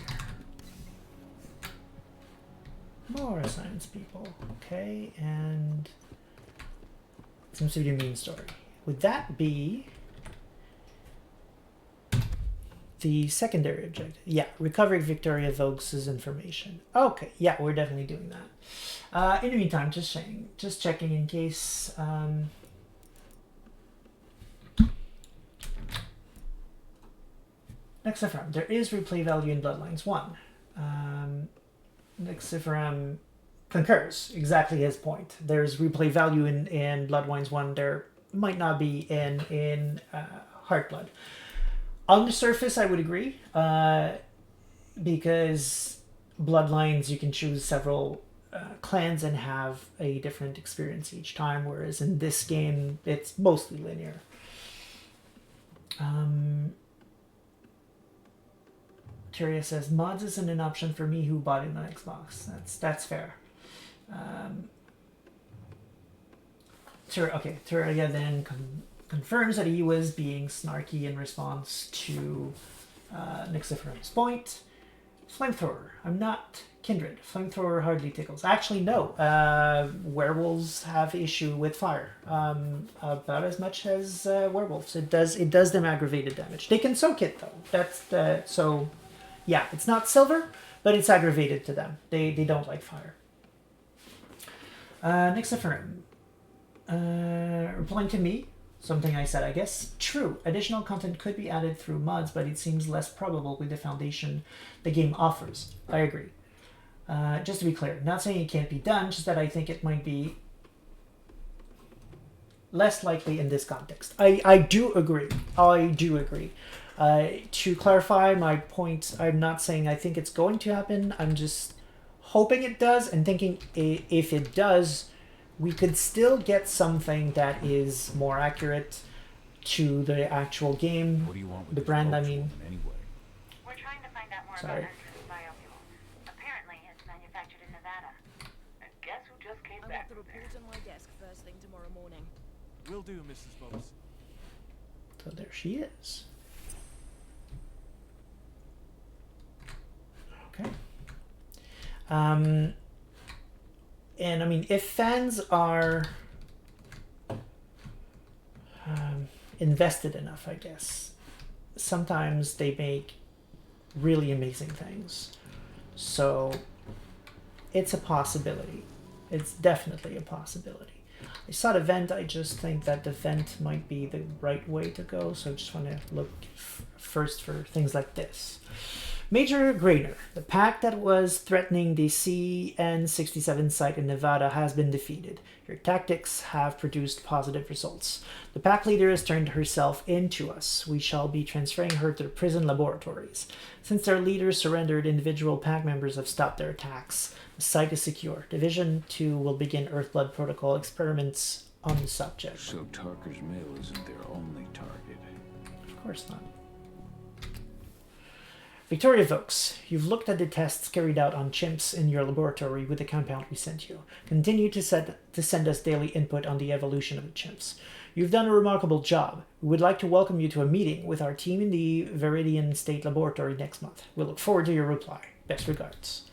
More science people. Okay, and seems to be a main story. Would that be the secondary objective? Yeah, recovery Victoria Vokes' information. Okay, yeah, we're definitely doing that. In the meantime, just checking in case. Next affirm, there is replay value in Bloodlines 1. Nixiferam concurs. Exactly his point. There's replay value in Bloodlines 1. There might not be in Heartblood. On the surface, I would agree. Because Bloodlines, you can choose several clans and have a different experience each time, whereas in this game, it's mostly linear. Tyria says, mods isn't an option for me who bought it on Xbox. That's fair. Tyria then confirms that he was being snarky in response to Nixiferum's point. Flamethrower. I'm not kindred. Flamethrower hardly tickles. Actually, no. Werewolves have issue with fire. About as much as werewolves. It does them aggravated damage. They can soak it though. That's so. Yeah, it's not silver, but it's aggravated to them. They don't like fire. Nixiferum. Replying to me, something I said, I guess. True, additional content could be added through mods, but it seems less probable with the foundation the game offers. I agree. Just to be clear, not saying it can't be done, just that I think it might be less likely in this context. I do agree. I do agree. To clarify my point, I'm not saying I think it's going to happen. I'm just hoping it does and thinking if it does, we could still get something that is more accurate to the actual game. What do you want with the brand, I mean. Anyway. We're trying to find out more about Entrance biofuel. Apparently, it's manufactured in Nevada. And guess who just came back from there? On my desk first thing tomorrow morning. Will do, Mrs. Vokes. So there she is. Okay. And I mean, if fans are invested enough, I guess, sometimes they make really amazing things. So it's a possibility. It's definitely a possibility. I saw the vent. I just think that the vent might be the right way to go. So I just want to look first for things like this. Major Grainer, the pack that was threatening the CN67 site in Nevada has been defeated. Your tactics have produced positive results. The pack leader has turned herself into us. We shall be transferring her to the prison laboratories. Since their leaders surrendered, individual pack members have stopped their attacks. The site is secure. Division 2 will begin Earthblood protocol experiments on the subject. So Tarker's mail isn't their only target. Of course not. Victoria Vokes, you've looked at the tests carried out on chimps in your laboratory with the compound we sent you. Continue to send us daily input on the evolution of the chimps. You've done a remarkable job. We would like to welcome you to a meeting with our team in the Viridian State Laboratory next month. We'll look forward to your reply. Best regards.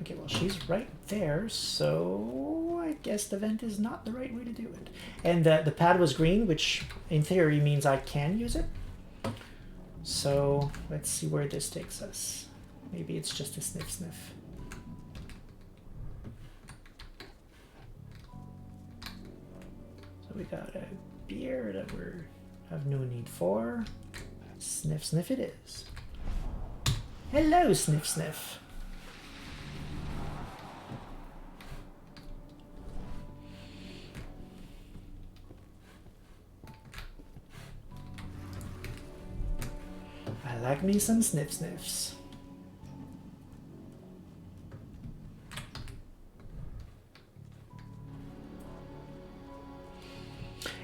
Okay, well, she's right there, so I guess the vent is not the right way to do it. And the pad was green, which in theory means I can use it. So let's see where this takes us. Maybe it's just a sniff sniff. So we got a beer that we have no need for. Sniff sniff it is. Hello, sniff sniff. I like me some sniff sniffs.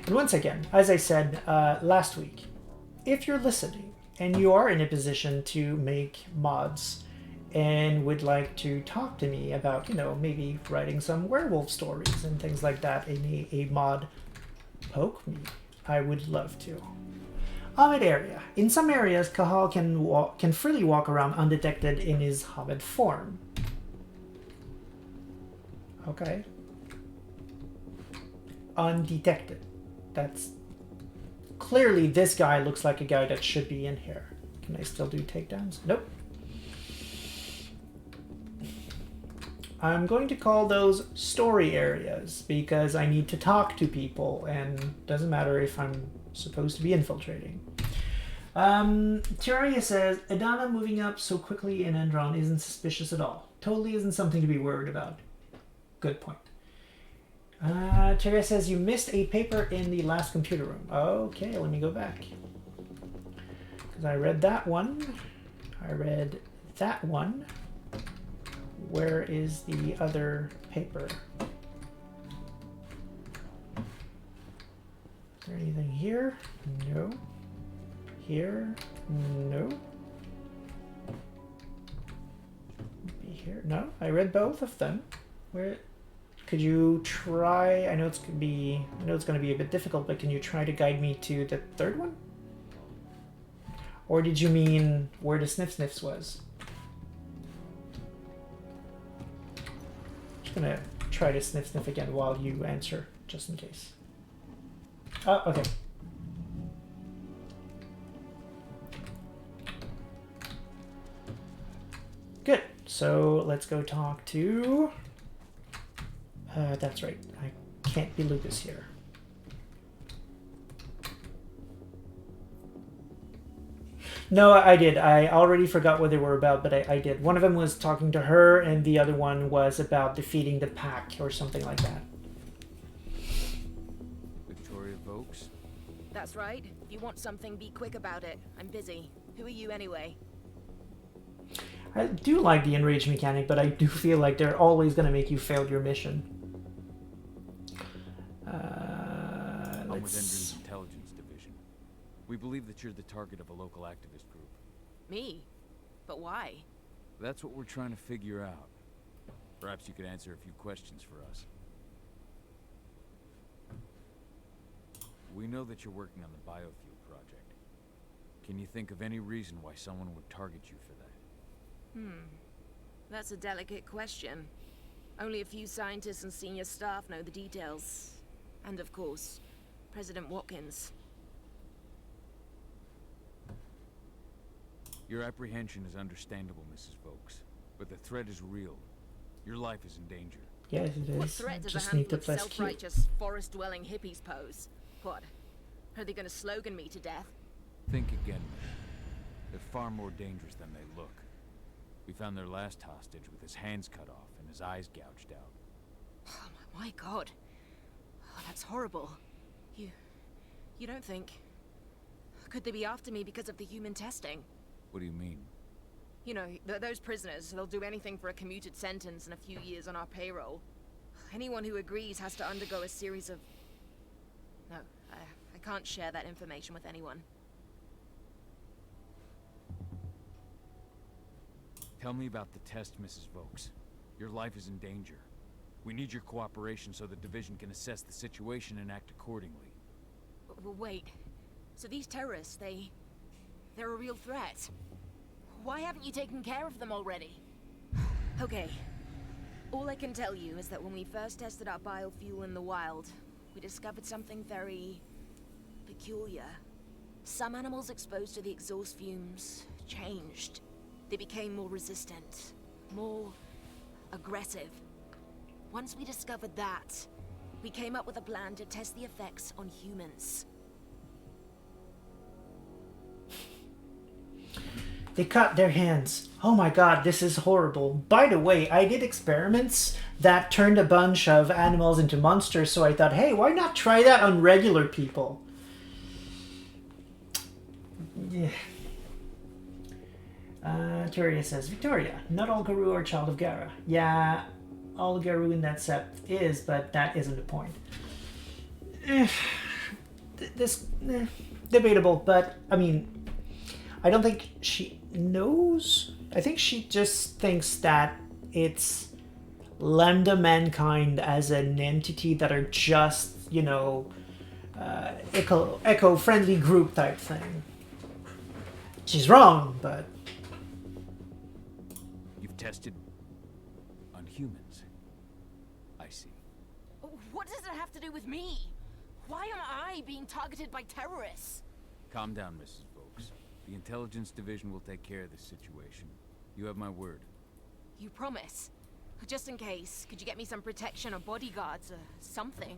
And once again, as I said last week, if you're listening and you are in a position to make mods and would like to talk to me about, you know, maybe writing some werewolf stories and things like that in a mod, poke me. I would love to. Hobbit area. In some areas, Kahal can freely walk around undetected in his hobbit form. Okay. Undetected. That's... Clearly, this guy looks like a guy that should be in here. Can I still do takedowns? Nope. I'm going to call those story areas because I need to talk to people, and doesn't matter if I'm supposed to be infiltrating. Terraria says, Adana moving up so quickly in Endron isn't suspicious at all. Totally isn't something to be worried about. Good point. Terraria says, you missed a paper in the last computer room. Okay, let me go back. Because I read that one. I read that one. Where is the other paper? Is there anything here? No. Here? No. Maybe here? No. I read both of them. Where? Could you try? I know it's going to be a bit difficult, but can you try to guide me to the third one? Or did you mean where the sniff sniffs was? Just gonna try to sniff sniff again while you answer, just in case. Oh, okay. Good. So let's go talk to... that's right. I can't be Lucas here. No, I did. I already forgot what they were about, but I did. One of them was talking to her, and the other one was about defeating the pack or something like that. Victoria Vokes? That's right. If you want something, be quick about it. I'm busy. Who are you anyway? I do like the enrage mechanic, but I do feel like they're always going to make you fail your mission. I'm with Endron's Intelligence Division. We believe that you're the target of a local activist group. Me? But why? That's what we're trying to figure out. Perhaps you could answer a few questions for us. We know that you're working on the biofuel project. Can you think of any reason why someone would target you for that? That's a delicate question. Only a few scientists and senior staff know the details. And of course, President Watkins. Your apprehension is understandable, Mrs. Vokes, but the threat is real. Your life is in danger. Yes, it is. What threat does Just a need to handful of press Q. self-righteous, forest-dwelling hippies pose? What? Are they gonna slogan me to death? Think again, man. They're far more dangerous than they look. We found their last hostage with his hands cut off and his eyes gouged out. Oh my god. Oh, that's horrible. You don't think... Could they be after me because of the human testing? What do you mean? You know, those prisoners, they'll do anything for a commuted sentence and a few years on our payroll. Anyone who agrees has to undergo a series of... No, I can't share that information with anyone. Tell me about the test, Mrs. Vokes. Your life is in danger. We need your cooperation so the division can assess the situation and act accordingly. Well, wait. So these terrorists, they're a real threat. Why haven't you taken care of them already? Okay. All I can tell you is that when we first tested our biofuel in the wild, we discovered something very... peculiar. Some animals exposed to the exhaust fumes changed. They became more resistant, more aggressive. Once we discovered that, we came up with a plan to test the effects on humans. They cut their hands. Oh my god, this is horrible. By the way, I did experiments that turned a bunch of animals into monsters, so I thought, hey, why not try that on regular people? Yeah. Victoria says, Victoria, not all Garou are child of Gara. Yeah, all Garou in that set is, but that isn't the point. Debatable, but, I mean, I don't think she knows. I think she just thinks that it's Lambda Mankind as an entity that are just, you know, eco-friendly group type thing. She's wrong, but... You've tested on humans. I see. What does it have to do with me? Why am I being targeted by terrorists? Calm down, Mrs. Vokes. The intelligence division will take care of this situation. You have my word. You promise? Just in case, could you get me some protection or bodyguards or something?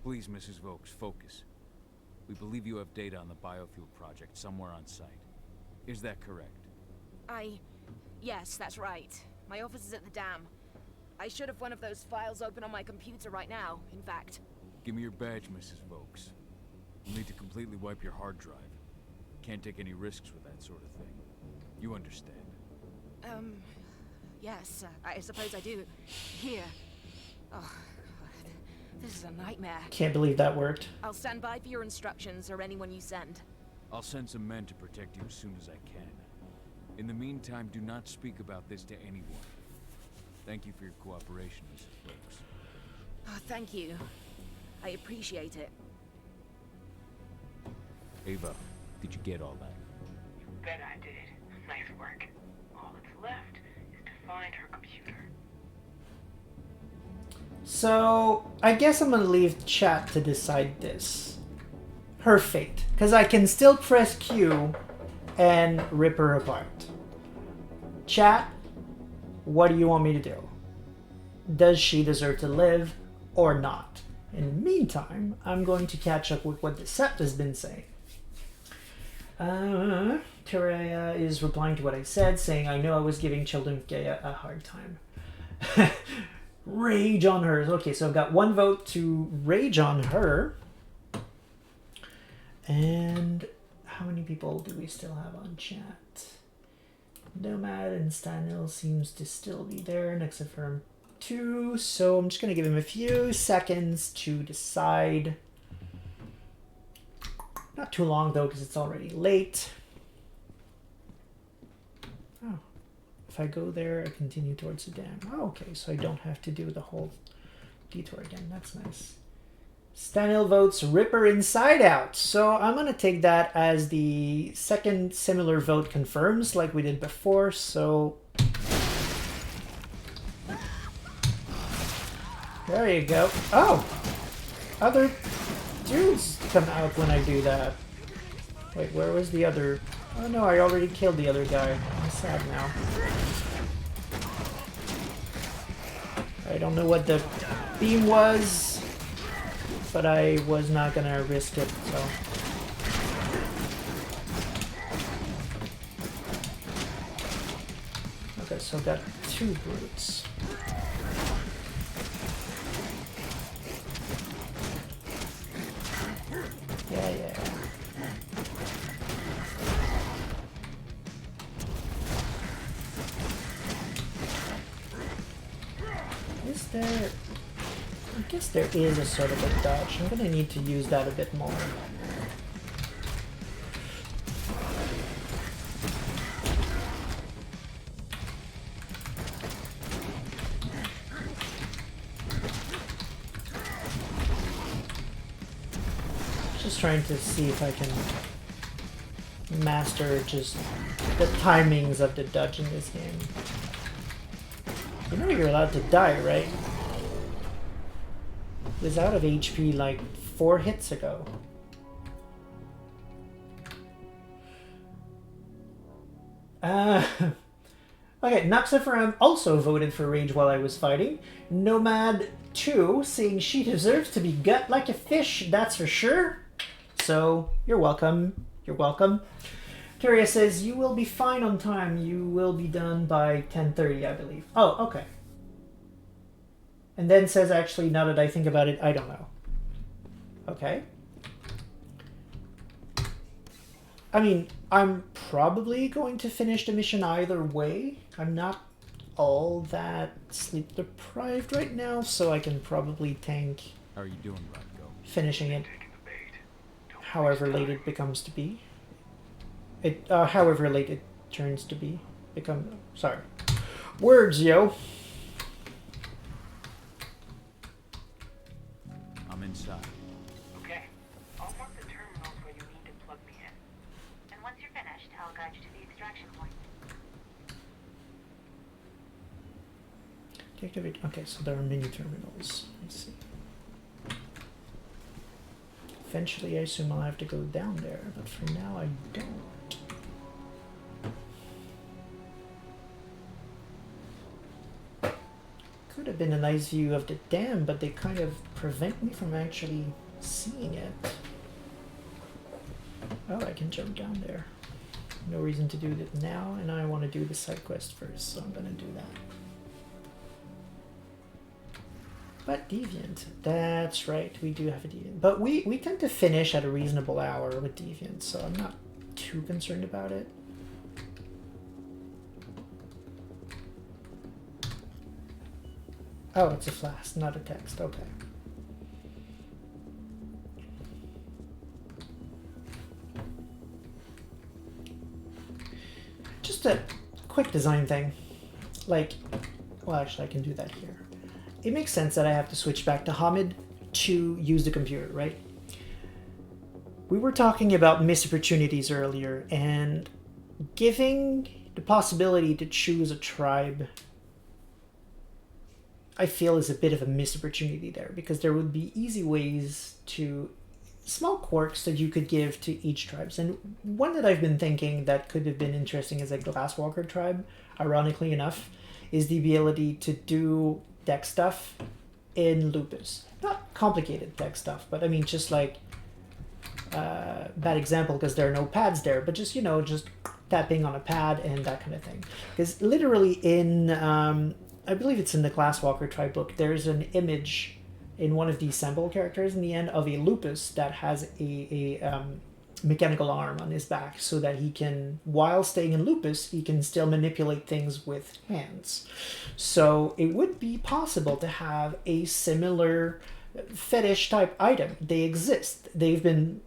Please, Mrs. Vokes, focus. We believe you have data on the biofuel project somewhere on site. Is that correct? Yes, that's right. My office is at the dam. I should have one of those files open on my computer right now, in fact. Give me your badge, Mrs. Vokes. You'll need to completely wipe your hard drive. Can't take any risks with that sort of thing. You understand? Yes, I suppose I do. Here. Oh, this is a nightmare. Can't believe that worked. I'll stand by for your instructions or anyone you send. I'll send some men to protect you as soon as I can. In the meantime, do not speak about this to anyone. Thank you for your cooperation, Mrs. Vokes. Oh, thank you. I appreciate it. Ava, did you get all that? You bet I did. Nice work. All that's left is to find her computer. So, I guess I'm gonna leave chat to decide this. Her fate. Because I can still press Q and rip her apart. Chat, what do you want me to do? Does she deserve to live or not? In the meantime, I'm going to catch up with what the Sept has been saying. Teraya is replying to what I said, saying, I know I was giving children of Gaia a hard time. Rage on her. Okay, so I've got one vote to rage on her. And how many people do we still have on chat? Nomad and Stanil seems to still be there, next to Firm 2. So I'm just going to give him a few seconds to decide. Not too long, though, because it's already late. Oh, if I go there, I continue towards the dam. Oh, okay, so I don't have to do the whole detour again. That's nice. Stanil votes Ripper Inside Out. So I'm going to take that as the second similar vote confirms, like we did before. So There you go. Oh! Other dudes come out when I do that. Wait, where was the other... Oh no, I already killed the other guy. I'm sad now. I don't know what the beam was, but I was not gonna risk it, so... Okay, so I've got 2 brutes. Yeah, yeah. Is there... I guess there is a sort of a dodge. I'm gonna need to use that a bit more. Just trying to see if I can master just the timings of the dodge in this game. You know you're allowed to die, right? Was out of HP like 4 hits ago. Okay, Noxiferum also voted for rage while I was fighting. Nomad 2 saying she deserves to be gut like a fish, that's for sure. So, you're welcome. You're welcome. Curia says, you will be fine on time. You will be done by 10:30, I believe. Oh, okay. And then says, actually, now that I think about it, I don't know. Okay. I mean, I'm probably going to finish the mission either way. I'm not all that sleep deprived right now, so I can probably tank How are you doing, Rodko? Finishing it however late it becomes to be. However late it turns to be. Sorry. Words, yo. I'm inside. Okay. I'll mark the terminals where you need to plug me in. And once you're finished, I'll guide you to the extraction point. Deactivate. Okay, so there are mini terminals. I see. Eventually, I assume I'll have to go down there, but for now, I don't. Could have been a nice view of the dam, but they kind of prevent me from actually seeing it. Oh, I can jump down there. No reason to do that now, and I want to do the side quest first, so I'm gonna do that. But Deviant, that's right, we do have a Deviant. But we tend to finish at a reasonable hour with Deviant, so I'm not too concerned about it. Oh, it's a flask, not a text, okay. Just a quick design thing. Like, well actually I can do that here. It makes sense that I have to switch back to Hamid to use the computer, right? We were talking about missed opportunities earlier, and giving the possibility to choose a tribe, I feel, is a bit of a missed opportunity there, because there would be easy ways to... small quirks that you could give to each tribe. And one that I've been thinking that could have been interesting as a Glasswalker tribe, ironically enough, is the ability to do deck stuff in Lupus. Not complicated deck stuff, but I mean just like bad example because there are no pads there, but just, you know, just tapping on a pad and that kind of thing. Because literally in I believe it's in the Glasswalker tribe book, there's an image in one of the assemble characters in the end of a Lupus that has a mechanical arm on his back, so that he can, while staying in Lupus, he can still manipulate things with hands. So it would be possible to have a similar fetish type item. They exist. They've been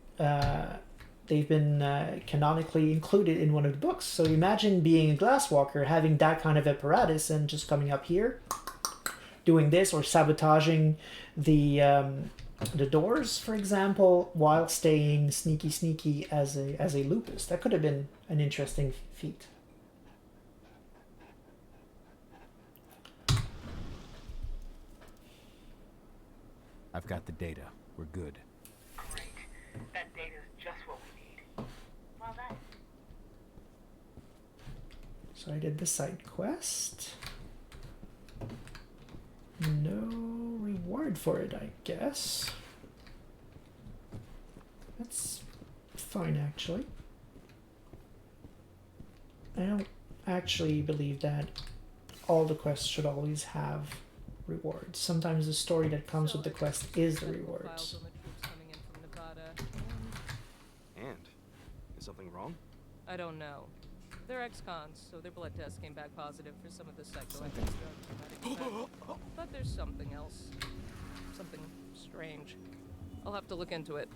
canonically included in one of the books. So imagine being a Glasswalker, having that kind of apparatus and just coming up here, doing this, or sabotaging the doors, for example, while staying sneaky as a Lupus. That could have been an interesting feat. I've got the data. We're good. Great. That data's just what we need. Well done. So I did the side quest. No reward for it, I guess. That's fine, actually. I don't actually believe that all the quests should always have rewards. Sometimes the story that comes with the quest is the rewards. And? Is something wrong? I don't know. They're ex-cons, so their blood test came back positive for some of the psychoactive drugs. But there's something else. Something strange. I'll have to look into it.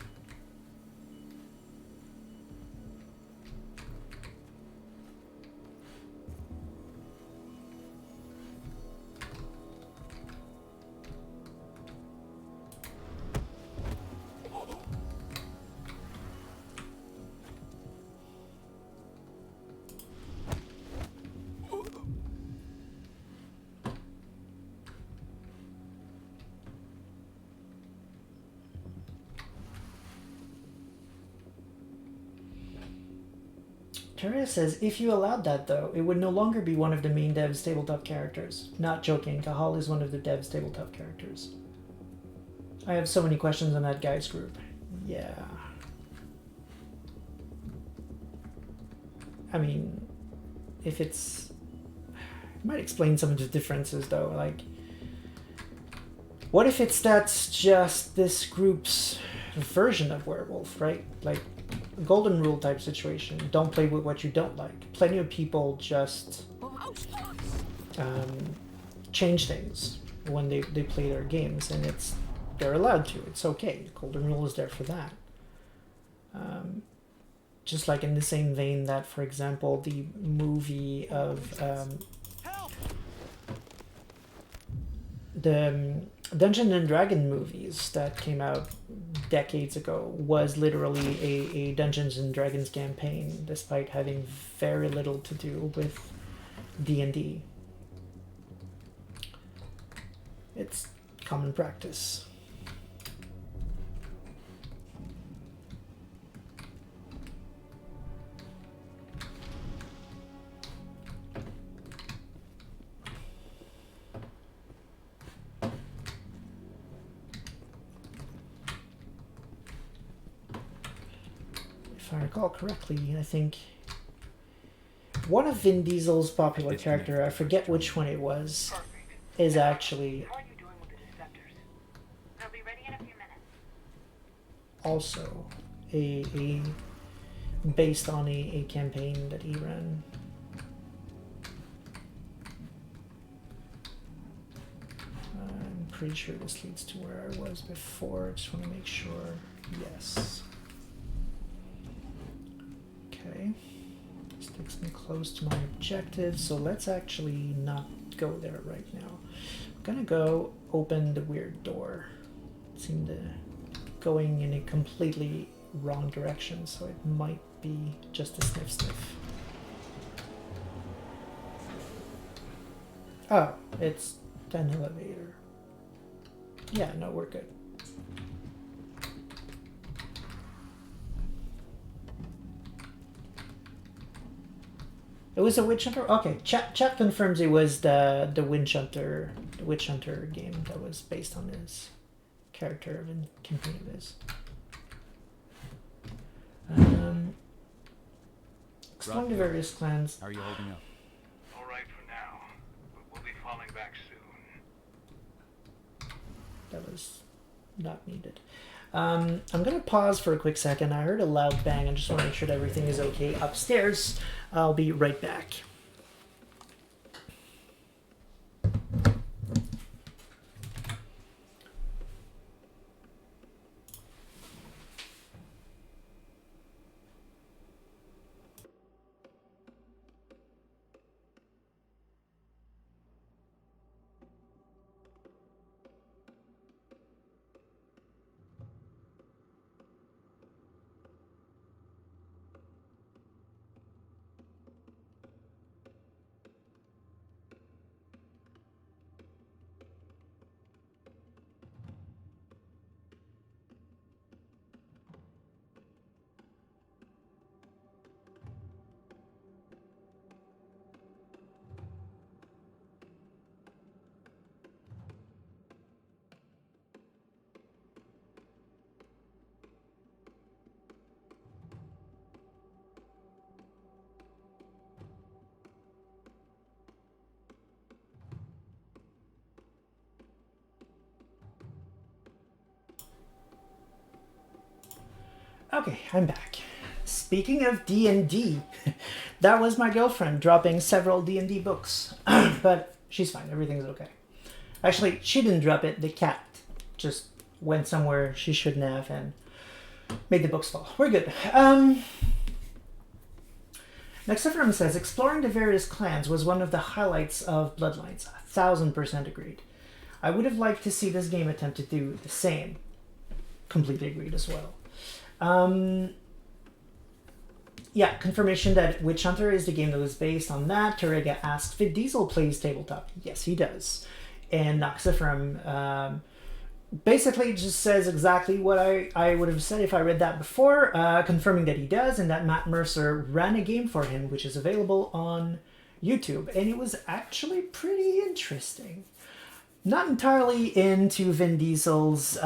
Terra says, if you allowed that though, it would no longer be one of the main dev's tabletop characters. Not joking, Kahal is one of the dev's tabletop characters. I have so many questions on that guy's group. Yeah. I mean, if it's... It might explain some of the differences though, like... What if it's that's just this group's version of werewolf, right? Like, golden rule type situation. Don't play with what you don't like. Plenty of people just change things when they play their games, and they're allowed to. It's okay. Golden rule is there for that. Just like in the same vein that, for example, the movie of the Dungeons and Dragon movies that came out decades ago was literally a Dungeons and Dragons campaign, despite having very little to do with D&D. It's common practice. If I recall correctly, I think one of Vin Diesel's popular character, I forget which one it was, is actually also a based on a campaign that he ran. I'm pretty sure this leads to where I was before. I just want to make sure. Yes. Okay. This takes me close to my objective, so let's actually not go there right now. I'm gonna go open the weird door. It seemed to going in a completely wrong direction, so it might be just a sniff. Oh, it's an elevator. Yeah, no, we're good. It was a witch hunter. Okay, chat confirms it was the witch hunter game that was based on his character of a campaign of his. Exploring the various clans. How are you holding up? All right for now, but we'll be falling back soon. That was not needed. I'm gonna pause for a quick second. I heard a loud bang. I just want to make sure that everything is okay upstairs. I'll be right back. Okay, I'm back. Speaking of D&D, that was my girlfriend dropping several D&D books. But she's fine, everything's okay. Actually, she didn't drop it, the cat just went somewhere she shouldn't have and made the books fall. We're good. Nexifrum says, exploring the various clans was one of the highlights of Bloodlines. 1000% agreed. I would have liked to see this game attempt to do the same. Completely agreed as well. Yeah, confirmation that Witch Hunter is the game that was based on that. Terega asked, Vin Diesel plays tabletop. Yes, he does. And Noxifram basically just says exactly what I would have said if I read that before, confirming that he does, and that Matt Mercer ran a game for him, which is available on YouTube. And it was actually pretty interesting. Not entirely into Vin Diesel's...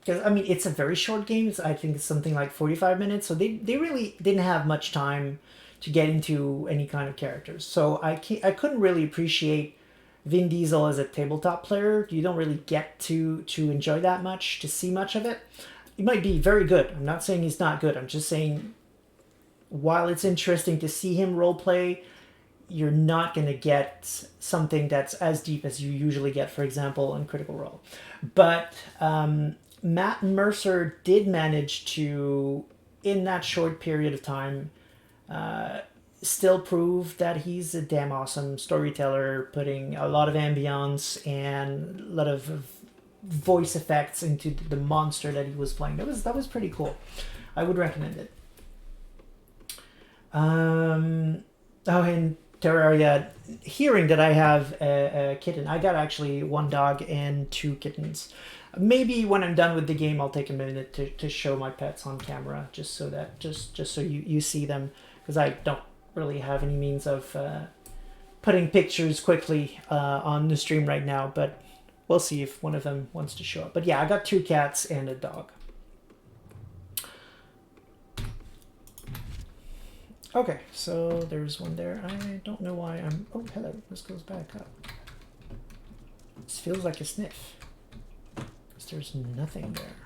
because, I mean, it's a very short game. I think it's something like 45 minutes. So they really didn't have much time to get into any kind of characters. So I couldn't really appreciate Vin Diesel as a tabletop player. You don't really get to enjoy that much, to see much of it. He might be very good. I'm not saying he's not good. I'm just saying while it's interesting to see him roleplay, you're not going to get something that's as deep as you usually get, for example, in Critical Role. But... Matt Mercer did manage to, in that short period of time, still prove that he's a damn awesome storyteller, putting a lot of ambience and a lot of voice effects into the monster that he was playing. That was pretty cool. I would recommend it. Oh, and Terraria, hearing that I have a kitten. I got actually 1 dog and 2 kittens. Maybe when I'm done with the game, I'll take a minute to show my pets on camera, just so you see them, because I don't really have any means of putting pictures quickly on the stream right now, but we'll see if one of them wants to show up. But yeah, I got 2 cats and a dog. Okay, so there's one there. I don't know why I'm... Oh, hello. This goes back up. This feels like a sniff. There's nothing there.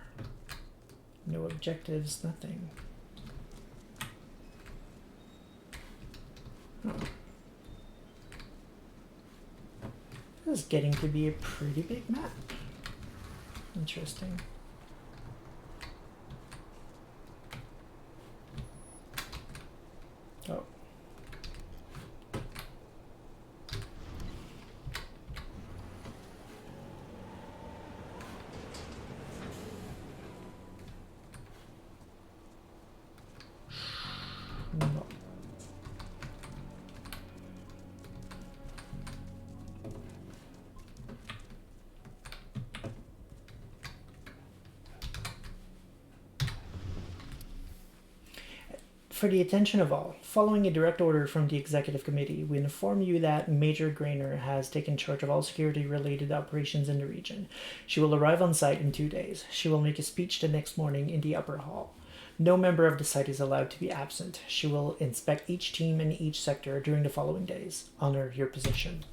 No objectives, nothing. Huh. This is getting to be a pretty big map. Interesting. Oh. No. For the attention of all, following a direct order from the Executive Committee, we inform you that Major Grainer has taken charge of all security-related operations in the region. She will arrive on site in 2 days. She will make a speech the next morning in the upper hall. No member of the site is allowed to be absent. She will inspect each team in each sector during the following days. Honor your position.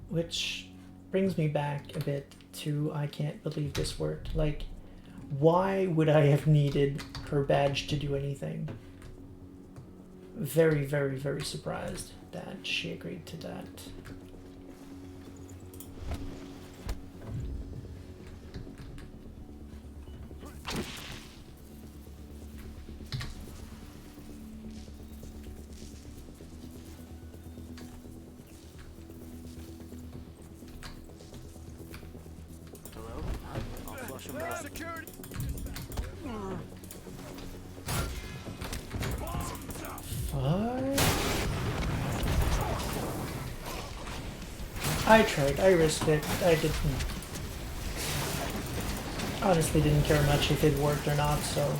Which brings me back a bit to I can't believe this worked. Like, why would I have needed her badge to do anything? Very, very, very surprised that she agreed to that. Hello? I'll flush him out. Security! I tried, I risked it, I didn't. Honestly didn't care much if it worked or not, so.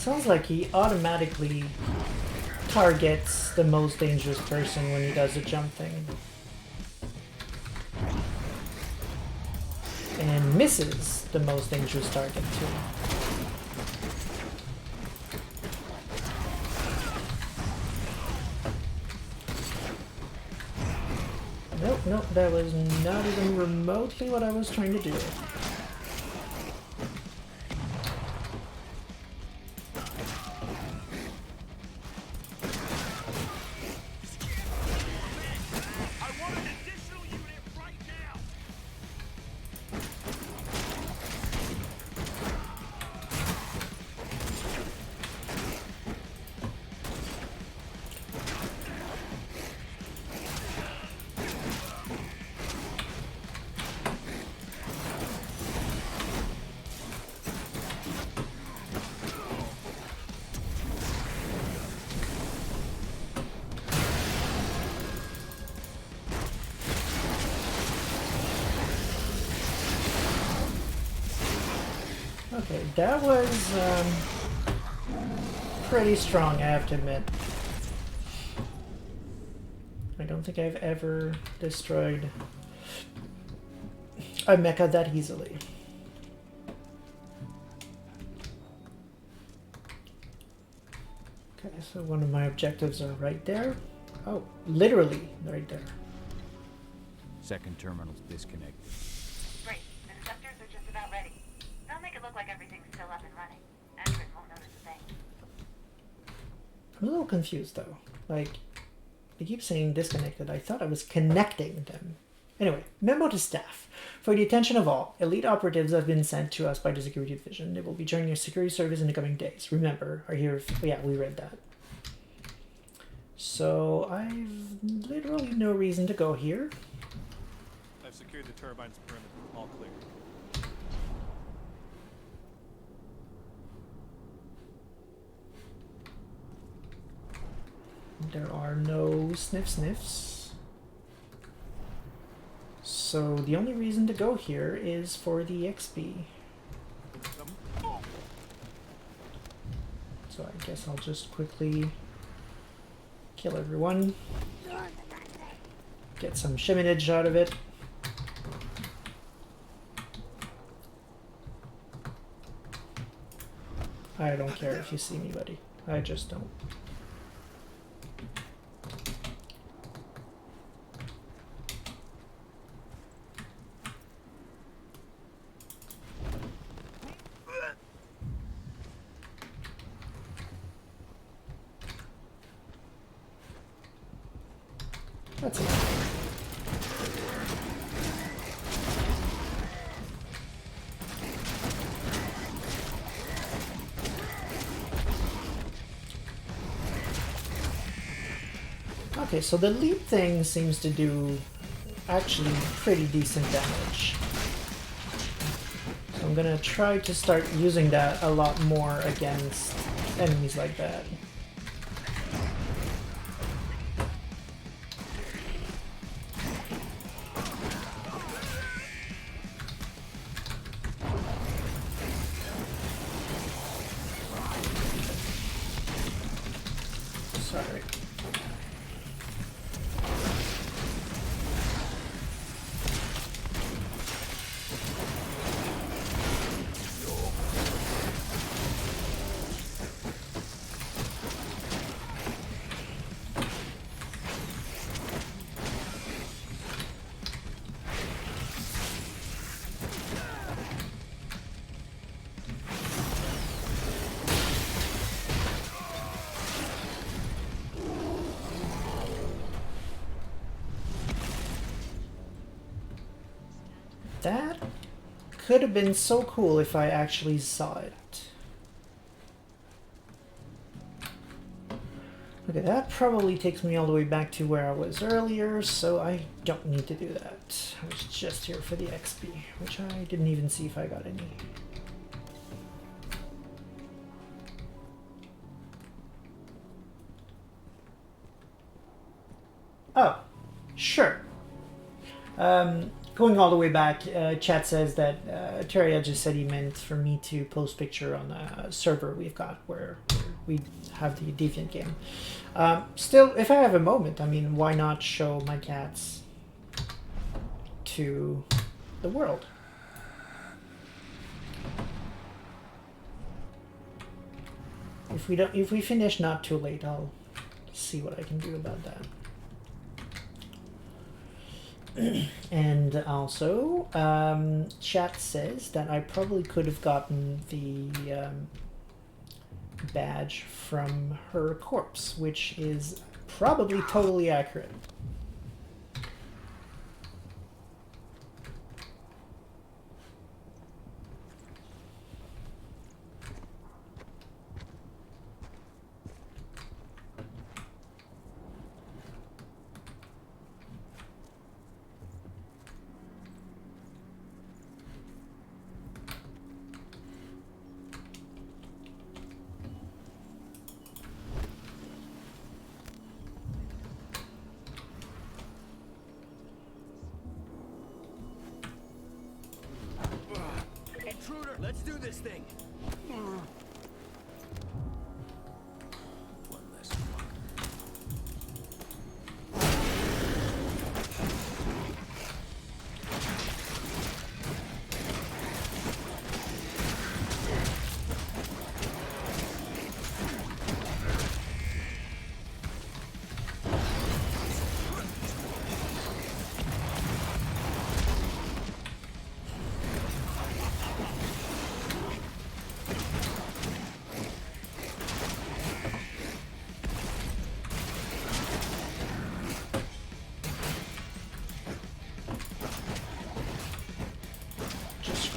Sounds like he automatically targets the most dangerous person when he does the jump thing. And misses the most dangerous target too. Nope, nope, that was not even remotely what I was trying to do. Okay, that was pretty strong, I have to admit. I don't think I've ever destroyed a mecha that easily. Okay, so one of my objectives are right there. Oh, literally right there. Second terminal's disconnected. Great. The receptors are just about ready. They'll make it look like everything's still up and running. Android won't notice a thing. I'm a little confused though. Like, they keep saying disconnected. I thought I was connecting them. Anyway, memo to staff. For the attention of all, elite operatives have been sent to us by the security division. They will be joining your security service in the coming days. Remember, are here. Yeah, we read that. So I've literally no reason to go here. I've secured the turbine's perimeter. All clear. There are no sniffs. So the only reason to go here is for the XP. So I guess I'll just quickly kill everyone. Get some shimminage out of it. I don't care if you see me, buddy. I just don't. That's it. Okay, so the leap thing seems to do actually pretty decent damage. So I'm gonna try to start using that a lot more against enemies like that. Sorry. That could have been so cool if I actually saw it. Okay, that probably takes me all the way back to where I was earlier, so I don't need to do that. I was just here for the XP, which I didn't even see if I got any. Oh, sure. going all the way back, chat says that Terria just said he meant for me to post picture on a server we've got where we have the Deviant game. Still, if I have a moment, I mean, why not show my cats to the world? If we finish not too late, I'll see what I can do about that. And also, chat says that I probably could have gotten the badge from her corpse, which is probably totally accurate. Intruder, let's do this thing.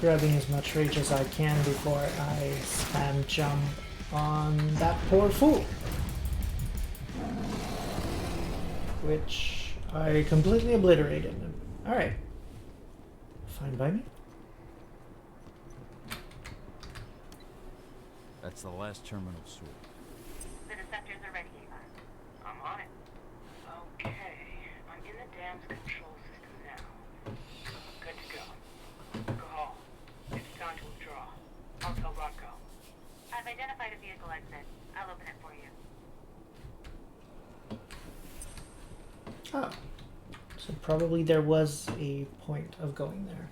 Grabbing as much rage as I can before I spam jump on that poor fool. Which I completely obliterated. Alright. Fine by me. That's the last terminal sword. The deceptors are ready, Ava. I'm on it. Okay, I'm in the dam's control system now. Good to go. Go. It's time to withdraw. I'll tell Rocco. I've identified a vehicle exit. I'll open it for you. Oh. So probably there was a point of going there.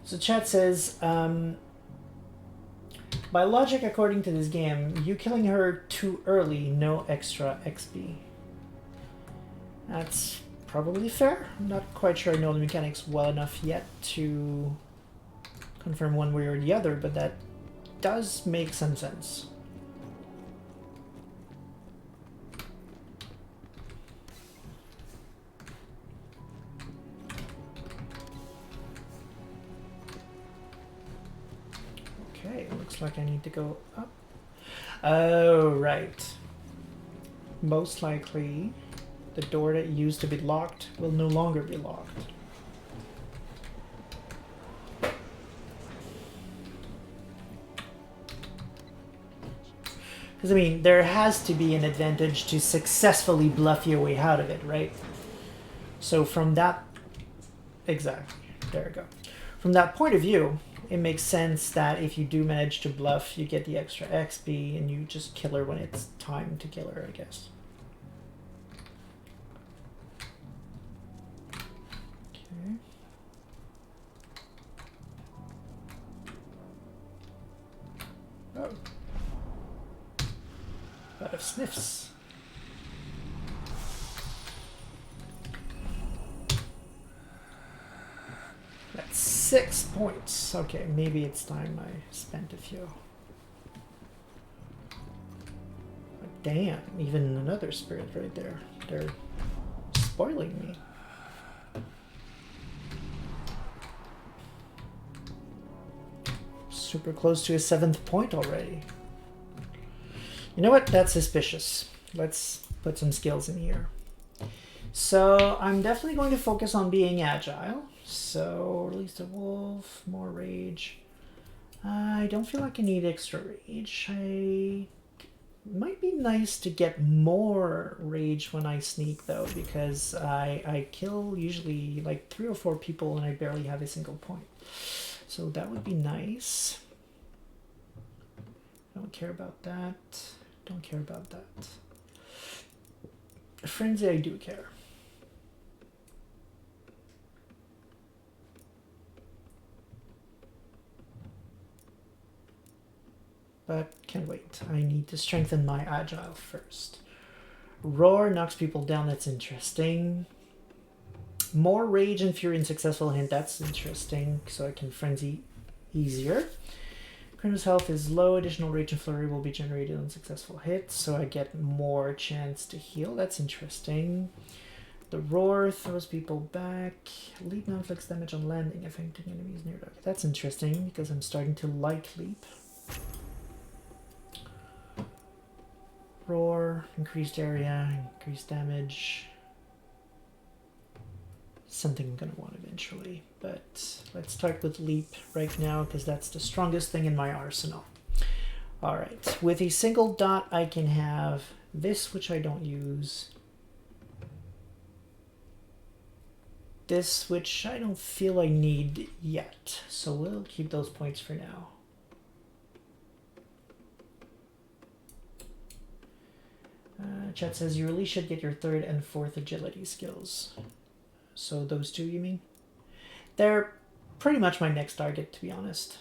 So chat says, by logic, according to this game, you killing her too early, no extra XP. That's probably fair. I'm not quite sure I know the mechanics well enough yet to confirm one way or the other, but that does make some sense. Okay, looks like I need to go up. Oh, right. Most likely, the door that used to be locked will no longer be locked. Because, I mean, there has to be an advantage to successfully bluff your way out of it, right? So from that... Exactly. There we go. From that point of view, it makes sense that if you do manage to bluff, you get the extra XP and you just kill her when it's time to kill her, I guess. Okay. Oh. Out of sniffs. That's 6 points. Okay, maybe it's time I spent a few. But damn, even another spirit right there. They're spoiling me. Super close to a 7th point already. You know what? That's suspicious. Let's put some skills in here. So I'm definitely going to focus on being agile. So release the wolf, more rage. I don't feel like I need extra rage. Might be nice to get more rage when I sneak though, because I kill usually like 3 or 4 people and I barely have a single point. So that would be nice. Don't care about that. Don't care about that. Frenzy, I do care. But can't wait. I need to strengthen my agile first. Roar knocks people down. That's interesting. More rage and fury in successful hit. That's interesting. So I can frenzy easier. Criminal's health is low. Additional rage and flurry will be generated on successful hits. So I get more chance to heal. That's interesting. The roar throws people back. Leap now inflicts damage on landing, affecting enemies near target. That's interesting because I'm starting to like leap. Roar, increased area, increased damage. Something I'm going to want eventually. But let's start with leap right now because that's the strongest thing in my arsenal. Alright, with a single dot I can have this, which I don't use. This, which I don't feel I need yet. So we'll keep those points for now. Chat says you really should get your 3rd and 4th agility skills. So those 2, you mean? They're pretty much my next target, to be honest.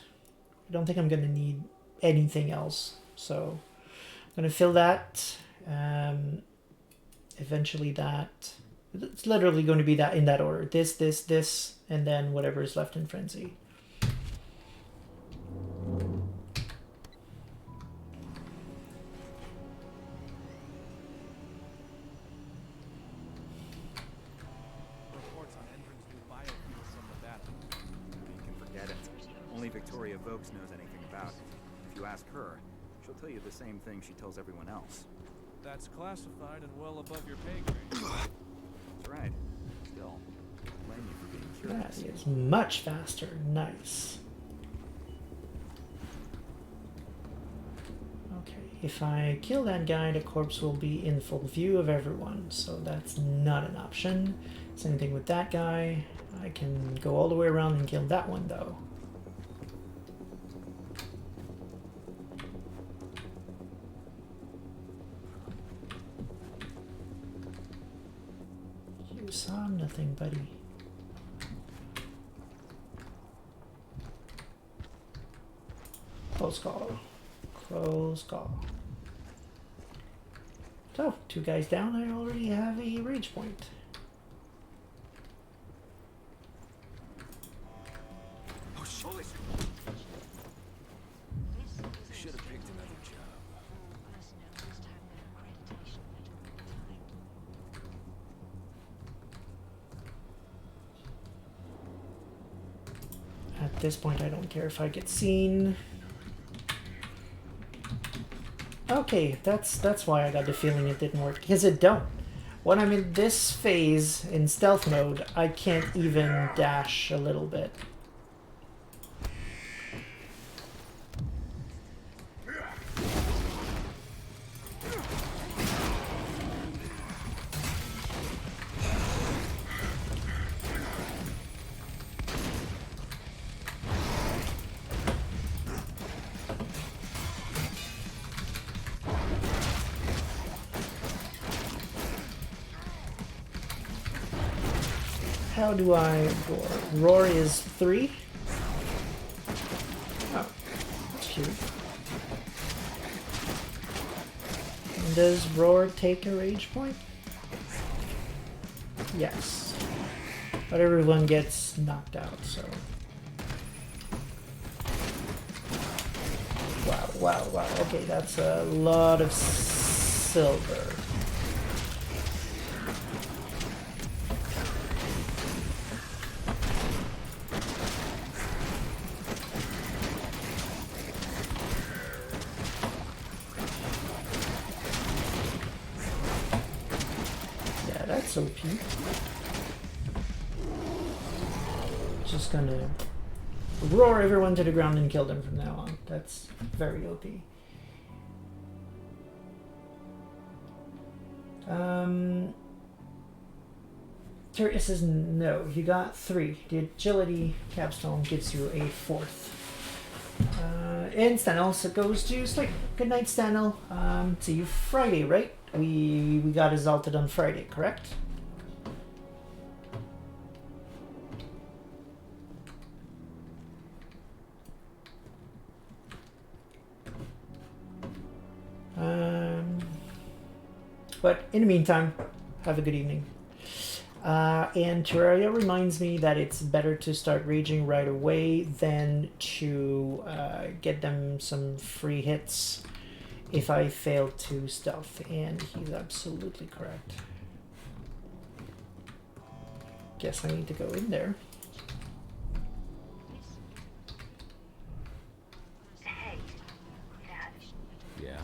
I don't think I'm going to need anything else. So I'm going to fill that. Eventually that. It's literally going to be that in that order. This, this, this, and then whatever is left in Frenzy. Vokes knows anything about. If you ask her, she'll tell you the same thing she tells everyone else. That's classified and well above your pay grade. That's right. Still, I blame you for being curious. That is much faster. Nice. Okay, if I kill that guy, the corpse will be in full view of everyone, so that's not an option. Same thing with that guy. I can go all the way around and kill that one, though. You saw nothing, buddy. Close call. Close call. So, 2 guys down, I already have a rage point. Oh, holy shit. Should have picked another job. At this point, I don't care if I get seen. Okay, that's why I got the feeling it didn't work, because it don't. When I'm in this phase in stealth mode, I can't even dash a little bit. How do I roar? Roar is 3. Oh, that's cute. And does roar take a rage point? Yes. But everyone gets knocked out, so. Wow, wow, wow. Okay, that's a lot of silver. That's OP. Just gonna roar everyone to the ground and kill them from now on. That's very OP. Terry says no. You got 3. The agility capstone gives you a 4th. And Stanel so goes to sleep. Good night, Stanel. See you Friday, right? We got exalted on Friday, correct? But in the meantime, have a good evening. And Terraria reminds me that it's better to start raging right away than to get them some free hits if I fail to stealth. And he's absolutely correct. Guess I need to go in there. Hey, Dad. Yeah?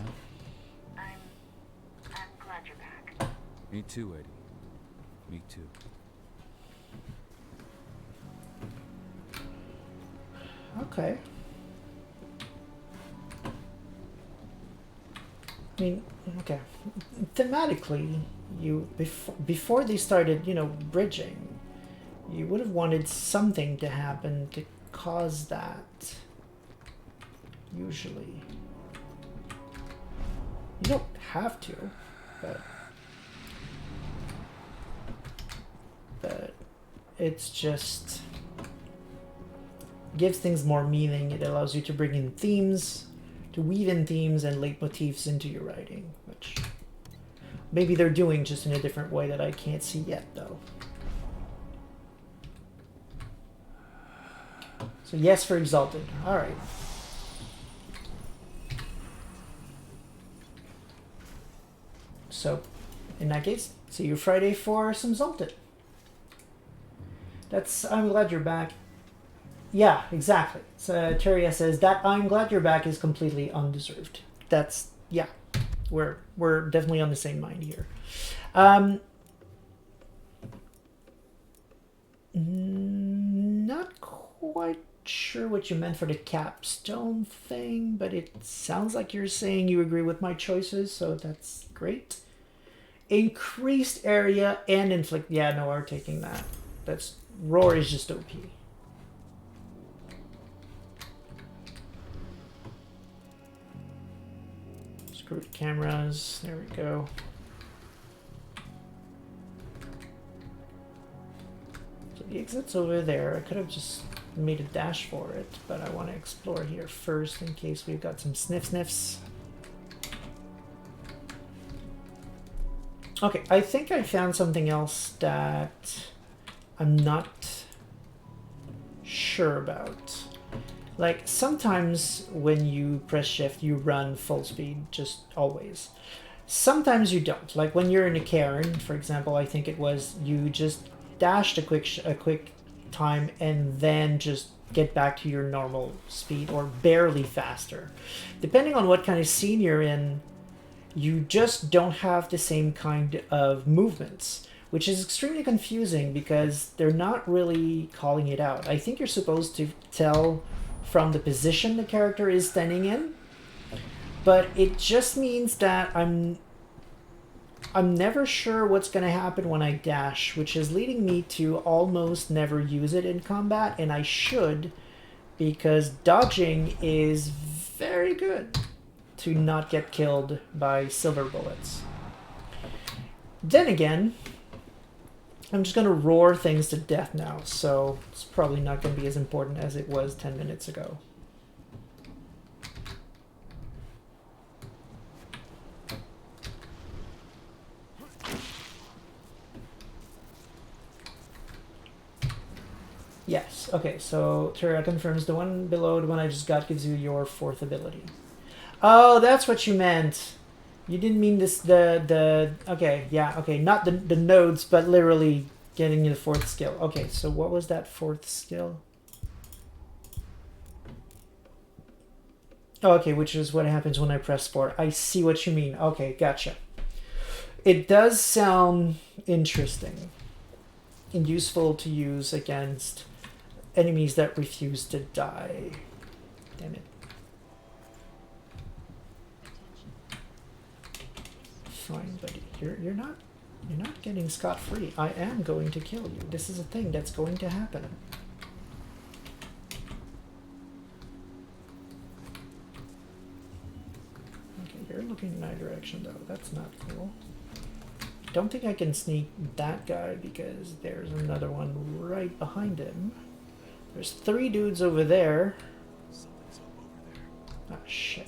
I'm glad you're back. Me too, Eddie. Me too. Okay. I mean, okay. Thematically, you before they started, you know, bridging, you would have wanted something to happen to cause that. Usually, you don't have to, but it's just gives things more meaning. It allows you to bring in themes, to weave in themes and leitmotifs into your writing, which maybe they're doing just in a different way that I can't see yet, though. So yes for Exalted. All right. So, in that case, see you Friday for some Exalted. I'm glad you're back. Yeah, exactly. So Terria says that I'm glad you're back is completely undeserved. That's, yeah, we're definitely on the same mind here. Not quite sure what you meant for the capstone thing, but it sounds like you're saying you agree with my choices, so that's great. Increased area and inflict. Yeah, no, we're taking that. That's Roar is just OP. Screw the cameras. There we go. So the exit's over there. I could have just made a dash for it, but I want to explore here first in case we've got some sniffs. Okay, I think I found something else that I'm not sure about. Like, sometimes when you press shift, you run full speed, just always. Sometimes you don't. Like when you're in a cairn, for example, I think it was, you just dashed a quick time and then just get back to your normal speed or barely faster. Depending on what kind of scene you're in, you just don't have the same kind of movements, which is extremely confusing because they're not really calling it out. I think you're supposed to tell from the position the character is standing in, but it just means that I'm never sure what's going to happen when I dash, which is leading me to almost never use it in combat, and I should, because dodging is very good to not get killed by silver bullets. Then again, I'm just going to roar things to death now, so it's probably not going to be as important as it was 10 minutes ago. Yes, okay, so Terra confirms the one below the one I just got gives you your 4th ability. Oh, that's what you meant. You didn't mean this, okay, yeah, okay, not the nodes, but literally getting you the 4th skill. Okay, so what was that 4th skill? Oh, okay, which is what happens when I press 4. I see what you mean. Okay, gotcha. It does sound interesting and useful to use against enemies that refuse to die. Damn it. fine, buddy. You're not getting scot-free. I am going to kill you. This is a thing that's going to happen. Okay, you're looking in my direction though. That's not cool. Don't think I can sneak that guy because there's another one right behind him. There's 3 dudes over there. Ah, shit.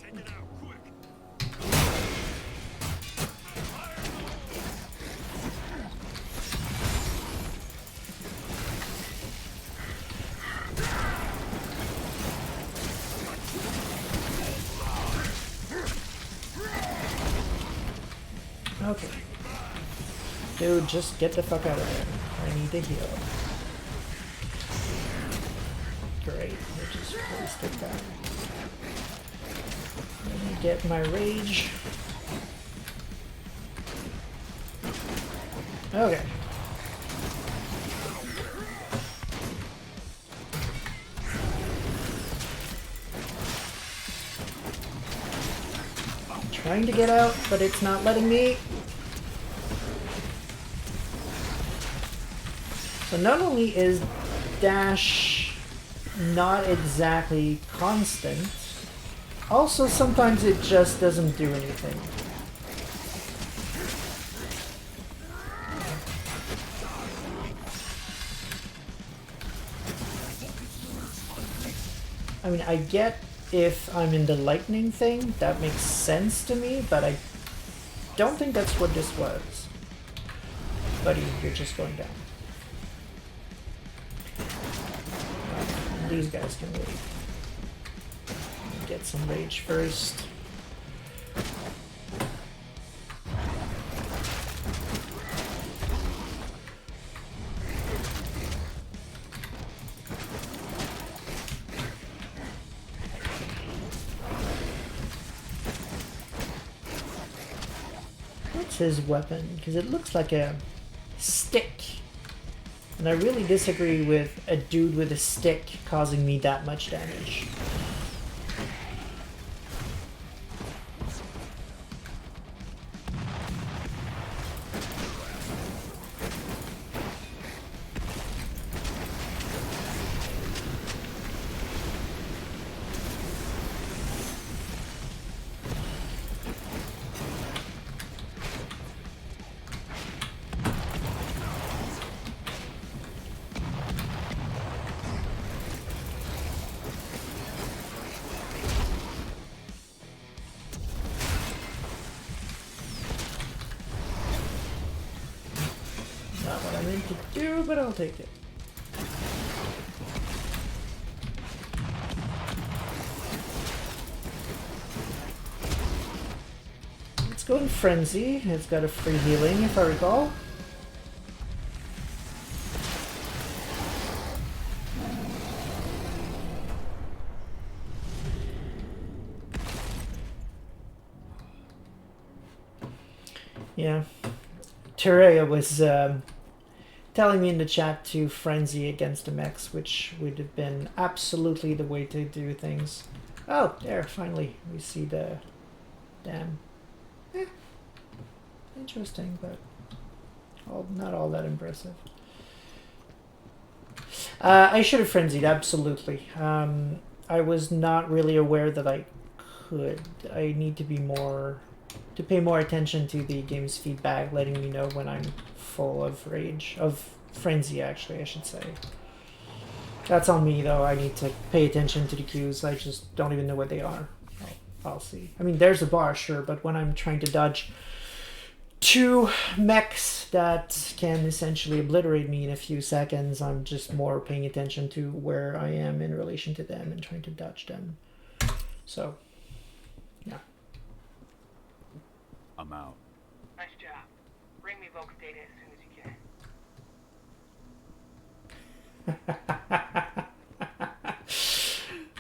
Okay. Dude, just get the fuck out of there. I need to heal. Great, I just wasted that. Let me get my rage. Okay. I'm trying to get out, but it's not letting me. So not only is dash not exactly constant, also sometimes it just doesn't do anything. I mean, I get if I'm in the lightning thing, that makes sense to me, but I don't think that's what this was. Buddy, you're just going down. These guys can wait. Get some rage first. What's his weapon? Because it looks like a stick. And I really disagree with a dude with a stick causing me that much damage. But I'll take it. Let's go in Frenzy. It's got a free healing, if I recall. Yeah. Terraria was telling me in the chat to frenzy against the mechs, which would have been absolutely the way to do things. Oh, there, finally, we see the dam. Interesting, but not all that impressive. I should have frenzied, absolutely. I was not really aware that I could. I need to be to pay more attention to the game's feedback, letting me know when I'm full of rage, of frenzy actually, I should say. That's on me though, I need to pay attention to the cues, I just don't even know what they are. I'll see. I mean, there's a bar, sure, but when I'm trying to dodge 2 mechs that can essentially obliterate me in a few seconds, I'm just more paying attention to where I am in relation to them and trying to dodge them. So, yeah. I'm out. Nice job. Bring me Volk's data as soon as you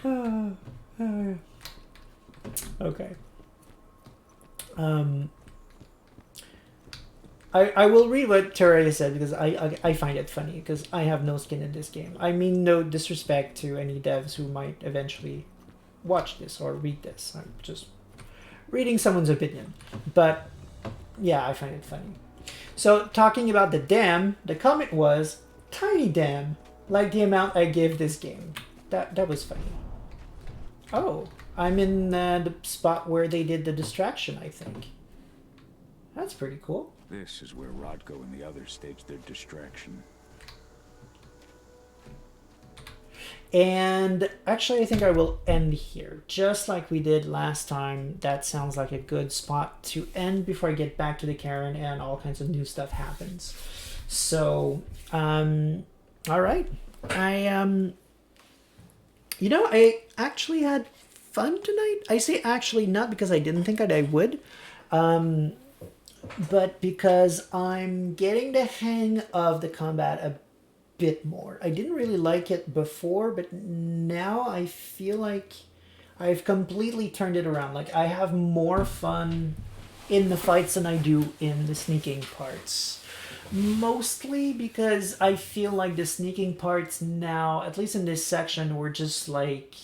can. Okay. I will read what Terraria said because I find it funny because I have no skin in this game. I mean no disrespect to any devs who might eventually watch this or read this. I'm just reading someone's opinion. But Yeah, I find it funny. So, talking about the dam, the comment was, tiny dam, like the amount I give this game. That was funny. Oh, I'm in the spot where they did the distraction, I think. That's pretty cool. This is where Rodko and the others staged their distraction. And actually, I think I will end here. Just like we did last time, that sounds like a good spot to end before I get back to the Karen and all kinds of new stuff happens. So, all right. I actually had fun tonight. I say actually not because I didn't think I would, but because I'm getting the hang of the combat a bit more. I didn't really like it before, but now I feel like I've completely turned it around. Like, I have more fun in the fights than I do in the sneaking parts. Mostly because I feel like the sneaking parts now, at least in this section, were just like...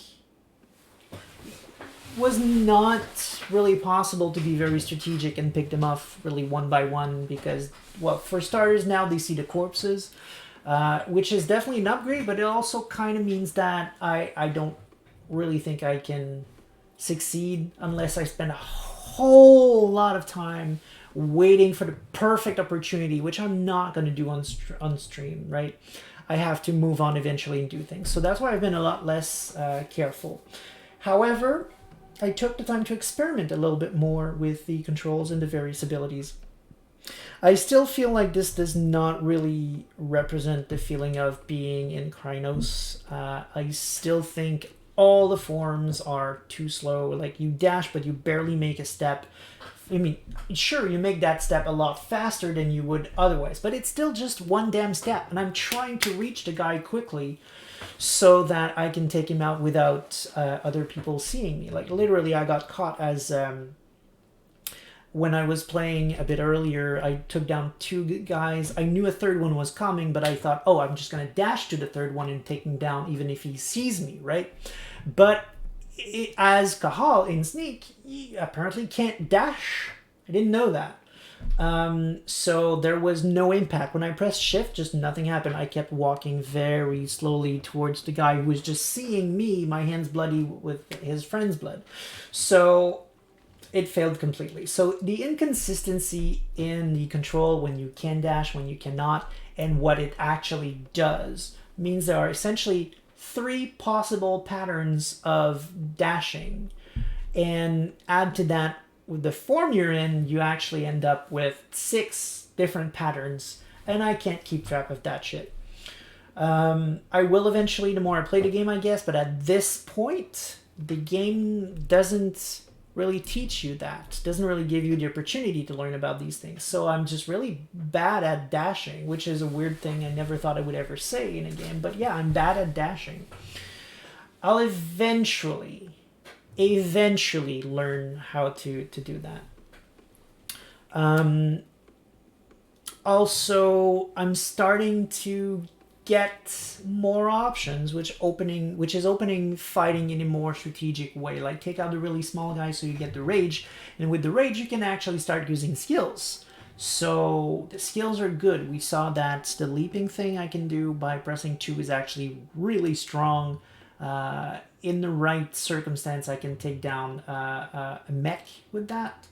was not really possible to be very strategic and pick them off really one by one because, well, for starters, now they see the corpses. Which is definitely an upgrade, but it also kind of means that I don't really think I can succeed unless I spend a whole lot of time waiting for the perfect opportunity, which I'm not going to do on stream, right? I have to move on eventually and do things. So that's why I've been a lot less careful. However, I took the time to experiment a little bit more with the controls and the various abilities. I still feel like this does not really represent the feeling of being in Krynos. I still think all the forms are too slow. Like, you dash, but you barely make a step. I mean, sure, you make that step a lot faster than you would otherwise, but it's still just one damn step. And I'm trying to reach the guy quickly so that I can take him out without other people seeing me. Like, literally, I got caught as... when I was playing a bit earlier, I took down 2 guys. I knew a third one was coming, but I thought, oh, I'm just going to dash to the third one and take him down even if he sees me, right? But as Kahal in Sneak, he apparently can't dash. I didn't know that. So there was no impact. When I pressed shift, just nothing happened. I kept walking very slowly towards the guy who was just seeing me, my hands bloody with his friend's blood. So... it failed completely. So the inconsistency in the control when you can dash, when you cannot, and what it actually does means there are essentially 3 possible patterns of dashing. And add to that, with the form you're in, you actually end up with 6 different patterns. And I can't keep track of that shit. I will eventually, the more I play the game, I guess. But at this point, the game doesn't really teach you that. Doesn't really give you the opportunity to learn about these things. So I'm just really bad at dashing, which is a weird thing I never thought I would ever say in a game. But yeah, I'm bad at dashing. I'll eventually learn how to do that. Also, I'm starting to get more options, which is opening fighting in a more strategic way. Like, take out the really small guy so you get the rage, and with the rage you can actually start using skills. So the skills are good. We saw that the leaping thing I can do by pressing 2 is actually really strong. In the right circumstance, I can take down a mech with that,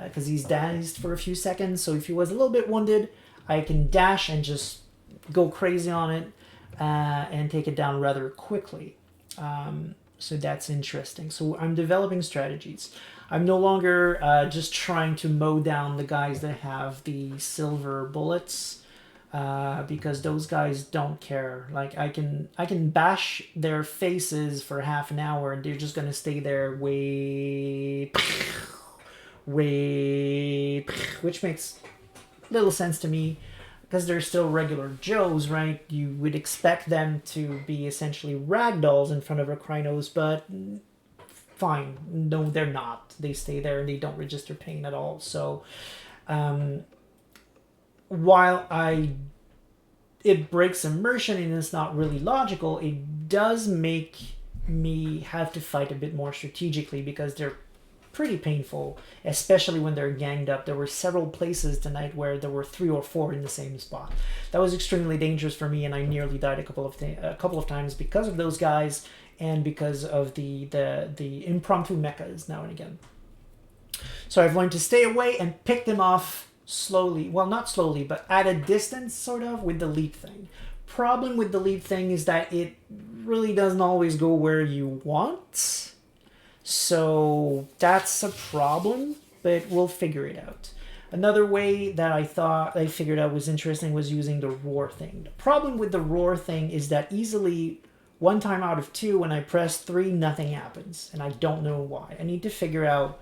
because he's dazed for a few seconds. So if he was a little bit wounded, I can dash and just go crazy on it and take it down rather quickly. So that's interesting. So I'm developing strategies. I'm no longer just trying to mow down the guys that have the silver bullets, because those guys don't care. Like, I can bash their faces for half an hour and they're just gonna stay there which makes little sense to me. Because they're still regular Joes, right? You would expect them to be essentially ragdolls in front of a Krynos, but fine. No, they're not. They stay there and they don't register pain at all. So, while it breaks immersion and it's not really logical, it does make me have to fight a bit more strategically because they're pretty painful, especially when they're ganged up. There were several places tonight where there were 3 or 4 in the same spot. That was extremely dangerous for me, and I nearly died a couple of times because of those guys and because of the impromptu mechas now and again. So I've learned to stay away and pick them off slowly. Well, not slowly, but at a distance, sort of, with the leap thing. Problem with the leap thing is that it really doesn't always go where you want. So that's a problem, but we'll figure it out. Another way that I thought I figured out was interesting was using the roar thing. The problem with the roar thing is that easily 1 time out of 2, when I press 3, nothing happens. And I don't know why. I need to figure out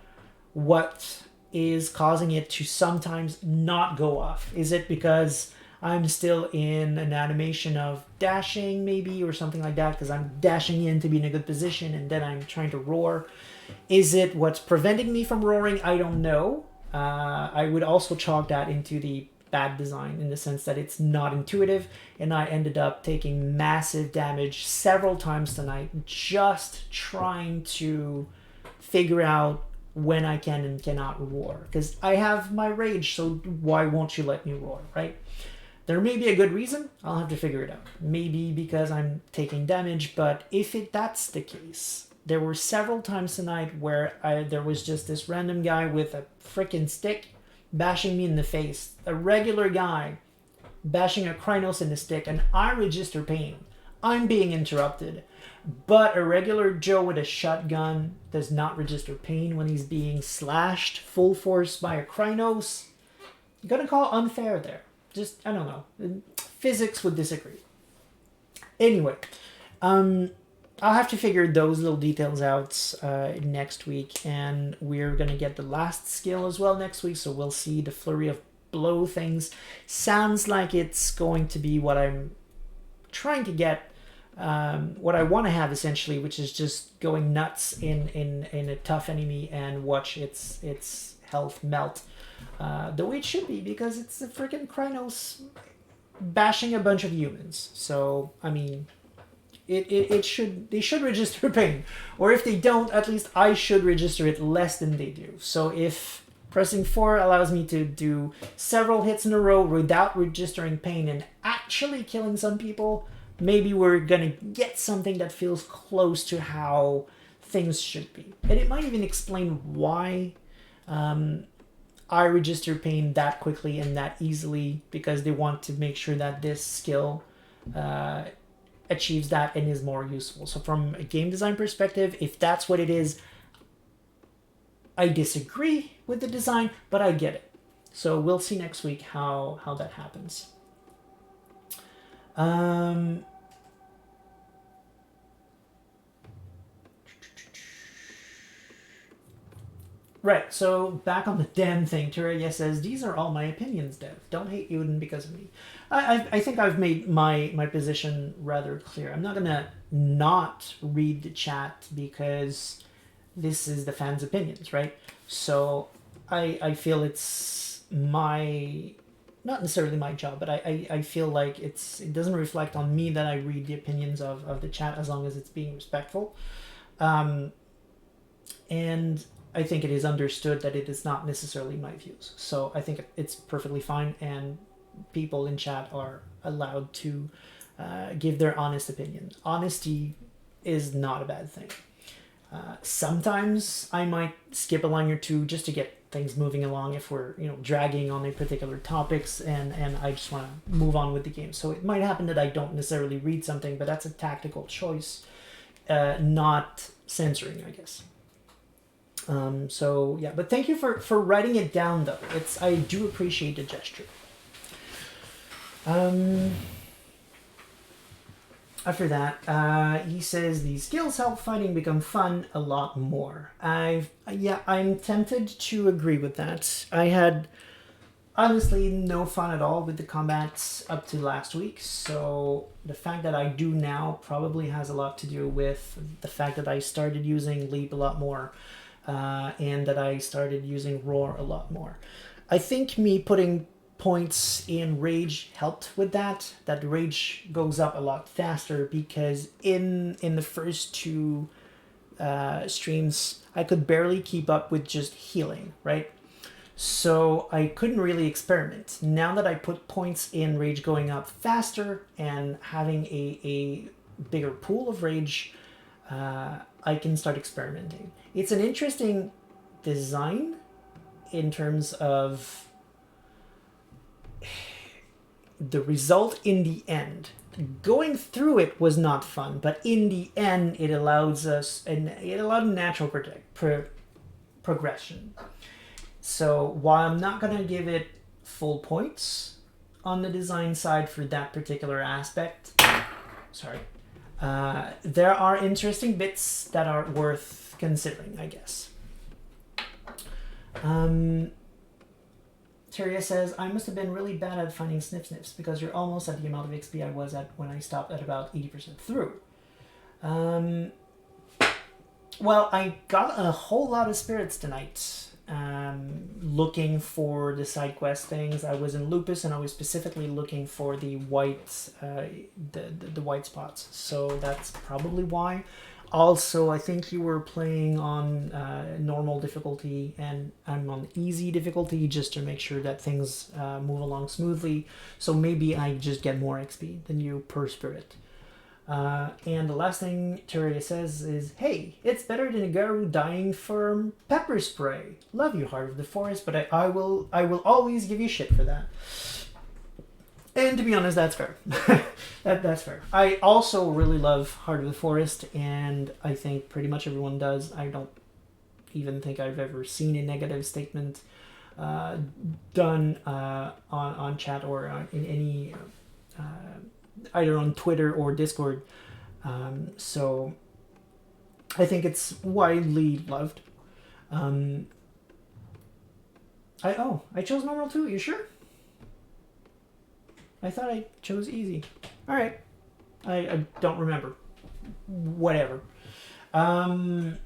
what is causing it to sometimes not go off. Is it because I'm still in an animation of dashing maybe or something like that, because I'm dashing in to be in a good position and then I'm trying to roar? Is it what's preventing me from roaring? I don't know. I would also chalk that into the bad design in the sense that it's not intuitive, and I ended up taking massive damage several times tonight just trying to figure out when I can and cannot roar, because I have my rage, so why won't you let me roar, right? There may be a good reason. I'll have to figure it out. Maybe because I'm taking damage, but if that's the case, there were several times tonight where there was just this random guy with a freaking stick bashing me in the face. A regular guy bashing a Krynos in the stick, and I register pain. I'm being interrupted. But a regular Joe with a shotgun does not register pain when he's being slashed full force by a Krynos. You're gonna call unfair there. Just, I don't know. Physics would disagree. Anyway, I'll have to figure those little details out next week, and we're going to get the last skill as well next week, so we'll see the flurry of blow things. Sounds like it's going to be what I'm trying to get, what I want to have essentially, which is just going nuts in a tough enemy and watch its health melt. The way it should be, because it's a freaking Krynos bashing a bunch of humans. So, I mean, they should register pain. Or if they don't, at least I should register it less than they do. So if pressing 4 allows me to do several hits in a row without registering pain and actually killing some people, maybe we're gonna get something that feels close to how things should be. And it might even explain why I register pain that quickly and that easily, because they want to make sure that this skill achieves that and is more useful. So from a game design perspective, if that's what it is, I disagree with the design, but I get it. So we'll see next week how that happens. Right, so back on the damn thing, Turaya says, these are all my opinions, Dev. Don't hate Uden because of me. I think I've made my position rather clear. I'm not going to not read the chat because this is the fans' opinions, right? So I feel it's my, not necessarily my job, but I feel like it doesn't reflect on me that I read the opinions of the chat as long as it's being respectful. And I think it is understood that it is not necessarily my views. So I think it's perfectly fine, and people in chat are allowed to give their honest opinion. Honesty is not a bad thing. Sometimes I might skip a line or two just to get things moving along if we're dragging on a particular topics and I just want to move on with the game. So it might happen that I don't necessarily read something, but that's a tactical choice, not censoring, I guess. So yeah, but thank you for writing it down though. I do appreciate the gesture. After that, he says the skills help fighting become fun a lot more. I'm tempted to agree with that. I had honestly no fun at all with the combats up to last week, so the fact that I do now probably has a lot to do with the fact that I started using leap a lot more. And that I started using roar a lot more. I think me putting points in rage helped with that. That rage goes up a lot faster because in the first two streams, I could barely keep up with just healing, right? So I couldn't really experiment. Now that I put points in rage going up faster and having a bigger pool of rage, I can start experimenting. It's an interesting design in terms of the result in the end. Going through it was not fun, but in the end it allows us, and it allowed natural progression. So while I'm not going to give it full points on the design side for that particular aspect, sorry, there are interesting bits that are worth considering, I guess. Tyria says, I must have been really bad at finding sniffs because you're almost at the amount of XP I was at when I stopped at about 80% through. Well, I got a whole lot of spirits tonight. Looking for the side quest things. I was in Lupus and I was specifically looking for the white the white spots. So that's probably why. Also, I think you were playing on normal difficulty and I'm on easy difficulty just to make sure that things move along smoothly. So maybe I just get more XP than you per spirit. And the last thing Tyria says is, hey, it's better than a Garu dying from pepper spray. Love you, Heart of the Forest, but I will always give you shit for that. And to be honest, that's fair. That's fair. I also really love Heart of the Forest, and I think pretty much everyone does. I don't even think I've ever seen a negative statement done on chat or in any... either on Twitter or Discord. So I think it's widely loved. I chose normal too. You sure? I thought I chose easy. All right. I don't remember. Whatever. But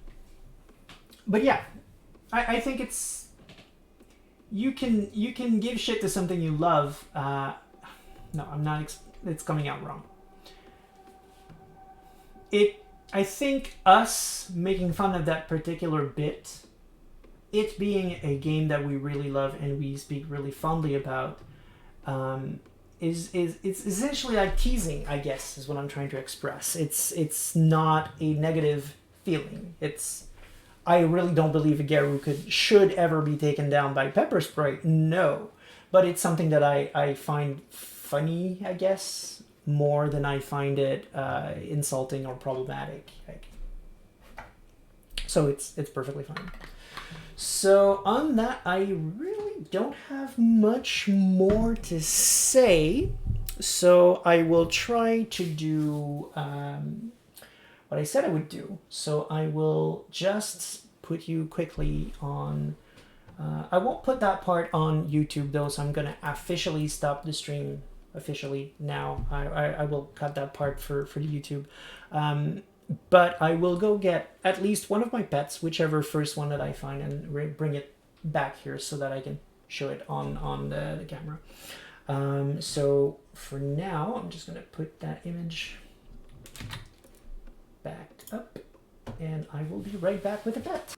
yeah, I think it's you can give shit to something you love. No, I'm not. It's coming out wrong. I think us making fun of that particular bit, it being a game that we really love and we speak really fondly about, it's essentially like teasing, I guess, is what I'm trying to express. It's not a negative feeling. I really don't believe a Garu should ever be taken down by pepper spray. No, but it's something that I find funny, I guess, more than I find it insulting or problematic. So it's perfectly fine. So on that, I really don't have much more to say. So I will try to do what I said I would do. So I will just put you quickly on... I won't put that part on YouTube though, so I'm going to officially stop the stream officially now. I will cut that part for the YouTube. But I will go get at least one of my pets, whichever first one that I find, and bring it back here so that I can show it on the camera. So for now, I'm just going to put that image back up, and I will be right back with the pet.